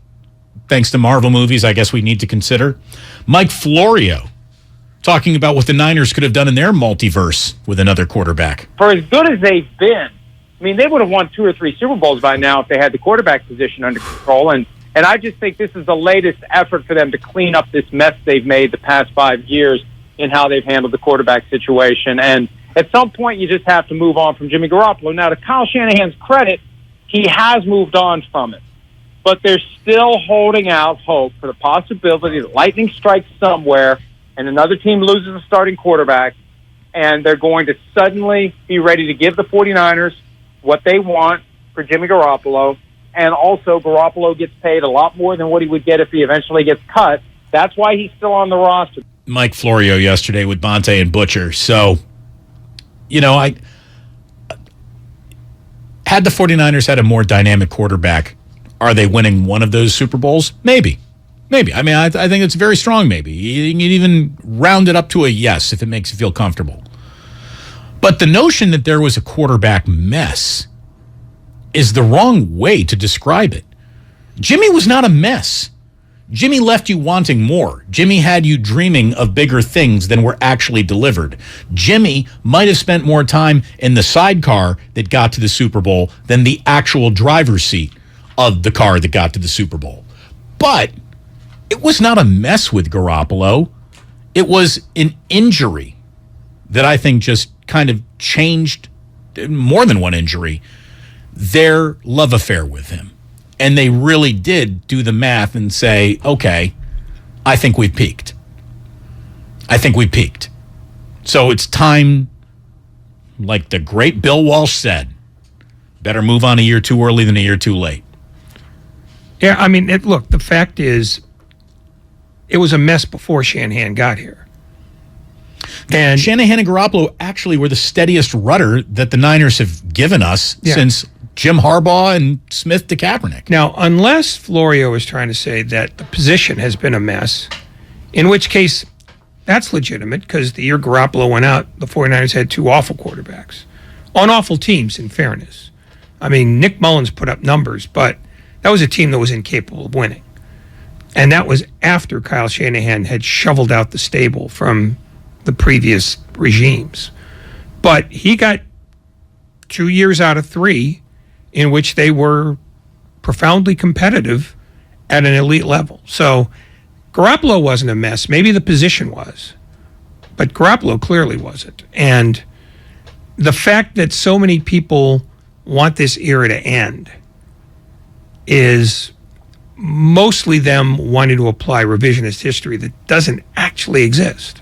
thanks to Marvel movies, I guess we need to consider. Mike Florio talking about what the Niners could have done in their multiverse with another quarterback. For as good as they've been, I mean, they would have won 2 or 3 Super Bowls by now if they had the quarterback position under control. And I just think this is the latest effort for them to clean up this mess they've made the past 5 years in how they've handled the quarterback situation. And at some point, you just have to move on from Jimmy Garoppolo. Now, to Kyle Shanahan's credit, he has moved on from it. But they're still holding out hope for the possibility that lightning strikes somewhere and another team loses a starting quarterback, and they're going to suddenly be ready to give the 49ers what they want for Jimmy Garoppolo. And also, Garoppolo gets paid a lot more than what he would get if he eventually gets cut. That's why he's still on the roster. Mike Florio yesterday with Bonte and Butcher. So, I had the 49ers had a more dynamic quarterback. Are they winning one of those Super Bowls? Maybe. Maybe. I mean, I think it's very strong maybe. You can even round it up to a yes if it makes you feel comfortable. But the notion that there was a quarterback mess is the wrong way to describe it. Jimmy was not a mess. Jimmy left you wanting more. Jimmy had you dreaming of bigger things than were actually delivered. Jimmy might have spent more time in the sidecar that got to the Super Bowl than the actual driver's seat of the car that got to the Super Bowl. But it was not a mess with Garoppolo. It was an injury that I think just kind of changed, more than one injury, their love affair with him. And they really did do the math and say, okay, I think we've peaked. I think we peaked. So it's time, like the great Bill Walsh said, better move on a year too early than a year too late. Yeah, I mean, look, the fact is, it was a mess before Shanahan got here. And Shanahan and Garoppolo actually were the steadiest rudder that the Niners have given us since Jim Harbaugh and Smith to Kaepernick. Now, unless Florio is trying to say that the position has been a mess, in which case that's legitimate because the year Garoppolo went out, the 49ers had two awful quarterbacks on awful teams, in fairness. I mean, Nick Mullins put up numbers, but that was a team that was incapable of winning. And that was after Kyle Shanahan had shoveled out the stable from the previous regimes. But he got 2 years out of 3 in which they were profoundly competitive at an elite level. So Garoppolo wasn't a mess. Maybe the position was, but Garoppolo clearly wasn't. And the fact that so many people want this era to end is mostly them wanting to apply revisionist history that doesn't actually exist.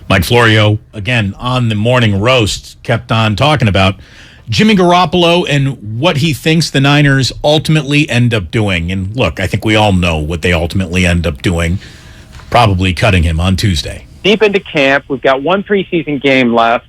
Mike Florio, again, on the morning roast, kept on talking about Jimmy Garoppolo and what he thinks the Niners ultimately end up doing. And look, I think we all know what they ultimately end up doing, probably cutting him on Tuesday. Deep into camp, we've got one preseason game left.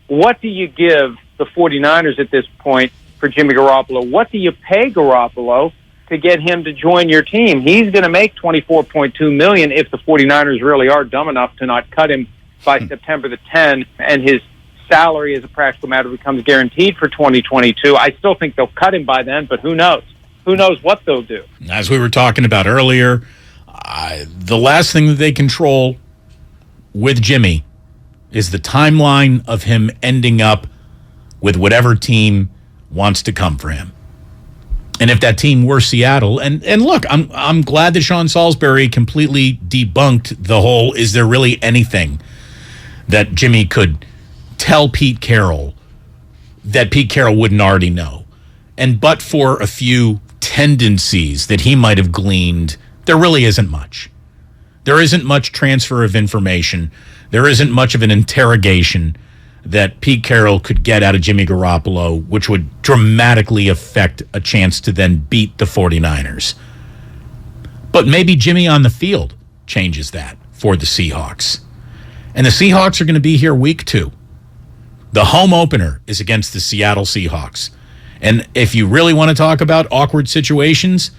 What do you give the 49ers at this point for Jimmy Garoppolo? What do you pay Garoppolo to get him to join your team? He's going to make $24.2 million if the 49ers really are dumb enough to not cut him by September the 10th, and his salary as a practical matter becomes guaranteed for 2022. I still think they'll cut him by then, but who knows? Who knows what they'll do? As we were talking about earlier, the last thing that they control with Jimmy is the timeline of him ending up with whatever team wants to come for him. And if that team were Seattle, and look, I'm glad that Sean Salisbury completely debunked the whole, is there really anything that Jimmy could tell Pete Carroll that Pete Carroll wouldn't already know? And but for a few tendencies that he might have gleaned, there really isn't much. There isn't much transfer of information. There isn't much of an interrogation that Pete Carroll could get out of Jimmy Garoppolo, which would dramatically affect a chance to then beat the 49ers. But maybe Jimmy on the field changes that for the Seahawks. And the Seahawks are going to be here week 2. The home opener is against the Seattle Seahawks. And if you really want to talk about awkward situations,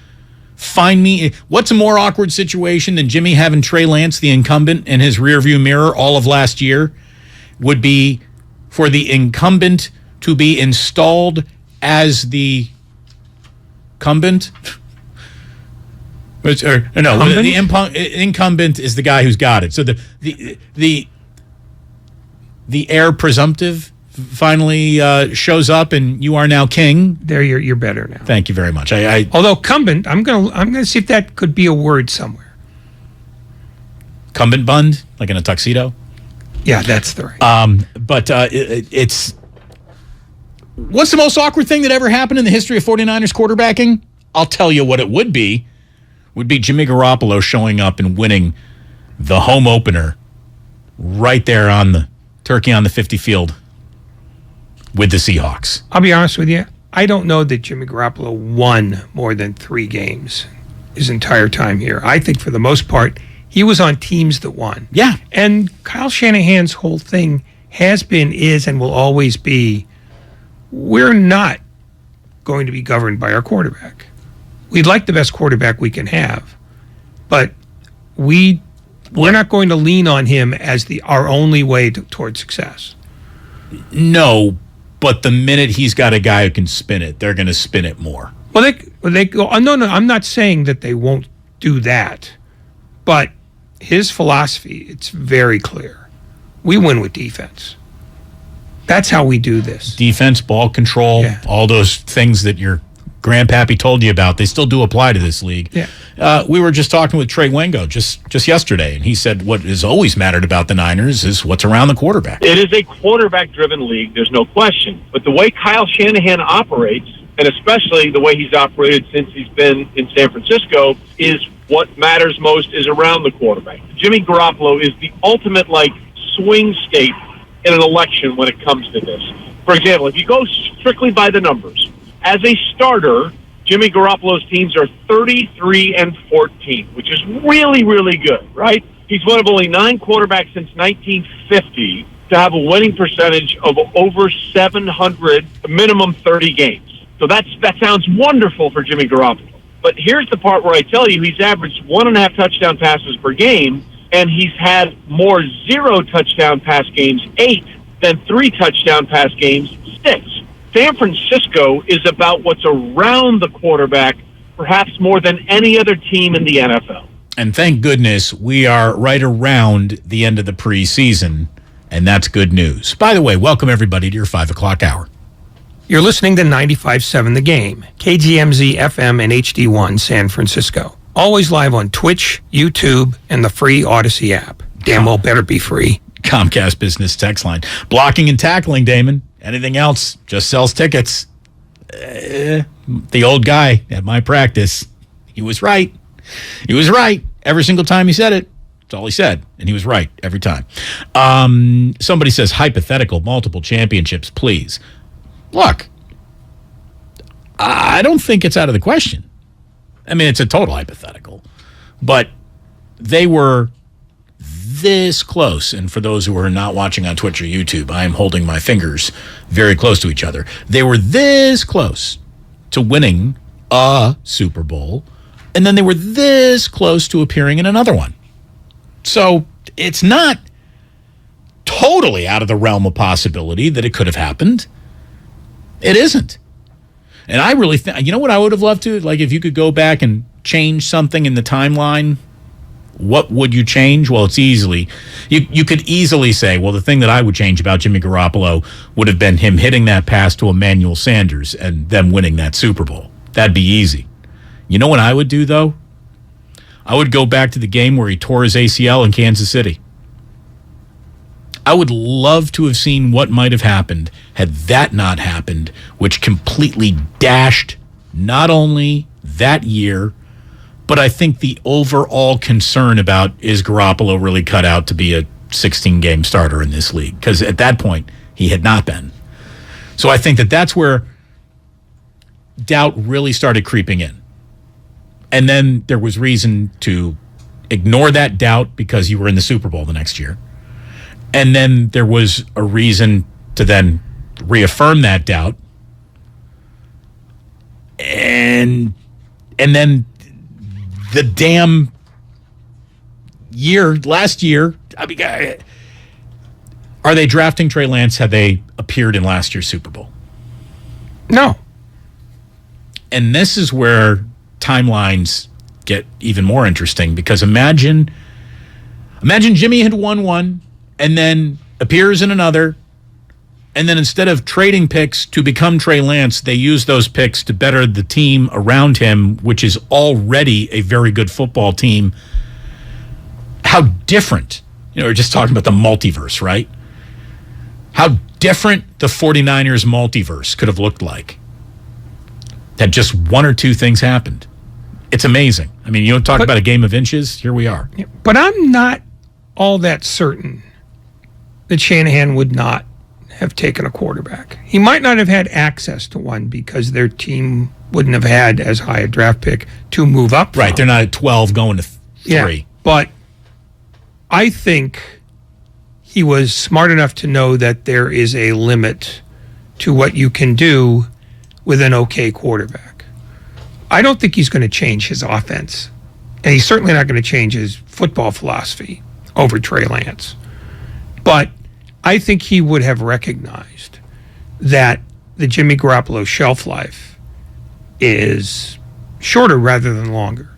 find me. What's a more awkward situation than Jimmy having Trey Lance, the incumbent, in his rearview mirror all of last year? Would be for the incumbent to be installed as the incumbent. The incumbent is the guy who's got it. So the heir presumptive finally shows up, and you are now king. There, you're better now. Thank you very much. Although incumbent, I'm gonna see if that could be a word somewhere. Incumbent bund, like in a tuxedo. Yeah, that's the right. But it's what's the most awkward thing that ever happened in the history of 49ers quarterbacking? I'll tell you what it would be Jimmy Garoppolo showing up and winning the home opener right there on the turkey on the 50 field with the Seahawks. I'll be honest with you. I don't know that Jimmy Garoppolo won more than 3 games his entire time here. I think for the most part, he was on teams that won. Yeah. And Kyle Shanahan's whole thing has been, is, and will always be, we're not going to be governed by our quarterback. we'd like the best quarterback we can have, but we're not going to lean on him as our only way toward success. No, but the minute he's got a guy who can spin it, they're going to spin it more. Well, they go. No, I'm not saying that they won't do that, but his philosophy, it's very clear. We win with defense. That's how we do this. Defense, ball control, all those things that your grandpappy told you about, they still do apply to this league. Yeah. We were just talking with Trey Wengo just yesterday, and he said what has always mattered about the Niners is what's around the quarterback. It is a quarterback-driven league, there's no question. But the way Kyle Shanahan operates, and especially the way he's operated since he's been in San Francisco, is what matters most is around the quarterback. Jimmy Garoppolo is the ultimate, swing state in an election when it comes to this. For example, if you go strictly by the numbers, as a starter, Jimmy Garoppolo's teams are 33-14, which is really, really good, right? He's one of only 9 quarterbacks since 1950 to have a winning percentage of over 700, minimum 30 games. So that sounds wonderful for Jimmy Garoppolo. But here's the part where I tell you he's averaged 1.5 touchdown passes per game, and he's had more 0 touchdown pass games, 8, than 3 touchdown pass games, 6. San Francisco is about what's around the quarterback, perhaps more than any other team in the NFL. And thank goodness we are right around the end of the preseason, and that's good news. By the way, welcome everybody to your 5 o'clock hour. You're listening to 95.7 The Game, KGMZ-FM and HD1 San Francisco. Always live on Twitch, YouTube, and the free Odyssey app. Damn well better be free. Comcast Business Text Line. Blocking and tackling, Damon. Anything else just sells tickets. The old guy at my practice, he was right. He was right every single time he said it. That's all he said, and he was right every time. Somebody says, hypothetical, multiple championships, please. Look, I don't think it's out of the question. I mean, it's a total hypothetical. But they were this close, and for those who are not watching on Twitch or YouTube, I am holding my fingers very close to each other. They were this close to winning a Super Bowl, and then they were this close to appearing in another one. So it's not totally out of the realm of possibility that it could have happened. It isn't. And I really think, you know what I would have loved to? If you could go back and change something in the timeline, what would you change? Well, it's easily, you could easily say, well, the thing that I would change about Jimmy Garoppolo would have been him hitting that pass to Emmanuel Sanders and them winning that Super Bowl. That'd be easy. You know what I would do, though? I would go back to the game where he tore his ACL in Kansas City. I would love to have seen what might have happened had that not happened, which completely dashed not only that year, but I think the overall concern about is Garoppolo really cut out to be a 16-game starter in this league? Because at that point, he had not been. So I think that's where doubt really started creeping in. And then there was reason to ignore that doubt because you were in the Super Bowl the next year. And then there was a reason to then reaffirm that doubt. And then the damn last year, I mean, are they drafting Trey Lance had they appeared in last year's Super Bowl? No. And this is where timelines get even more interesting, because imagine Jimmy had won one and then appears in another, and then instead of trading picks to become Trey Lance, they use those picks to better the team around him, which is already a very good football team. How different, we're just talking about the multiverse, right? How different the 49ers multiverse could have looked like had just one or two things happened. It's amazing. I mean, you don't talk about a game of inches. Here we are. But I'm not all that certain that Shanahan would not have taken a quarterback. He might not have had access to one because their team wouldn't have had as high a draft pick to move up from. Right, they're not at 12 going to 3. Yeah, but I think he was smart enough to know that there is a limit to what you can do with an okay quarterback. I don't think he's going to change his offense. And he's certainly not going to change his football philosophy over Trey Lance. But I think he would have recognized that the Jimmy Garoppolo shelf life is shorter rather than longer.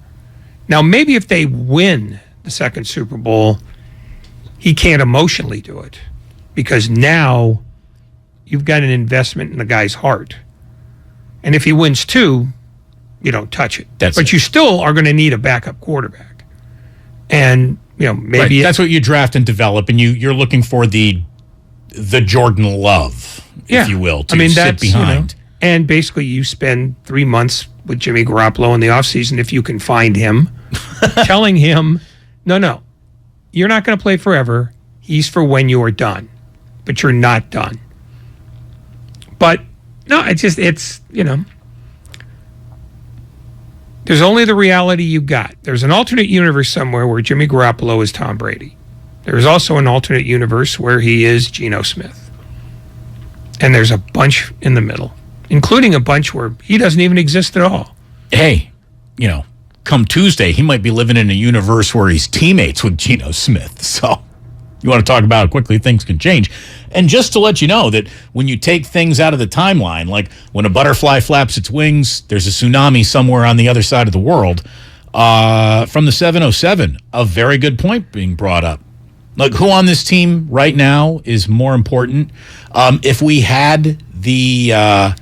Now, maybe if they win the second Super Bowl, he can't emotionally do it because now you've got an investment in the guy's heart. And if he wins 2, you don't touch it. But you still are going to need a backup quarterback. And, maybe... Right. That's what you draft and develop, and you're looking for the Jordan Love, if you will, to sit behind. And basically you spend 3 months with Jimmy Garoppolo in the offseason, if you can find him, telling him, no, you're not going to play forever. He's for when you are done. But you're not done. But, no, it's there's only the reality you got. There's an alternate universe somewhere where Jimmy Garoppolo is Tom Brady. There's also an alternate universe where he is Geno Smith. And there's a bunch in the middle, including a bunch where he doesn't even exist at all. Hey, come Tuesday, he might be living in a universe where he's teammates with Geno Smith. So you want to talk about how quickly things can change. And just to let you know that when you take things out of the timeline, like when a butterfly flaps its wings, there's a tsunami somewhere on the other side of the world. From the 707, a very good point being brought up. Like, who on this team right now is more important? If we had a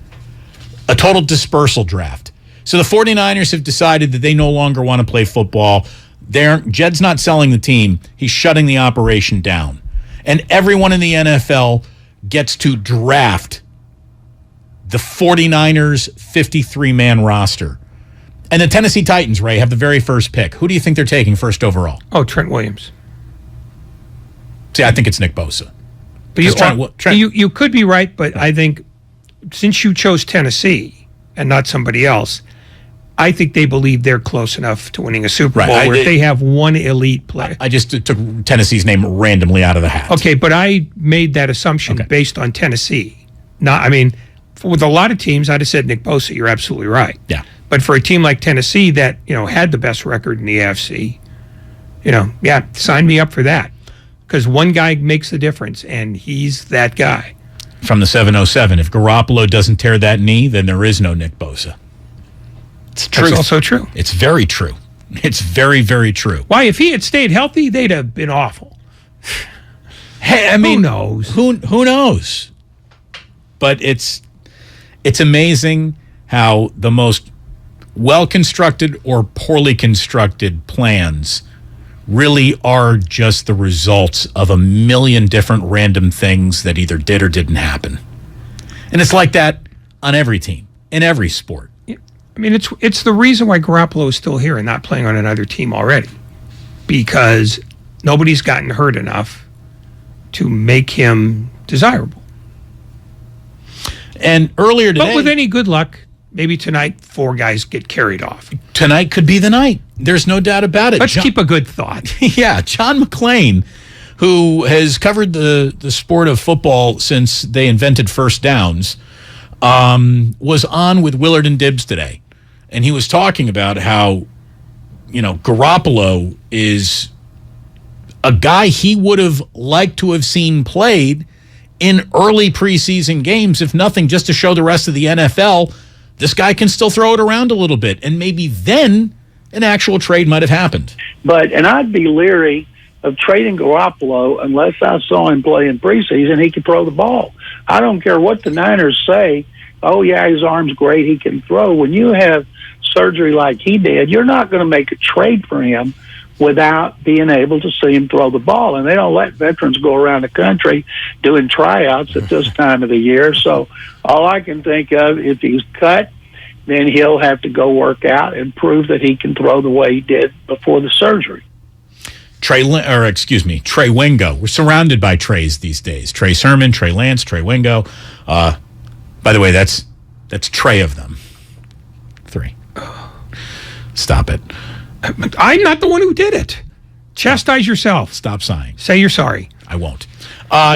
total dispersal draft. So the 49ers have decided that they no longer want to play football. Jed's not selling the team. He's shutting the operation down. And everyone in the NFL gets to draft the 49ers 53-man roster. And the Tennessee Titans, Ray, have the very first pick. Who do you think they're taking first overall? Oh, Trent Williams. See, I think it's Nick Bosa. But you could be right, but I think since you chose Tennessee and not somebody else, I think they believe they're close enough to winning a Super Bowl where if they have one elite player. I just took Tennessee's name randomly out of the hat. Okay, but I made that assumption based on Tennessee. With a lot of teams, I'd have said Nick Bosa. You're absolutely right. Yeah. But for a team like Tennessee that, had the best record in the AFC, sign me up for that. Because one guy makes the difference, and he's that guy. From the 707, if Garoppolo doesn't tear that knee, then there is no Nick Bosa. It's true. That's also true. It's very true. It's very, very true. Why, if he had stayed healthy, they'd have been awful. Hey, I mean, who knows? Who knows? But it's amazing how the most well-constructed or poorly constructed plans really are just the results of a million different random things that either did or didn't happen. And it's like that on every team, in every sport. I mean, it's the reason why Garoppolo is still here and not playing on another team already. Because nobody's gotten hurt enough to make him desirable. And earlier today... But with any good luck, maybe tonight 4 guys get carried off. Tonight could be the night. There's no doubt about it. Let's keep a good thought. Yeah, John McClain, who has covered the sport of football since they invented first downs, was on with Willard and Dibbs today. And he was talking about how, Garoppolo is a guy he would have liked to have seen played in early preseason games, if nothing, just to show the rest of the NFL this guy can still throw it around a little bit. And maybe then an actual trade might have happened. And I'd be leery of trading Garoppolo unless I saw him play in preseason. He could throw the ball. I don't care what the Niners say. Oh, yeah, his arm's great. He can throw. When you have surgery like he did, you're not going to make a trade for him without being able to see him throw the ball. And they don't let veterans go around the country doing tryouts at this time of the year. So all I can think of, if he's cut, then he'll have to go work out and prove that he can throw the way he did before the surgery. Trey Wingo. We're surrounded by Treys these days. Trey Sermon, Trey Lance, Trey Wingo. By the way, that's Trey of them. 3. Stop it. I'm not the one who did it. Chastise yourself. Stop sighing. Say you're sorry. I won't.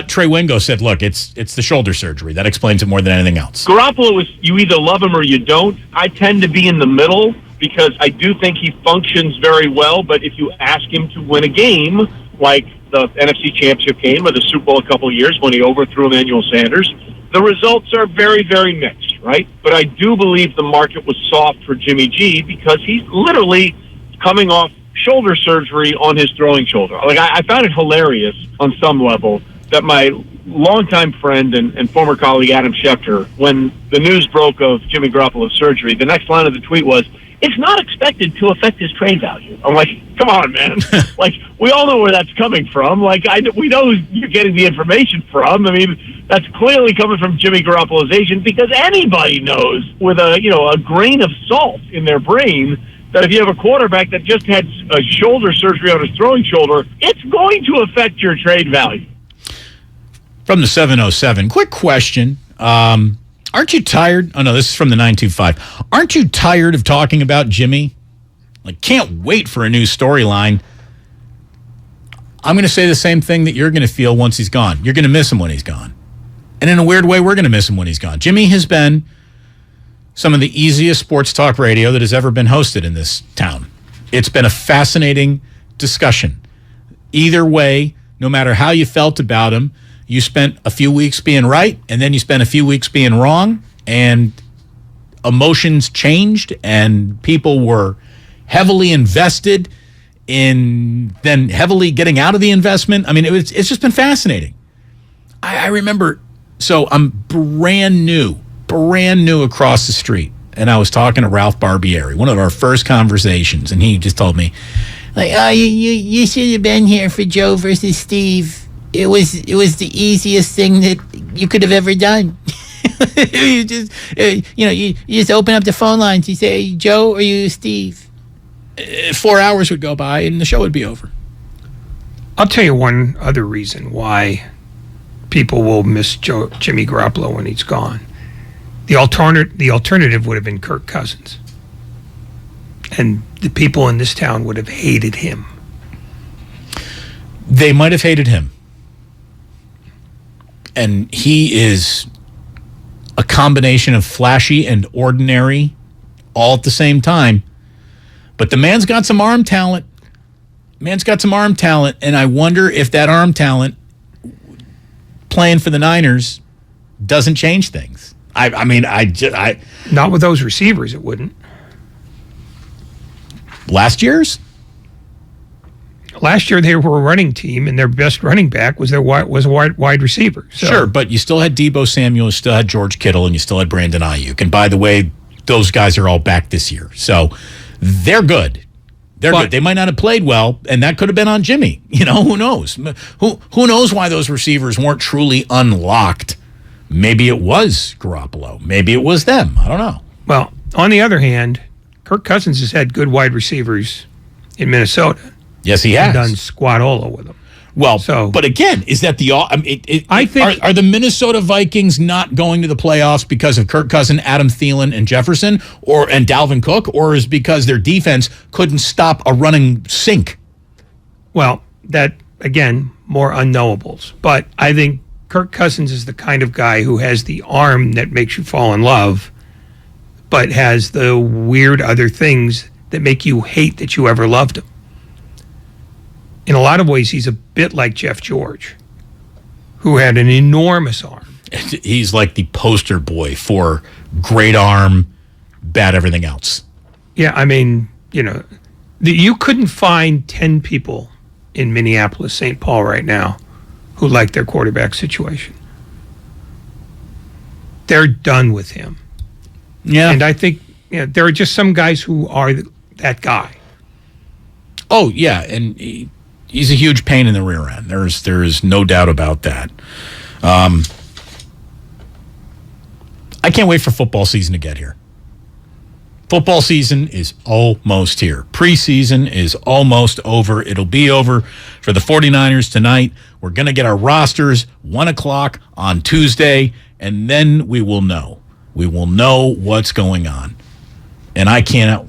Trey Wingo said, look, it's the shoulder surgery. That explains it more than anything else. Garoppolo is, you either love him or you don't. I tend to be in the middle because I do think he functions very well, but if you ask him to win a game, like the NFC Championship game or the Super Bowl a couple of years when he overthrew Emmanuel Sanders, the results are very, very mixed, right? But I do believe the market was soft for Jimmy G because he's literally coming off shoulder surgery on his throwing shoulder. Like I found it hilarious on some level that my longtime friend and former colleague Adam Schefter, when the news broke of Jimmy Garoppolo's surgery, the next line of the tweet was, "It's not expected to affect his trade value." I'm like, come on, man. Like, we all know where that's coming from. Like, we know who you're getting the information from. I mean, that's clearly coming from Jimmy Garoppolo's agent because anybody knows with a grain of salt in their brain that if you have a quarterback that just had a shoulder surgery on his throwing shoulder, it's going to affect your trade value. From the 707, quick question. Aren't you tired? Oh, no, this is from the 925. Aren't you tired of talking about Jimmy? Like, can't wait for a new storyline. I'm going to say the same thing that you're going to feel once he's gone. You're going to miss him when he's gone. And in a weird way, we're going to miss him when he's gone. Jimmy has been some of the easiest sports talk radio that has ever been hosted in this town. It's been a fascinating discussion. Either way, no matter how you felt about him, you spent a few weeks being right, and then you spent a few weeks being wrong, and emotions changed, and people were heavily invested in then heavily getting out of the investment. I mean, it's just been fascinating. I remember, so I'm brand new across the street, and I was talking to Ralph Barbieri, one of our first conversations, and he just told me, like, "Oh, you should have been here for Joe versus Steve. It was the easiest thing that you could have ever done." You just open up the phone lines. You say, "Joe, or you Steve?" 4 hours would go by, and the show would be over. I'll tell you one other reason why people will miss Jimmy Garoppolo when he's gone. The alternative would have been Kirk Cousins, and the people in this town would have hated him. They might have hated him. And he is a combination of flashy and ordinary all at the same time. But the man's got some arm talent. And I wonder if that arm talent playing for the Niners doesn't change things. I mean, not with those receivers, it wouldn't. Last year they were a running team, and their best running back was a wide receiver. So. Sure, but you still had Deebo Samuel, you still had George Kittle, and you still had Brandon Ayuk. And by the way, those guys are all back this year. So they're good. They're good. They might not have played well, and that could have been on Jimmy. Who knows? Who knows why those receivers weren't truly unlocked? Maybe it was Garoppolo. Maybe it was them. I don't know. Well, on the other hand, Kirk Cousins has had good wide receivers in Minnesota. Yes, he has. Done squat-ola with them. Well, but again, is that I think are the Minnesota Vikings not going to the playoffs because of Kirk Cousins, Adam Thielen, and Jefferson, and Dalvin Cook, or is because their defense couldn't stop a running sink? Well, that, again, more unknowables. But I think Kirk Cousins is the kind of guy who has the arm that makes you fall in love, but has the weird other things that make you hate that you ever loved him. In a lot of ways, he's a bit like Jeff George, who had an enormous arm. He's like the poster boy for great arm, bad everything else. Yeah, I mean, you couldn't find 10 people in Minneapolis, St. Paul right now who like their quarterback situation. They're done with him. Yeah. And I think there are just some guys who are that guy. Oh, yeah, and he's a huge pain in the rear end. There is no doubt about that. I can't wait for football season to get here. Football season is almost here. Preseason is almost over. It'll be over for the 49ers tonight. We're going to get our rosters 1 o'clock on Tuesday, and then we will know. We will know what's going on. And I can't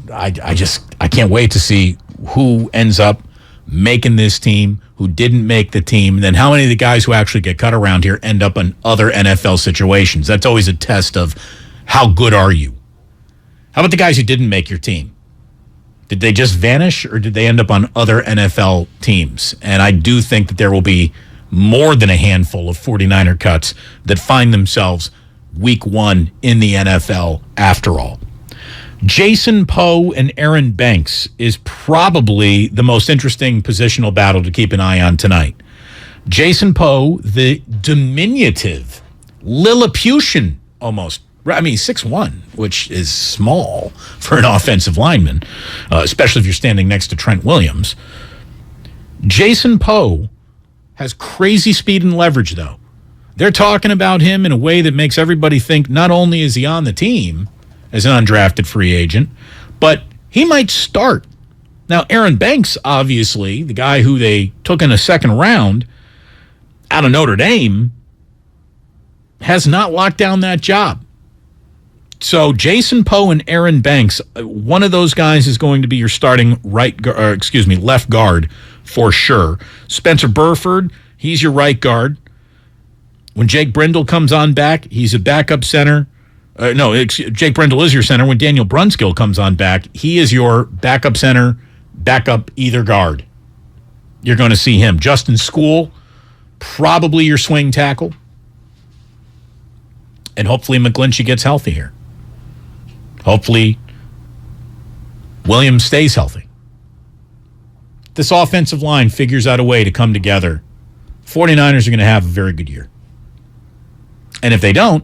wait to see who ends up making this team, who didn't make the team, then how many of the guys who actually get cut around here end up in other NFL situations? That's always a test of how good are you. How about the guys who didn't make your team? Did they just vanish, or did they end up on other NFL teams? And I do think that there will be more than a handful of 49er cuts that find themselves week 1 in the NFL after all. Jason Poe and Aaron Banks is probably the most interesting positional battle to keep an eye on tonight. Jason Poe, the diminutive, Lilliputian almost, 6'1", which is small for an offensive lineman, especially if you're standing next to Trent Williams. Jason Poe has crazy speed and leverage, though. They're talking about him in a way that makes everybody think not only is he on the team as an undrafted free agent, but he might start. Now, Aaron Banks, obviously, the guy who they took in a second round out of Notre Dame, has not locked down that job. So Jason Poe and Aaron Banks, one of those guys is going to be your starting left guard for sure. Spencer Burford, he's your right guard. When Jake Brindle comes on back, he's a backup center. Jake Brindle is your center. When Daniel Brunskill comes on back, he is your backup center, backup either guard. You're going to see him. Justin School, probably your swing tackle. And hopefully McGlinchey gets healthy here. Hopefully Williams stays healthy. This offensive line figures out a way to come together. 49ers are going to have a very good year. And if they don't,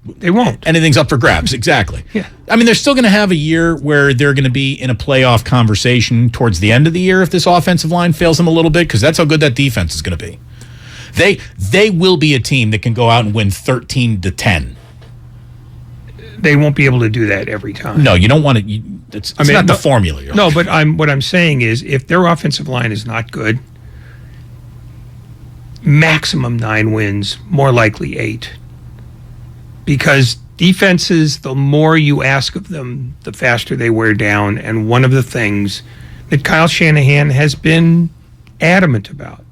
they won't. Anything's up for grabs, exactly. Yeah. They're still going to have a year where they're going to be in a playoff conversation towards the end of the year if this offensive line fails them a little bit, because that's how good that defense is going to be. They will be a team that can go out and win 13-10. They won't be able to do that every time. No, you don't want to. It's not the formula. No, but what I'm saying is, if their offensive line is not good, maximum 9 wins, more likely 8. Because defenses, the more you ask of them, the faster they wear down. And one of the things that Kyle Shanahan has been adamant about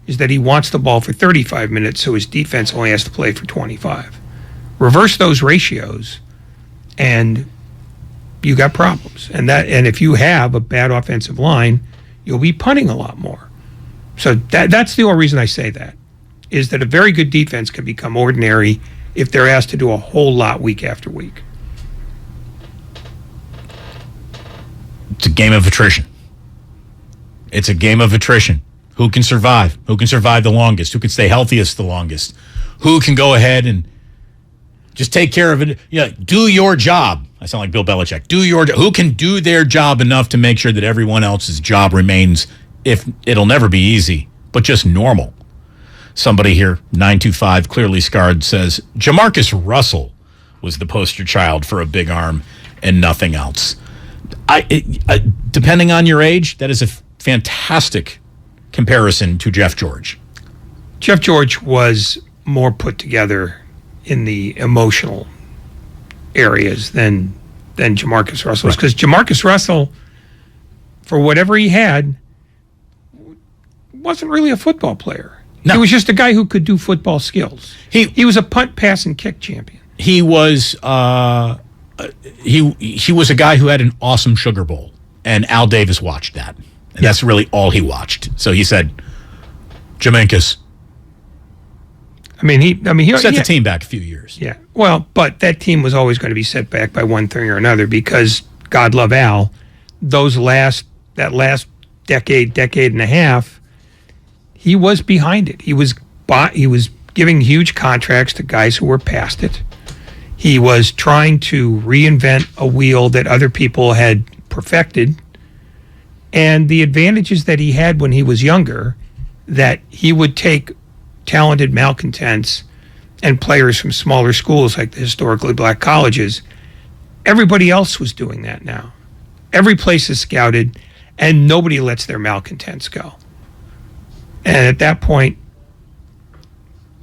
is that he wants the ball for 35 minutes, so his defense only has to play for 25. Reverse those ratios, and you got problems. And if you have a bad offensive line, you'll be punting a lot more. So that's the only reason I say that, is that a very good defense can become ordinary if they're asked to do a whole lot week after week. It's a game of attrition. It's a game of attrition. Who can survive? Who can survive the longest? Who can stay healthiest the longest? Who can go ahead and just take care of it? Do your job. I sound like Bill Belichick. Do your job. Who can do their job enough to make sure that everyone else's job remains, if it'll never be easy, but just normal? Somebody here, 925, clearly scarred, says, Jamarcus Russell was the poster child for a big arm and nothing else. Depending on your age, that is a fantastic comparison to Jeff George. Jeff George was more put together in the emotional areas than Jamarcus Russell was, because Jamarcus Russell, for whatever he had, wasn't really a football player. No. He was just a guy who could do football skills. He was a punt, pass, and kick champion. He was he was a guy who had an awesome Sugar Bowl, and Al Davis watched that, and that's really all he watched. So he said, "Jamarcus." He set the team back a few years. Yeah, well, but that team was always going to be set back by one thing or another, because God love Al, that last decade and a half, he was behind it. He was giving huge contracts to guys who were past it. He was trying to reinvent a wheel that other people had perfected. And the advantages that he had when he was younger, that he would take talented malcontents and players from smaller schools like the historically black colleges. Everybody else was doing that now. Every place is scouted, and nobody lets their malcontents go. And at that point,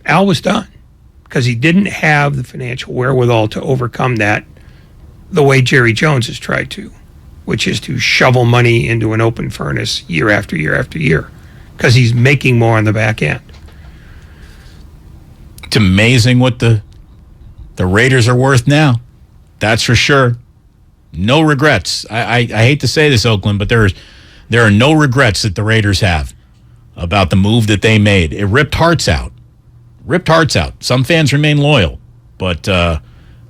Al was done, because he didn't have the financial wherewithal to overcome that the way Jerry Jones has tried to. which is to shovel money into an open furnace year after year after year, because he's making more on the back end. It's amazing what the Raiders are worth now. That's for sure. No regrets. I hate to say this, Oakland, but there are no regrets that the Raiders have about the move that they made. It ripped hearts out. Some fans remain loyal, but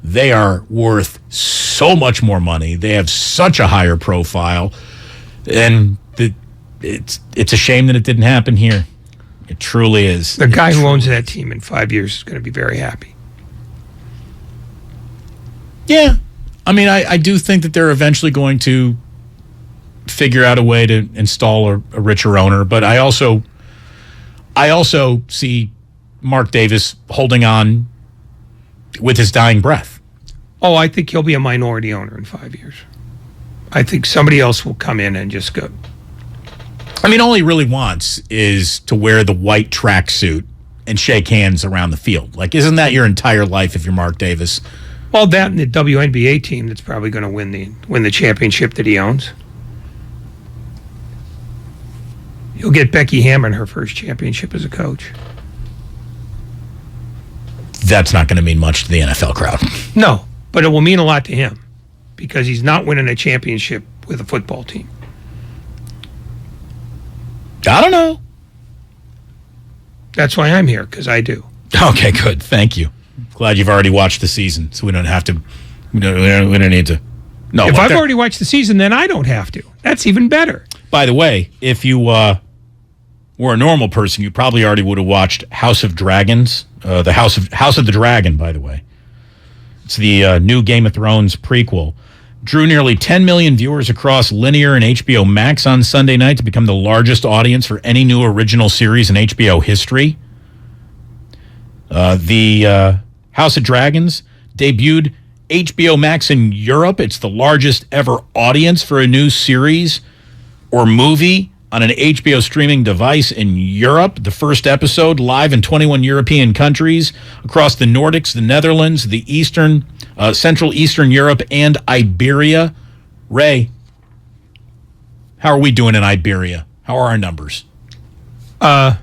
they are worth so much more money. They have such a higher profile, and it's a shame that it didn't happen here. It truly is. The guy who owns that team in 5 years is going to be very happy. Yeah. I mean, I do think that they're eventually going to figure out a way to install a richer owner, but I also see Mark Davis holding on with his dying breath. Oh, I think he'll be a minority owner in 5 years. I think somebody else will come in and just go. I mean, all he really wants is to wear the white tracksuit and shake hands around the field. Like, isn't that your entire life if you're Mark Davis? Well, that and the WNBA team that's probably going to win the championship that he owns. You'll get Becky Hammond her first championship as a coach. That's not going to mean much to the NFL crowd. No, but it will mean a lot to him because he's not winning a championship with a football team. I don't know. That's why I'm here, because I do. Okay, good. Thank you. Glad you've already watched the season, so we don't have to. We don't need to. No. If I've already watched the season, then I don't have to. That's even better. By the way, if you were a normal person, you probably already would have watched House of Dragons, the House of the Dragon. By the way, it's the new Game of Thrones prequel. Drew nearly 10 million viewers across linear and HBO Max on Sunday night to become the largest audience for any new original series in HBO history. The House of Dragons debuted HBO Max in Europe. It's the largest ever audience for a new series or movie on an HBO streaming device in Europe. The first episode live in 21 European countries across the Nordics, the Netherlands, the Central Eastern Europe, and Iberia. Ray, how are we doing in Iberia? How are our numbers? Do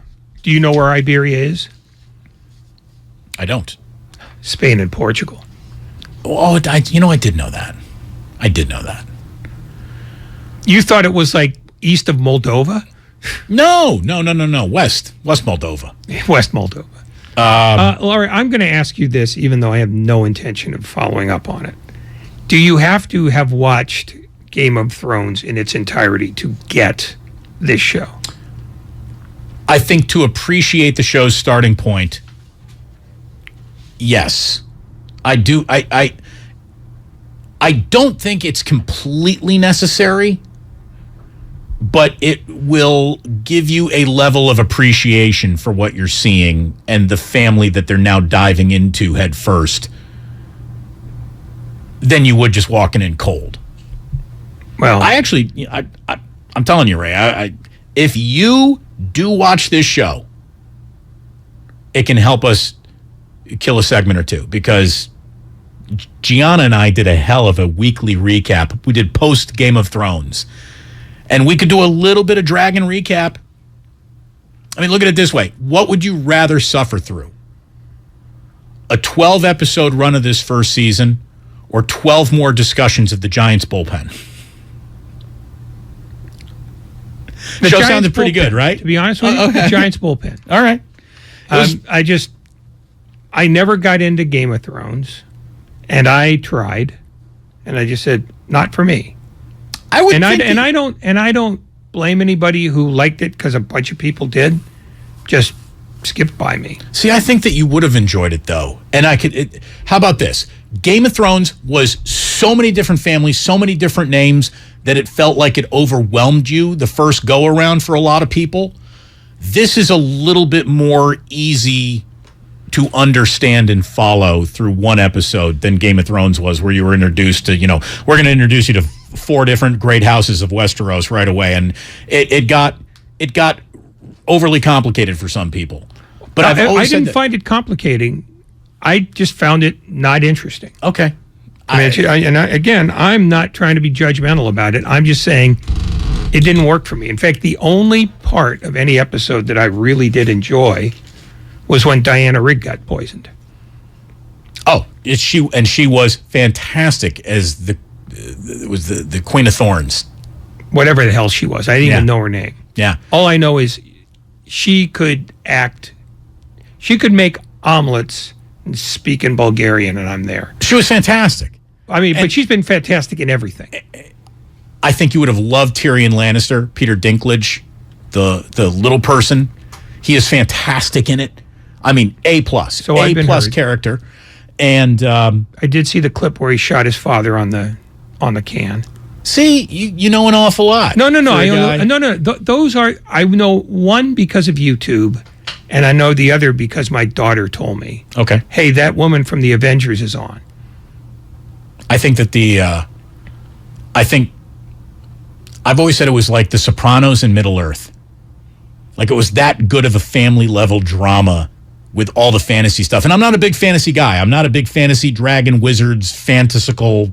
you know where Iberia is? I don't. Spain and Portugal. Oh, I did know that. I did know that. You thought it was like east of Moldova? No. West Moldova. West Moldova. Laurie, I'm going to ask you this, even though I have no intention of following up on it. Do you have to have watched Game of Thrones in its entirety to get this show? I think to appreciate the show's starting point, yes. I do. I don't think it's completely necessary, but it will give you a level of appreciation for what you're seeing and the family that they're now diving into head first than you would just walking in cold. Well, I'm telling you, Ray, if you do watch this show, it can help us kill a segment or two, because Gianna and I did a hell of a weekly recap. We did post Game of Thrones, and we could do a little bit of Dragon recap. I mean, look at it this way. What would you rather suffer through? A 12-episode run of this first season or 12 more discussions of the Giants bullpen? The show sounded pretty good, right? To be honest with you, the Giants bullpen. All right. I never got into Game of Thrones, and I tried, and I just said, not for me. I don't blame anybody who liked it because a bunch of people did. Just skipped by me. See, I think that you would have enjoyed it, though. And how about this? Game of Thrones was so many different families, so many different names, that it felt like it overwhelmed you the first go-around for a lot of people. This is a little bit more easy to understand and follow through one episode than Game of Thrones was, where you were introduced to, we're going to introduce you to 4 different great houses of Westeros right away. And it got overly complicated for some people. But I didn't find it complicating. I just found it not interesting. Okay. Again, I'm not trying to be judgmental about it. I'm just saying it didn't work for me. In fact, the only part of any episode that I really did enjoy was when Diana Rigg got poisoned. Oh, she was fantastic as the Queen of Thorns. Whatever the hell she was. I didn't even know her name. Yeah. All I know is she could act. She could make omelets and speak in Bulgarian, and I'm there. She was fantastic. I mean, but she's been fantastic in everything. I think you would have loved Tyrion Lannister, Peter Dinklage, the little person. He is fantastic in it. I mean, A+. So I've been heard. Character. And I did see the clip where he shot his father on the can. See, you know an awful lot. No. Those are, I know one because of YouTube, and I know the other because my daughter told me. Okay. Hey, that woman from the Avengers is on. I think that I've always said it was like The Sopranos and Middle Earth. Like it was that good of a family level drama with all the fantasy stuff. And I'm not a big fantasy guy. I'm not a big fantasy dragon, wizards, fantastical.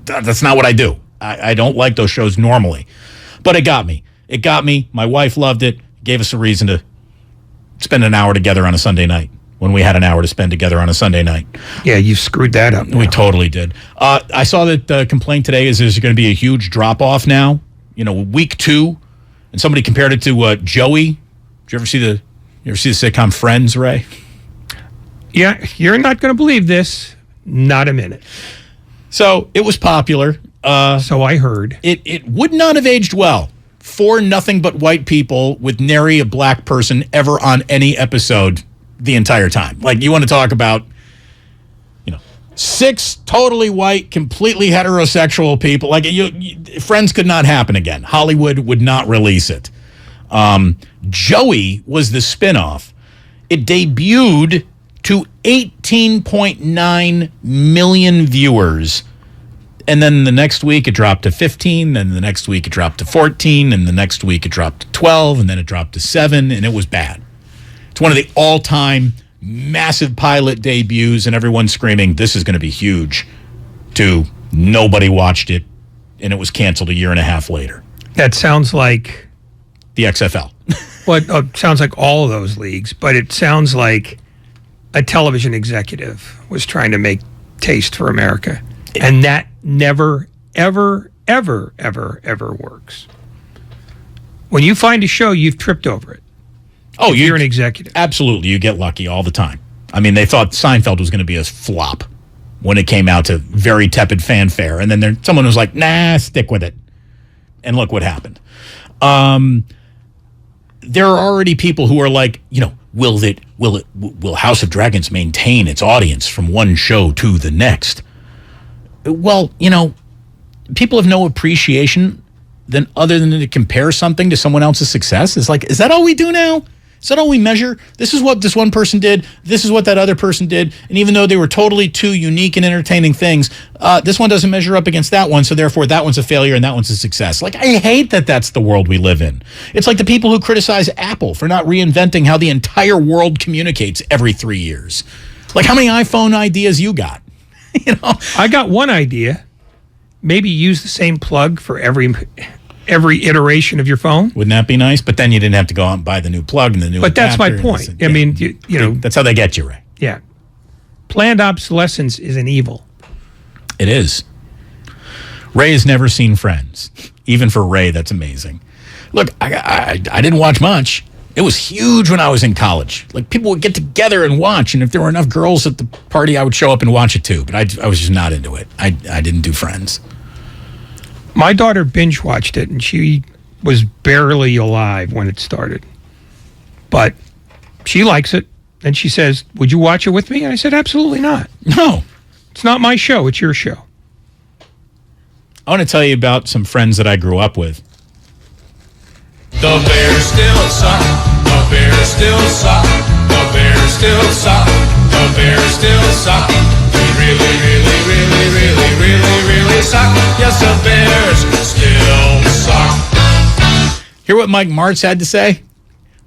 That's not what I do. I don't like those shows normally. But it got me. It got me. My wife loved it. Gave us a reason to spend an hour together on a Sunday night when we had an hour to spend together on a Sunday night. Yeah, you screwed that up now. We totally did. I saw that the complaint today is there's going to be a huge drop-off now. Week 2. And somebody compared it to Joey. Did you ever see the sitcom Friends, Ray? Yeah, you're not going to believe this. Not a minute. So it was popular. So I heard. It would not have aged well for nothing but white people with nary a black person ever on any episode the entire time. Like, you want to talk about, 6 totally white, completely heterosexual people. Like, Friends could not happen again. Hollywood would not release it. Joey was the spinoff. It debuted to 18.9 million viewers. And then the next week it dropped to 15, then the next week it dropped to 14, and the next week it dropped to 12, and then it dropped to 7, and it was bad. It's one of the all-time massive pilot debuts, and everyone's screaming, this is going to be huge, to nobody watched it, and it was canceled a year and a half later. That sounds like... the XFL. Well, it sounds like all of those leagues, but it sounds like a television executive was trying to make taste for America. And that never, ever, ever, ever, ever works. When you find a show, you've tripped over it. Oh, you're an executive. Absolutely. You get lucky all the time. I mean, they thought Seinfeld was going to be a flop when it came out to very tepid fanfare. And then someone was like, nah, stick with it. And look what happened. There are already people who are like, will House of Dragons maintain its audience from one show to the next? Well, people have no appreciation other than to compare something to someone else's success. It's like, is that all we do now? Is that all we measure? This is what this one person did. This is what that other person did. And even though they were totally two unique and entertaining things, this one doesn't measure up against that one. So therefore, that one's a failure and that one's a success. Like, I hate that that's the world we live in. It's like the people who criticize Apple for not reinventing how the entire world communicates every 3 years. Like, how many iPhone ideas you got? I got one idea. Maybe use the same plug for every iteration of your phone. Wouldn't that be nice? But then you didn't have to go out and buy the new plug and the new But that's my point. I mean, that's how they get you, Ray. Yeah. Planned obsolescence is an evil. It is. Ray has never seen Friends. Even for Ray, that's amazing. Look, I didn't watch much. It was huge when I was in college. Like, people would get together and watch, and if there were enough girls at the party, I would show up and watch it too. But I was just not into it. I didn't do Friends. My daughter binge watched it, and she was barely alive when it started. But she likes it, and she says, would you watch it with me? And I said, absolutely not. No. It's not my show. It's your show. I want to tell you about some friends that I grew up with. The Bears still suck. The Bears still suck. The Bears still suck. The Bears still suck. They really, really, really, really, really, really suck. Yes, the Bears still suck. Hear what Mike Martz had to say?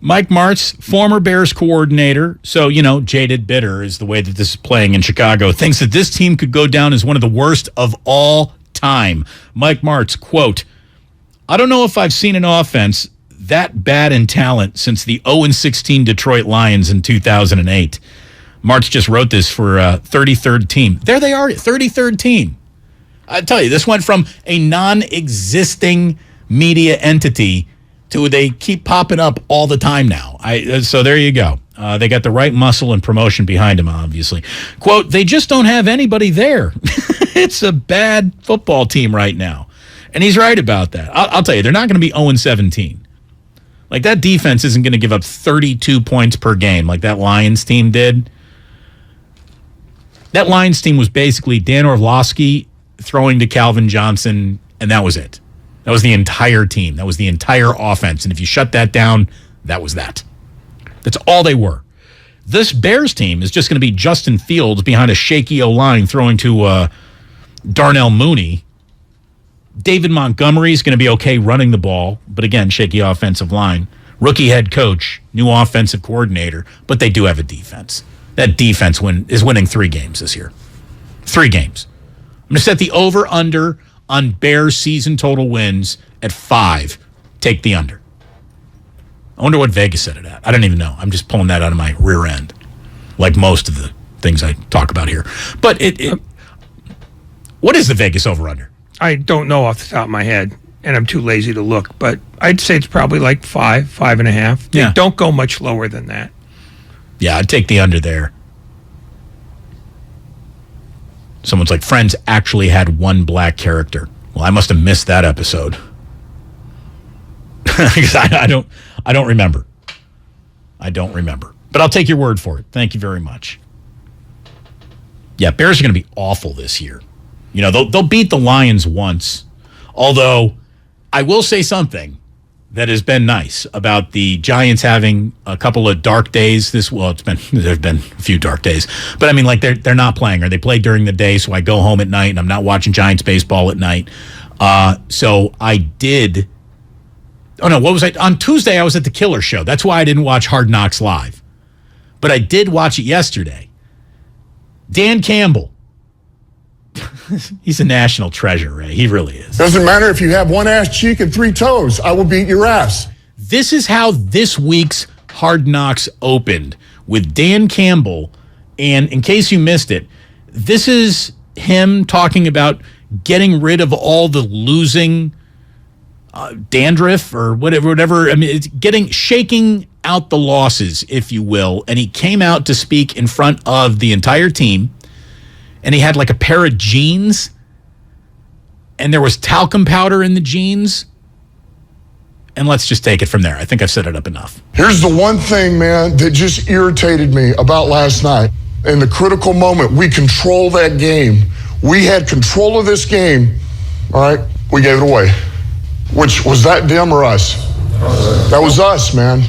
Mike Martz, former Bears coordinator, so, jaded bitter is the way that this is playing in Chicago, thinks that this team could go down as one of the worst of all time. Mike Martz, quote, I don't know if I've seen an offense that bad in talent since the 0-16 Detroit Lions in 2008. Martz just wrote this for 33rd team. There they are, 33rd team. I tell you, this went from a non-existing media entity to they keep popping up all the time now. So there you go. They got the right muscle and promotion behind them, obviously. Quote, they just don't have anybody there. It's a bad football team right now. And he's right about that. I'll tell you, they're not going to be 0-17. Like, that defense isn't going to give up 32 points per game like that Lions team did. That Lions team was basically Dan Orlovsky throwing to Calvin Johnson, and that was it. That was the entire team. That was the entire offense. And if you shut that down, that was that. That's all they were. This Bears team is just going to be Justin Fields behind a shaky O-line throwing to Darnell Mooney. David Montgomery is going to be okay running the ball, but again, shaky offensive line. Rookie head coach, new offensive coordinator, but they do have a defense. That defense is winning 3 games this year. 3 games. I'm going to set the over-under on Bears season total wins at 5. Take the under. I wonder what Vegas set it at. I don't even know. I'm just pulling that out of my rear end, like most of the things I talk about here. But what is the Vegas over-under? I don't know off the top of my head, and I'm too lazy to look, but I'd say it's probably like 5, 5.5. Yeah. Don't go much lower than that. Yeah, I'd take the under there. Someone's like, Friends actually had one black character. Well, I must have missed that episode. Because I don't remember. I don't remember. But I'll take your word for it. Thank you very much. Yeah, Bears are going to be awful this year. They'll beat the Lions once. Although, I will say something that has been nice about the Giants having a couple of dark days. There's been a few dark days. But I mean, like, they're not playing, or they play during the day, so I go home at night and I'm not watching Giants baseball at night. So I did. Oh no, what was I? On Tuesday I was at the Killer Show. That's why I didn't watch Hard Knocks live. But I did watch it yesterday. Dan Campbell. He's a national treasure, Ray. He really is. Doesn't matter if you have one ass cheek and 3 toes. I will beat your ass. This is how this week's Hard Knocks opened, with Dan Campbell. And in case you missed it, this is him talking about getting rid of all the losing dandruff or whatever. I mean, it's shaking out the losses, if you will. And he came out to speak in front of the entire team. And he had like a pair of jeans, and there was talcum powder in the jeans. And let's just take it from there. I think I've set it up enough. Here's the one thing, man, that just irritated me about last night. In the critical moment, we controlled that game. We had control of this game. All right, we gave it away. Which was that them or us? That was us, man.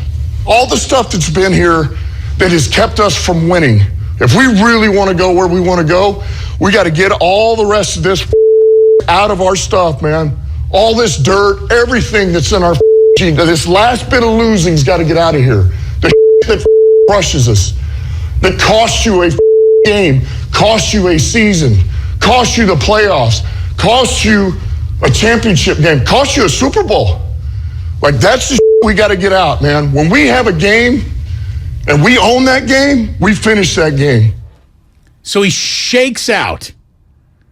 All the stuff that's been here that has kept us from winning. If we really want to go where we want to go, we got to get all the rest of this out of our stuff, man. All this dirt, everything that's in our team. This last bit of losing's got to get out of here. The that crushes us, that costs you a game, costs you a season, costs you the playoffs, costs you a championship game, costs you a Super Bowl. Like, that's the we got to get out, man. When we have a game, and we own that game, we finish that game. So he shakes out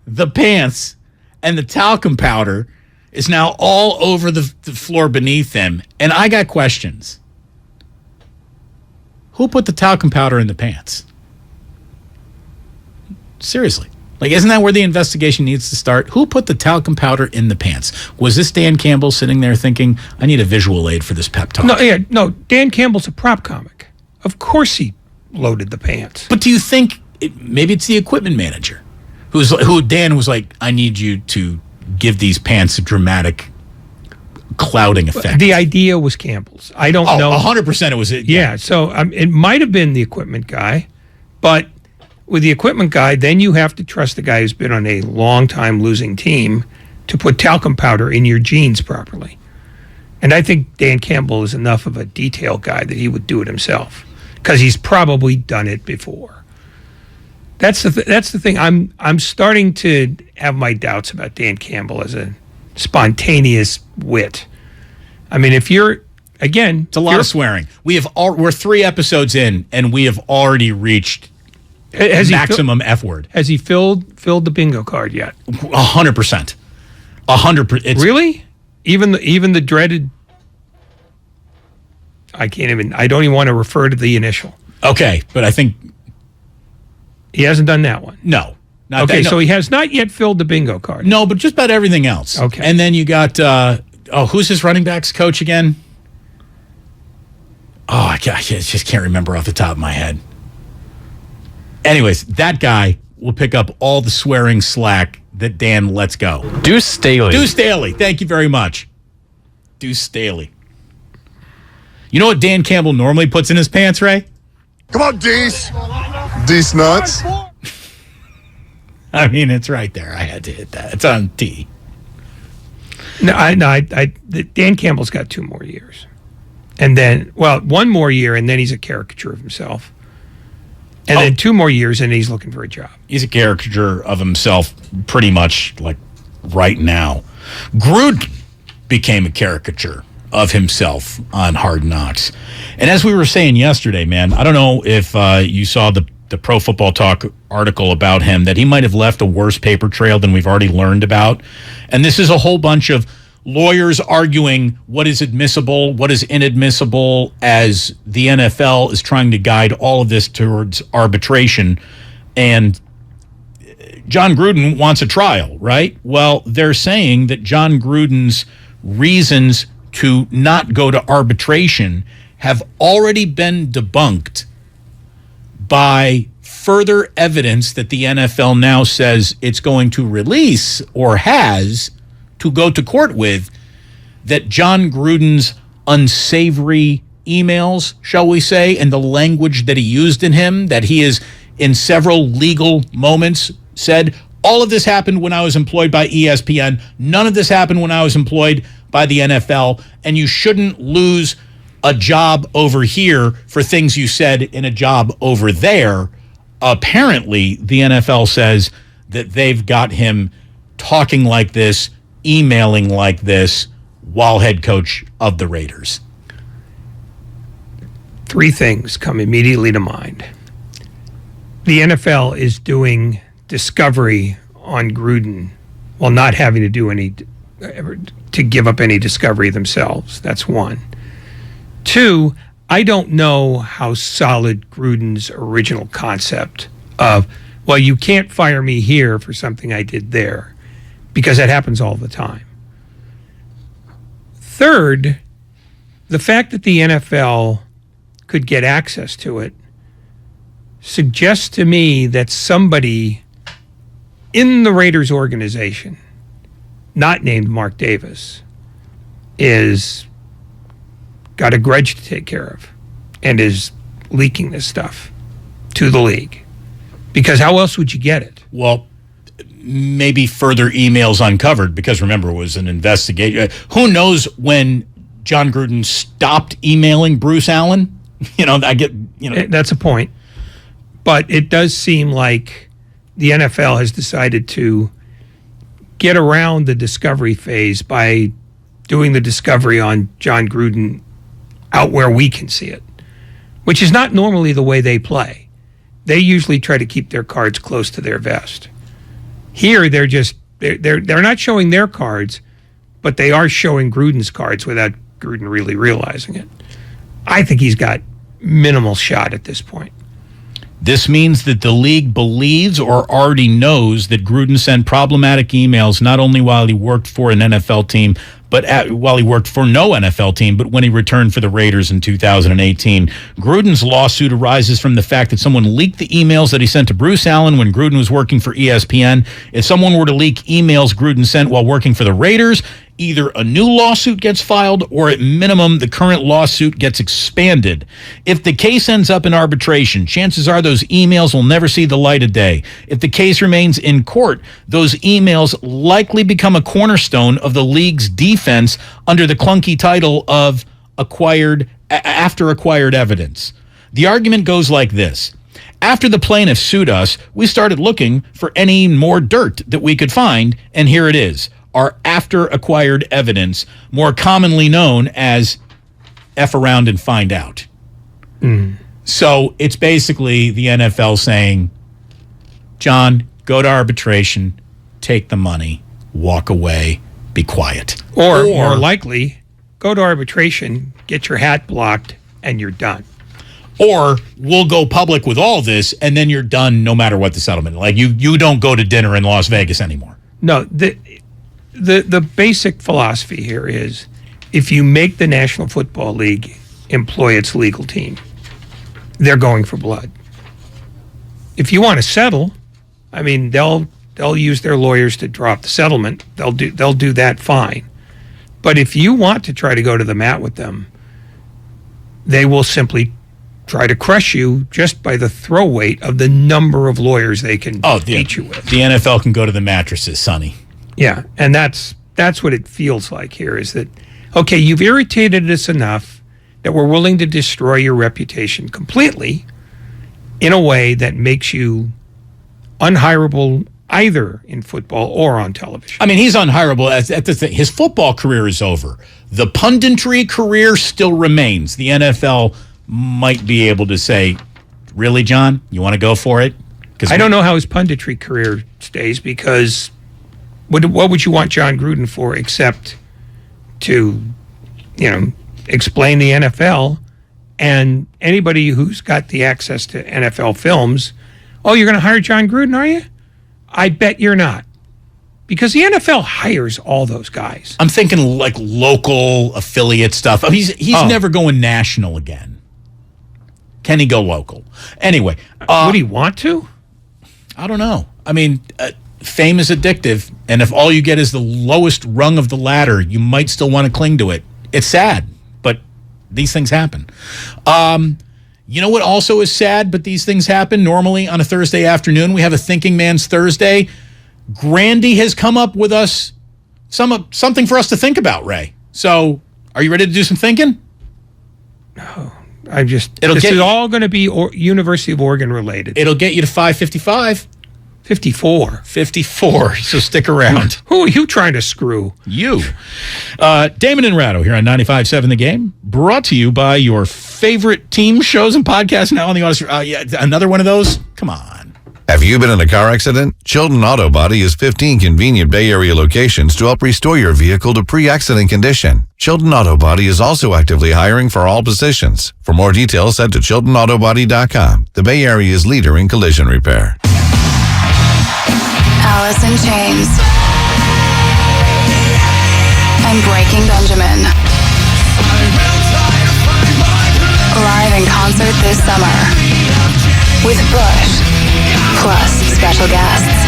the pants, and the talcum powder is now all over the floor beneath him. And I got questions. Who put the talcum powder in the pants? Seriously. Like, isn't that where the investigation needs to start? Who put the talcum powder in the pants? Was this Dan Campbell sitting there thinking, I need a visual aid for this pep talk? No, Dan Campbell's a prop comic. Of course he loaded the pants. But do you think maybe it's the equipment manager who Dan was like, I need you to give these pants a dramatic clouding effect? The idea was Campbell's. I don't know. 100% it was it. Yeah, so it might have been the equipment guy, but with the equipment guy, then you have to trust the guy who's been on a long time losing team to put talcum powder in your jeans properly. And I think Dan Campbell is enough of a detail guy that he would do it himself because he's probably done it before. That's the thing. I'm starting to have my doubts about Dan Campbell as a spontaneous wit. I mean, if you're again, it's a lot of swearing. We're 3 episodes in, and we have already reached maximum F word. Has he filled the bingo card yet? 100%. 100%. Really? Even the dreaded. I don't even want to refer to the initial. Okay, but I think he hasn't done that one. No. Okay, so he has not yet filled the bingo card. No, but just about everything else. Okay. And then you got who's his running backs coach again? Oh, I just can't remember off the top of my head. Anyways, that guy will pick up all the swearing slack that Dan lets go. Deuce Staley. Deuce Staley. Thank you very much. Deuce Staley. You know what Dan Campbell normally puts in his pants, Ray? Come on, Deece. Deece nuts. I mean, it's right there. I had to hit that. It's on T. Dan Campbell's got 2 more years. And then, 1 more year, and then he's a caricature of himself. And then 2 more years, and he's looking for a job. He's a caricature of himself pretty much like right now. Gruden became a caricature of himself on Hard Knocks. And as we were saying yesterday, man, I don't know if you saw the Pro Football Talk article about him, that he might have left a worse paper trail than we've already learned about. And this is a whole bunch of lawyers arguing what is admissible, what is inadmissible, as the NFL is trying to guide all of this towards arbitration. And John Gruden wants a trial, right? Well, they're saying that John Gruden's reasons to not go to arbitration have already been debunked by further evidence that the NFL now says it's going to release, or has to go to court with, that John Gruden's unsavory emails, shall we say, and the language that he used in him, that he is in several legal moments said, all of this happened when I was employed by ESPN. None of this happened when I was employed by the NFL, and you shouldn't lose a job over here for things you said in a job over there. Apparently, the NFL says that they've got him talking like this, emailing like this, while head coach of the Raiders. 3 things come immediately to mind. The NFL is doing discovery on Gruden while not having to do any to give up any discovery themselves. That's 1. 2, I don't know how solid Gruden's original concept of, well, you can't fire me here for something I did there, because that happens all the time. 3rd, the fact that the NFL could get access to it suggests to me that somebody in the Raiders organization, not named Mark Davis, is got a grudge to take care of and is leaking this stuff to the league. Because how else would you get it? Well, maybe further emails uncovered, because remember, it was an investigation. Who knows when John Gruden stopped emailing Bruce Allen? That's a point. But it does seem like the NFL has decided to get around the discovery phase by doing the discovery on John Gruden out where we can see it, which is not normally the way they play. They usually try to keep their cards close to their vest. Here, they're not showing their cards, but they are showing Gruden's cards without Gruden really realizing it. I think he's got minimal shot at this point. This means that the league believes or already knows that Gruden sent problematic emails not only while he worked for an NFL team, but while he worked for no NFL team, but when he returned for the Raiders in 2018. Gruden's lawsuit arises from the fact that someone leaked the emails that he sent to Bruce Allen when Gruden was working for ESPN. If someone were to leak emails Gruden sent while working for the Raiders, either a new lawsuit gets filed, or at minimum, the current lawsuit gets expanded. If the case ends up in arbitration, chances are those emails will never see the light of day. If the case remains in court, those emails likely become a cornerstone of the league's defense defense under the clunky title of after acquired evidence. The argument goes like this. After the plaintiffs sued us, we started looking for any more dirt that we could find, and here it is, our after acquired evidence, more commonly known as F around and find out. So it's basically the NFL saying, John, go to arbitration, take the money, walk away, be quiet. Or more likely, go to arbitration, get your hat blocked, and you're done. Or we'll go public with all this, and then you're done no matter what the settlement. Like you don't go to dinner in Las Vegas anymore. No, the basic philosophy here is if you make the National Football League employ its legal team, they're going for blood. If you want to settle, I mean, they'll use their lawyers to drop the settlement. They'll do that fine. But if you want to try to go to the mat with them, they will simply try to crush you just by the throw weight of the number of lawyers they can beat you with. The NFL can go to the mattresses, Sonny. Yeah, and that's what it feels like here is that, okay, you've irritated us enough that we're willing to destroy your reputation completely in a way that makes you unhireable either in football or on television. I mean, he's unhireable. At the thing. His football career is over. The punditry career still remains. The NFL might be able to say, really, John, you want to go for it? I don't know how his punditry career stays because what would you want John Gruden for except to, explain the NFL and anybody who's got the access to NFL films. Oh, you're going to hire John Gruden, are you? I bet you're not. Because the NFL hires all those guys. I'm thinking like local affiliate stuff. I mean, he's never going national again. Can he go local? Anyway. Would he want to? I don't know. I mean, fame is addictive. And if all you get is the lowest rung of the ladder, you might still want to cling to it. It's sad, but these things happen. You know what also is sad, but these things happen normally on a Thursday afternoon? We have a Thinking Man's Thursday. Grandy has come up with us something for us to think about, Ray. So, are you ready to do some thinking? No. This is all going to be University of Oregon related. It'll get you to 555. 54. 54, so stick around. Who are you trying to screw? You. Damon and Ratto here on 95.7 The Game, brought to you by your favorite team shows and podcasts now on the Auto. Another one of those? Come on. Have you been in a car accident? Chilton Auto Body has 15 convenient Bay Area locations to help restore your vehicle to pre-accident condition. Chilton Auto Body is also actively hiring for all positions. For more details, head to chiltonautobody.com. The Bay Area's leader in collision repair. Alice in Chains and Breaking Benjamin. Live in concert this summer with Bush, plus special guests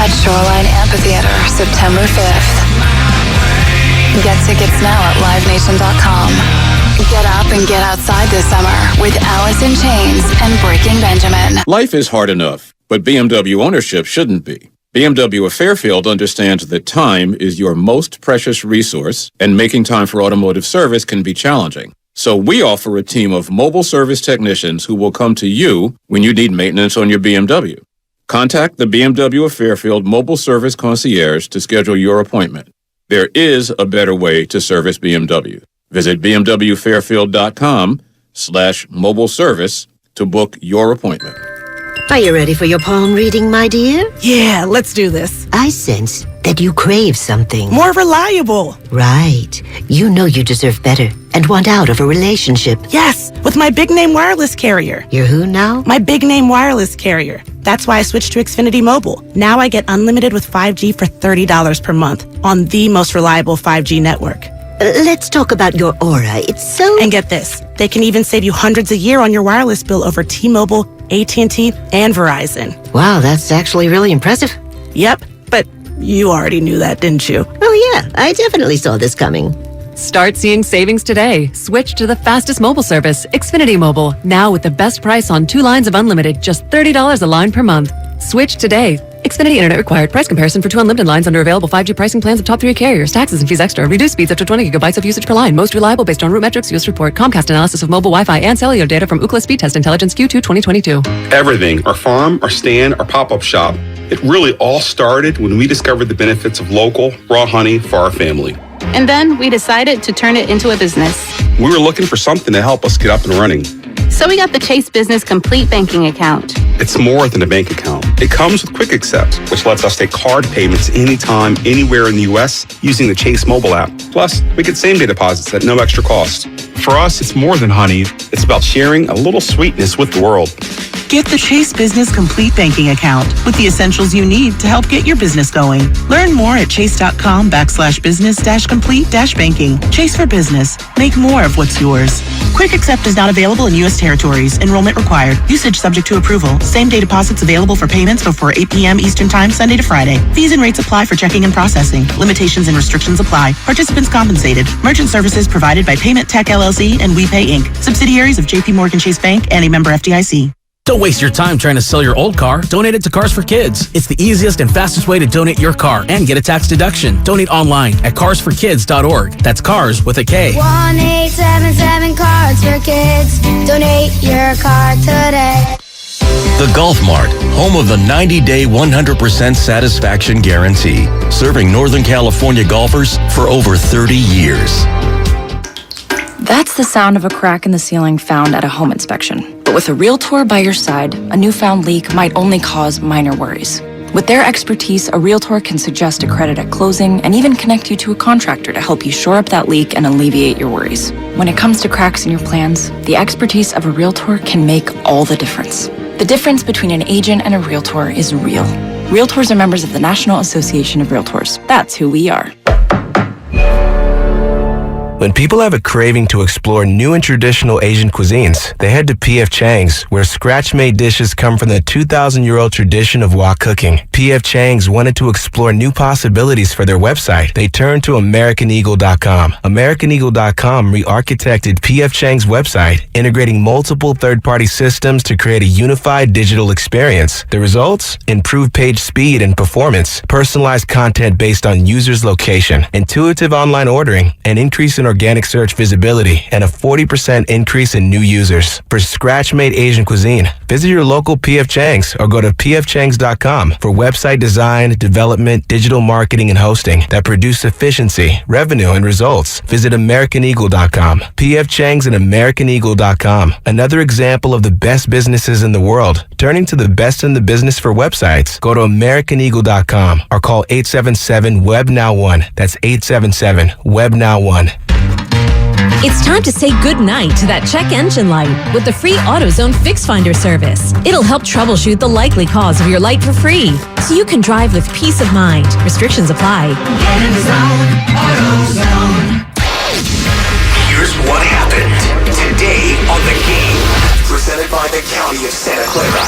at Shoreline Amphitheater, September 5th. Get tickets now at livenation.com. Get up and get outside this summer with Alice in Chains and Breaking Benjamin. Life is hard enough, but BMW ownership shouldn't be. BMW of Fairfield understands that time is your most precious resource, and making time for automotive service can be challenging. So we offer a team of mobile service technicians who will come to you when you need maintenance on your BMW. Contact the BMW of Fairfield Mobile Service Concierge to schedule your appointment. There is a better way to service BMW. Visit bmwfairfield.com/mobile service to book your appointment. Are you ready for your palm reading, my dear? Yeah, let's do this. I sense that you crave something. More reliable. Right. You know you deserve better and want out of a relationship. Yes, with my big name wireless carrier. You're who now? My big name wireless carrier. That's why I switched to Xfinity Mobile. Now I get unlimited with 5G for $30 per month on the most reliable 5G network. Let's talk about your aura. It's so... And get this. They can even save you hundreds a year on your wireless bill over T-Mobile, AT&T, and Verizon. Wow, that's actually really impressive. Yep, but you already knew that, didn't you? Oh yeah, I definitely saw this coming. Start seeing savings today. Switch to the fastest mobile service, Xfinity Mobile. Now with the best price on 2 lines of unlimited, just $30 a line per month. Switch today. Xfinity Internet required. Price comparison for 2 unlimited lines under available 5G pricing plans of top 3 carriers. Taxes and fees extra. Reduced speeds up to 20 gigabytes of usage per line. Most reliable based on root metrics, US report. Comcast analysis of mobile Wi-Fi and cellular data from Ookla Speed Test Intelligence Q2 2022. Everything, our farm, our stand, our pop-up shop, it really all started when we discovered the benefits of local, raw honey for our family. And then we decided to turn it into a business. We were looking for something to help us get up and running. So we got the Chase Business Complete Banking Account. It's more than a bank account. It comes with Quick Accept, which lets us take card payments anytime, anywhere in the U.S. using the Chase mobile app. Plus, we get same-day deposits at no extra cost. For us, it's more than honey. It's about sharing a little sweetness with the world. Get the Chase Business Complete Banking Account with the essentials you need to help get your business going. Learn more at chase.com/business-complete-banking. Chase for business. Make more of what's yours. Quick Accept is not available in U.S. territories. Enrollment required. Usage subject to approval. Same-day deposits available for payments before 8 p.m. Eastern Time, Sunday to Friday. Fees and rates apply for checking and processing. Limitations and restrictions apply. Participants compensated. Merchant services provided by Payment Tech LLC and WePay Inc. Subsidiaries of J.P. Morgan Chase Bank and a member FDIC. Don't waste your time trying to sell your old car. Donate it to Cars for Kids. It's the easiest and fastest way to donate your car and get a tax deduction. Donate online at carsforkids.org. That's cars with a K. 1-877 Cars for Kids. Donate your car today. The Golf Mart, home of the 90-day 100% satisfaction guarantee, serving Northern California golfers for over 30 years. That's the sound of a crack in the ceiling found at a home inspection. But with a Realtor by your side, a newfound leak might only cause minor worries. With their expertise, a Realtor can suggest a credit at closing and even connect you to a contractor to help you shore up that leak and alleviate your worries. When it comes to cracks in your plans, the expertise of a Realtor can make all the difference. The difference between an agent and a Realtor is real. Realtors are members of the National Association of Realtors. That's who we are. When people have a craving to explore new and traditional Asian cuisines, they head to P.F. Chang's, where scratch-made dishes come from the 2,000-year-old tradition of wok cooking. P.F. Chang's wanted to explore new possibilities for their website. They turned to AmericanEagle.com. AmericanEagle.com re-architected P.F. Chang's website, integrating multiple third-party systems to create a unified digital experience. The results? Improved page speed and performance, personalized content based on users' location, intuitive online ordering, an increase in organic search visibility, and a 40% increase in new users. For scratch-made Asian cuisine, visit your local P.F. Chang's or go to pfchangs.com for website design, development, digital marketing, and hosting that produce efficiency, revenue, and results. Visit AmericanEagle.com. P.F. Chang's and AmericanEagle.com. Another example of the best businesses in the world, turning to the best in the business for websites. Go to AmericanEagle.com or call 877-WEB-NOW1. That's 877-WEB-NOW1. It's time to say goodnight to that check engine light with the free AutoZone Fix Finder service. It'll help troubleshoot the likely cause of your light for free, so you can drive with peace of mind. Restrictions apply. Get in the zone, AutoZone. Here's what happened today on The Game. Presented by the County of Santa Clara.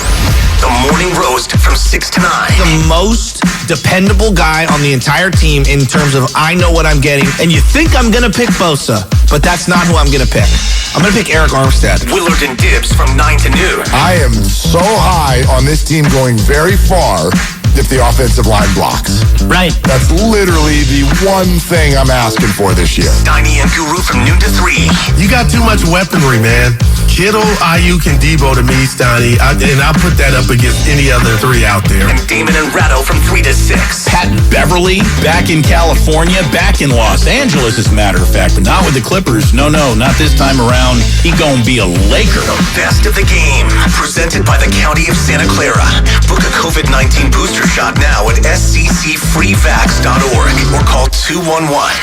The morning roast from 6 to 9. The most dependable guy on the entire team in terms of I know what I'm getting. And you think I'm going to pick Bosa, but that's not who I'm going to pick. I'm going to pick Eric Armstead. Willard and Dibbs from 9 to noon. I am so high on this team going very far if the offensive line blocks. Right. That's literally the one thing I'm asking for this year. Steiny and Guru from noon to 3. You got too much weaponry, man. Kittle, Ayuk, and Debo to me, Steiny. And I'll put that up against any other three out there. And Damon and Ratto from 3 to 6. Pat Beverly, back in California, back in Los Angeles, as a matter of fact, but not with the Clippers. No, not this time around. He gonna be a Laker. The best of the game, presented by the County of Santa Clara. Book a COVID-19 booster shot now at sccfreevax.org or call 211.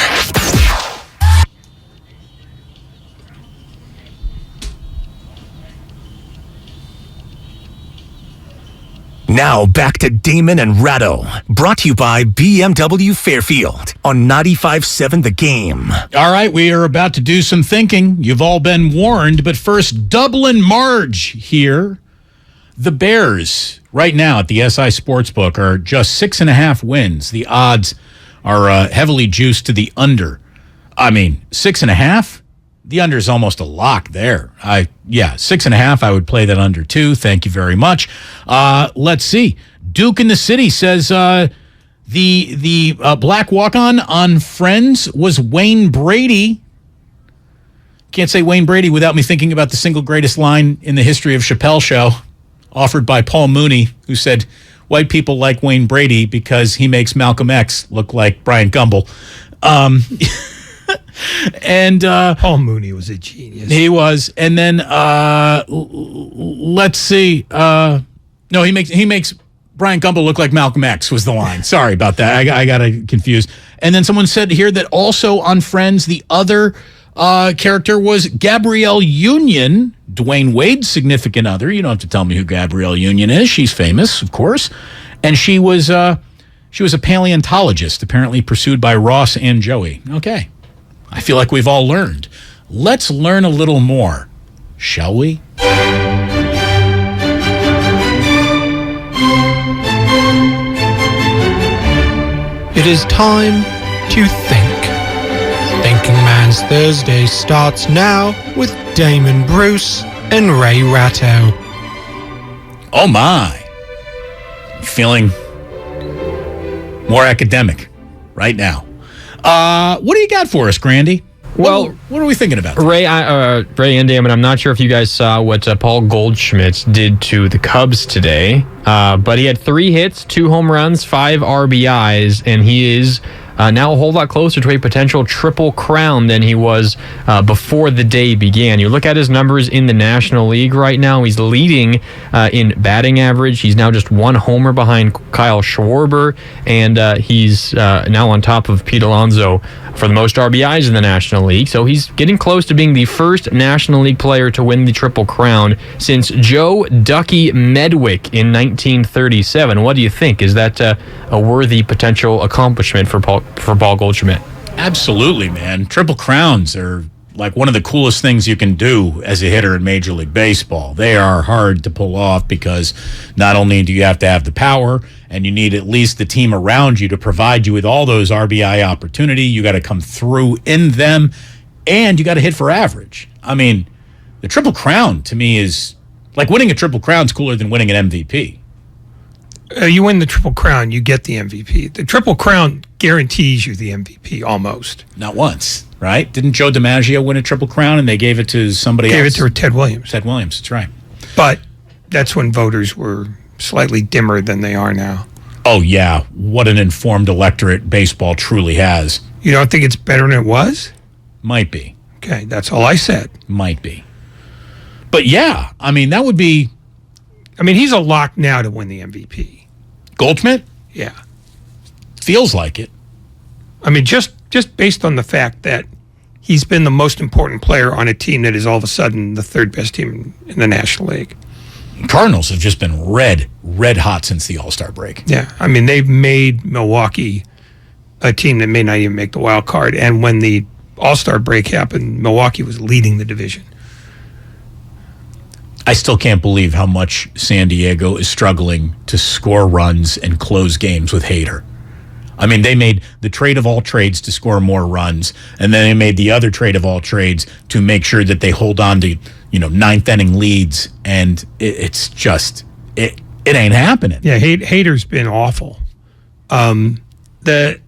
Now back to Damon and Ratto, brought to you by BMW Fairfield on 95.7 The Game. All right, we are about to do some thinking. You've all been warned, but first, Dublin Marge here. The Bears, right now at the SI Sportsbook, are just 6.5 wins. The odds are heavily juiced to the under. I mean, 6.5? The under is almost a lock there. 6.5, I would play that under too. Thank you very much. Let's see. Duke in the City says the black walk-on on Friends was Wayne Brady. Can't say Wayne Brady without me thinking about the single greatest line in the history of Chappelle Show, offered by Paul Mooney, who said, white people like Wayne Brady because he makes Malcolm X look like Brian Gumbel. And Paul Mooney was a genius. He was. And then let's see. No, he makes Brian Gumbel look like Malcolm X was the line. Sorry about that. I got confused. And then someone said here that also on Friends, the other character was Gabrielle Union, Dwayne Wade's significant other. You don't have to tell me who Gabrielle Union is. She's famous, of course. And she was a paleontologist, apparently pursued by Ross and Joey. Okay. I feel like we've all learned. Let's learn a little more, shall we? It is time to think. Thinking Man's Thursday starts now with Damon Bruce and Ray Ratto. Oh my. I'm feeling more academic right now. What do you got for us, Grandy? Well, what are we thinking about? Ray and Damon, I'm not sure if you guys saw what Paul Goldschmidt did to the Cubs today, but he had 3 hits, 2 home runs, 5 RBIs, and he is now a whole lot closer to a potential triple crown than he was before the day began. You look at his numbers in the National League right now, he's leading in batting average. He's now just 1 homer behind Kyle Schwarber, and he's now on top of Pete Alonso for the most RBIs in the National League. So he's getting close to being the first National League player to win the Triple Crown since Joe Ducky Medwick in 1937. What do you think? Is that a worthy potential accomplishment for Paul Goldschmidt? Absolutely, man. Triple Crowns are like one of the coolest things you can do as a hitter in Major League Baseball. They are hard to pull off because not only do you have to have the power, and you need at least the team around you to provide you with all those RBI opportunity. You got to come through in them, and you got to hit for average. I mean, the Triple Crown to me is like winning a Triple Crown is cooler than winning an MVP. You win the Triple Crown, you get the MVP. The Triple Crown guarantees you the MVP almost. Not once, right? Didn't Joe DiMaggio win a Triple Crown and they gave it to somebody else? Gave it to Ted Williams. Ted Williams, that's right. But that's when voters were slightly dimmer than they are now. Oh, yeah. What an informed electorate baseball truly has. You don't think it's better than it was? Might be. Okay, that's all I said. Might be. But yeah, I mean, that would be... I mean, he's a lock now to win the MVP. Goldschmidt? Yeah. Feels like it. I mean, just based on the fact that he's been the most important player on a team that is all of a sudden the 3rd best team in the National League. Cardinals have just been red hot since the All-Star break. Yeah, I mean, they've made Milwaukee a team that may not even make the wild card. And when the All-Star break happened, Milwaukee was leading the division. I still can't believe how much San Diego is struggling to score runs and close games with Hader. I mean, they made the trade of all trades to score more runs, and then they made the other trade of all trades to make sure that they hold on to, 9th inning leads, and it's just, it ain't happening. Yeah, Hader's been awful. The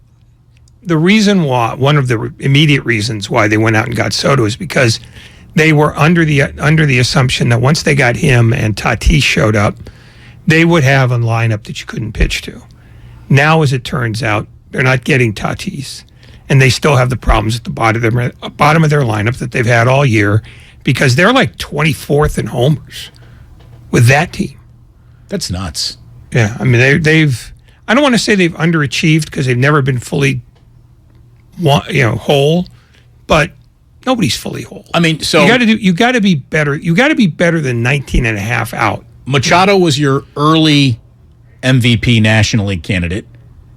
reason why, one of the immediate reasons why they went out and got Soto is because they were under the assumption that once they got him and Tatis showed up, they would have a lineup that you couldn't pitch to. Now, as it turns out, they're not getting Tatis, and they still have the problems at the bottom of their lineup that they've had all year because they're like 24th in homers with that team. That's nuts. Yeah, I mean, they've I don't want to say they've underachieved because they've never been fully whole, but nobody's fully whole. I mean, so you got to be better. You got to be better than 19 and a half out. Machado was your early MVP National League candidate.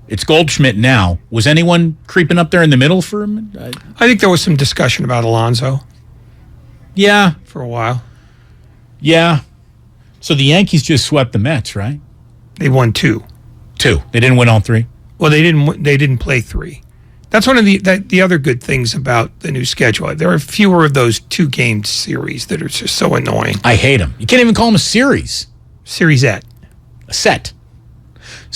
It's Goldschmidt now. Was anyone creeping up there in the middle for him? I think there was some discussion about Alonso. Yeah. For a while. Yeah. So the Yankees just swept the Mets, right? They won 2. They didn't win all 3? Well, they didn't play 3. That's one of the other good things about the new schedule. There are fewer of those 2-game series that are just so annoying. I hate them. You can't even call them a series. Seriesette. A set.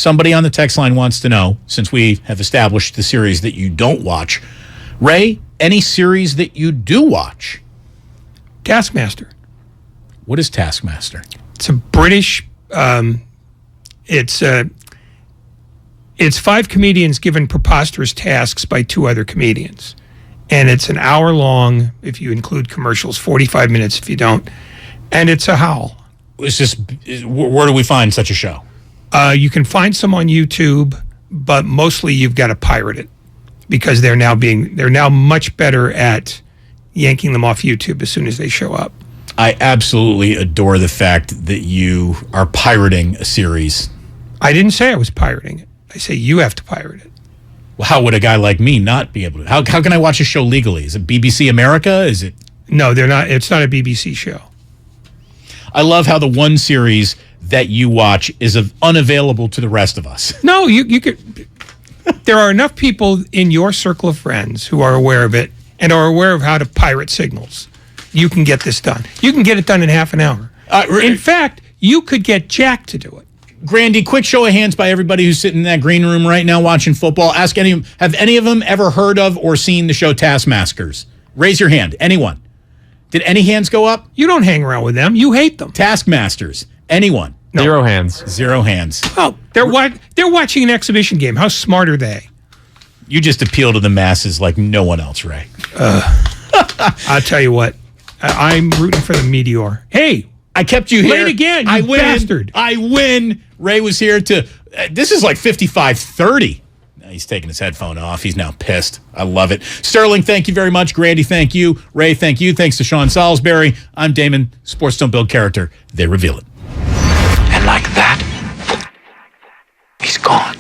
Somebody on the text line wants to know, since we have established the series that you don't watch, Ray, any series that you do watch? Taskmaster. What is Taskmaster? It's a British. It's 5 comedians given preposterous tasks by 2 other comedians, and it's an hour long if you include commercials, 45 minutes if you don't, and it's a howl. Where do we find such a show? You can find some on YouTube, but mostly you've got to pirate it because they're now much better at yanking them off YouTube as soon as they show up. I absolutely adore the fact that you are pirating a series. I didn't say I was pirating it. I say you have to pirate it. Well, how would a guy like me not be able to? How can I watch a show legally? Is it BBC America? Is it? No, they're not. It's not a BBC show. I love how the one series that you watch is unavailable to the rest of us. No, you could. There are enough people in your circle of friends who are aware of it and are aware of how to pirate signals. You can get this done. You can get it done in half an hour. In fact, you could get Jack to do it. Grandy, quick show of hands by everybody who's sitting in that green room right now watching football. Ask have any of them ever heard of or seen the show Taskmasters? Raise your hand. Anyone? Did any hands go up? You don't hang around with them. You hate them. Taskmasters. Anyone? No. 0 hands. 0 hands. Oh, they're watching an exhibition game. How smart are they? You just appeal to the masses like no one else, Ray. I'll tell you what. I'm rooting for the Meteor. Hey, I kept you here. Late again, you bastard. I win. Ray was here to... this is like 55-30. He's taking his headphone off. He's now pissed. I love it. Sterling, thank you very much. Grandy, thank you. Ray, thank you. Thanks to Sean Salisbury. I'm Damon. Sports don't build character. They reveal it. And like that, he's gone.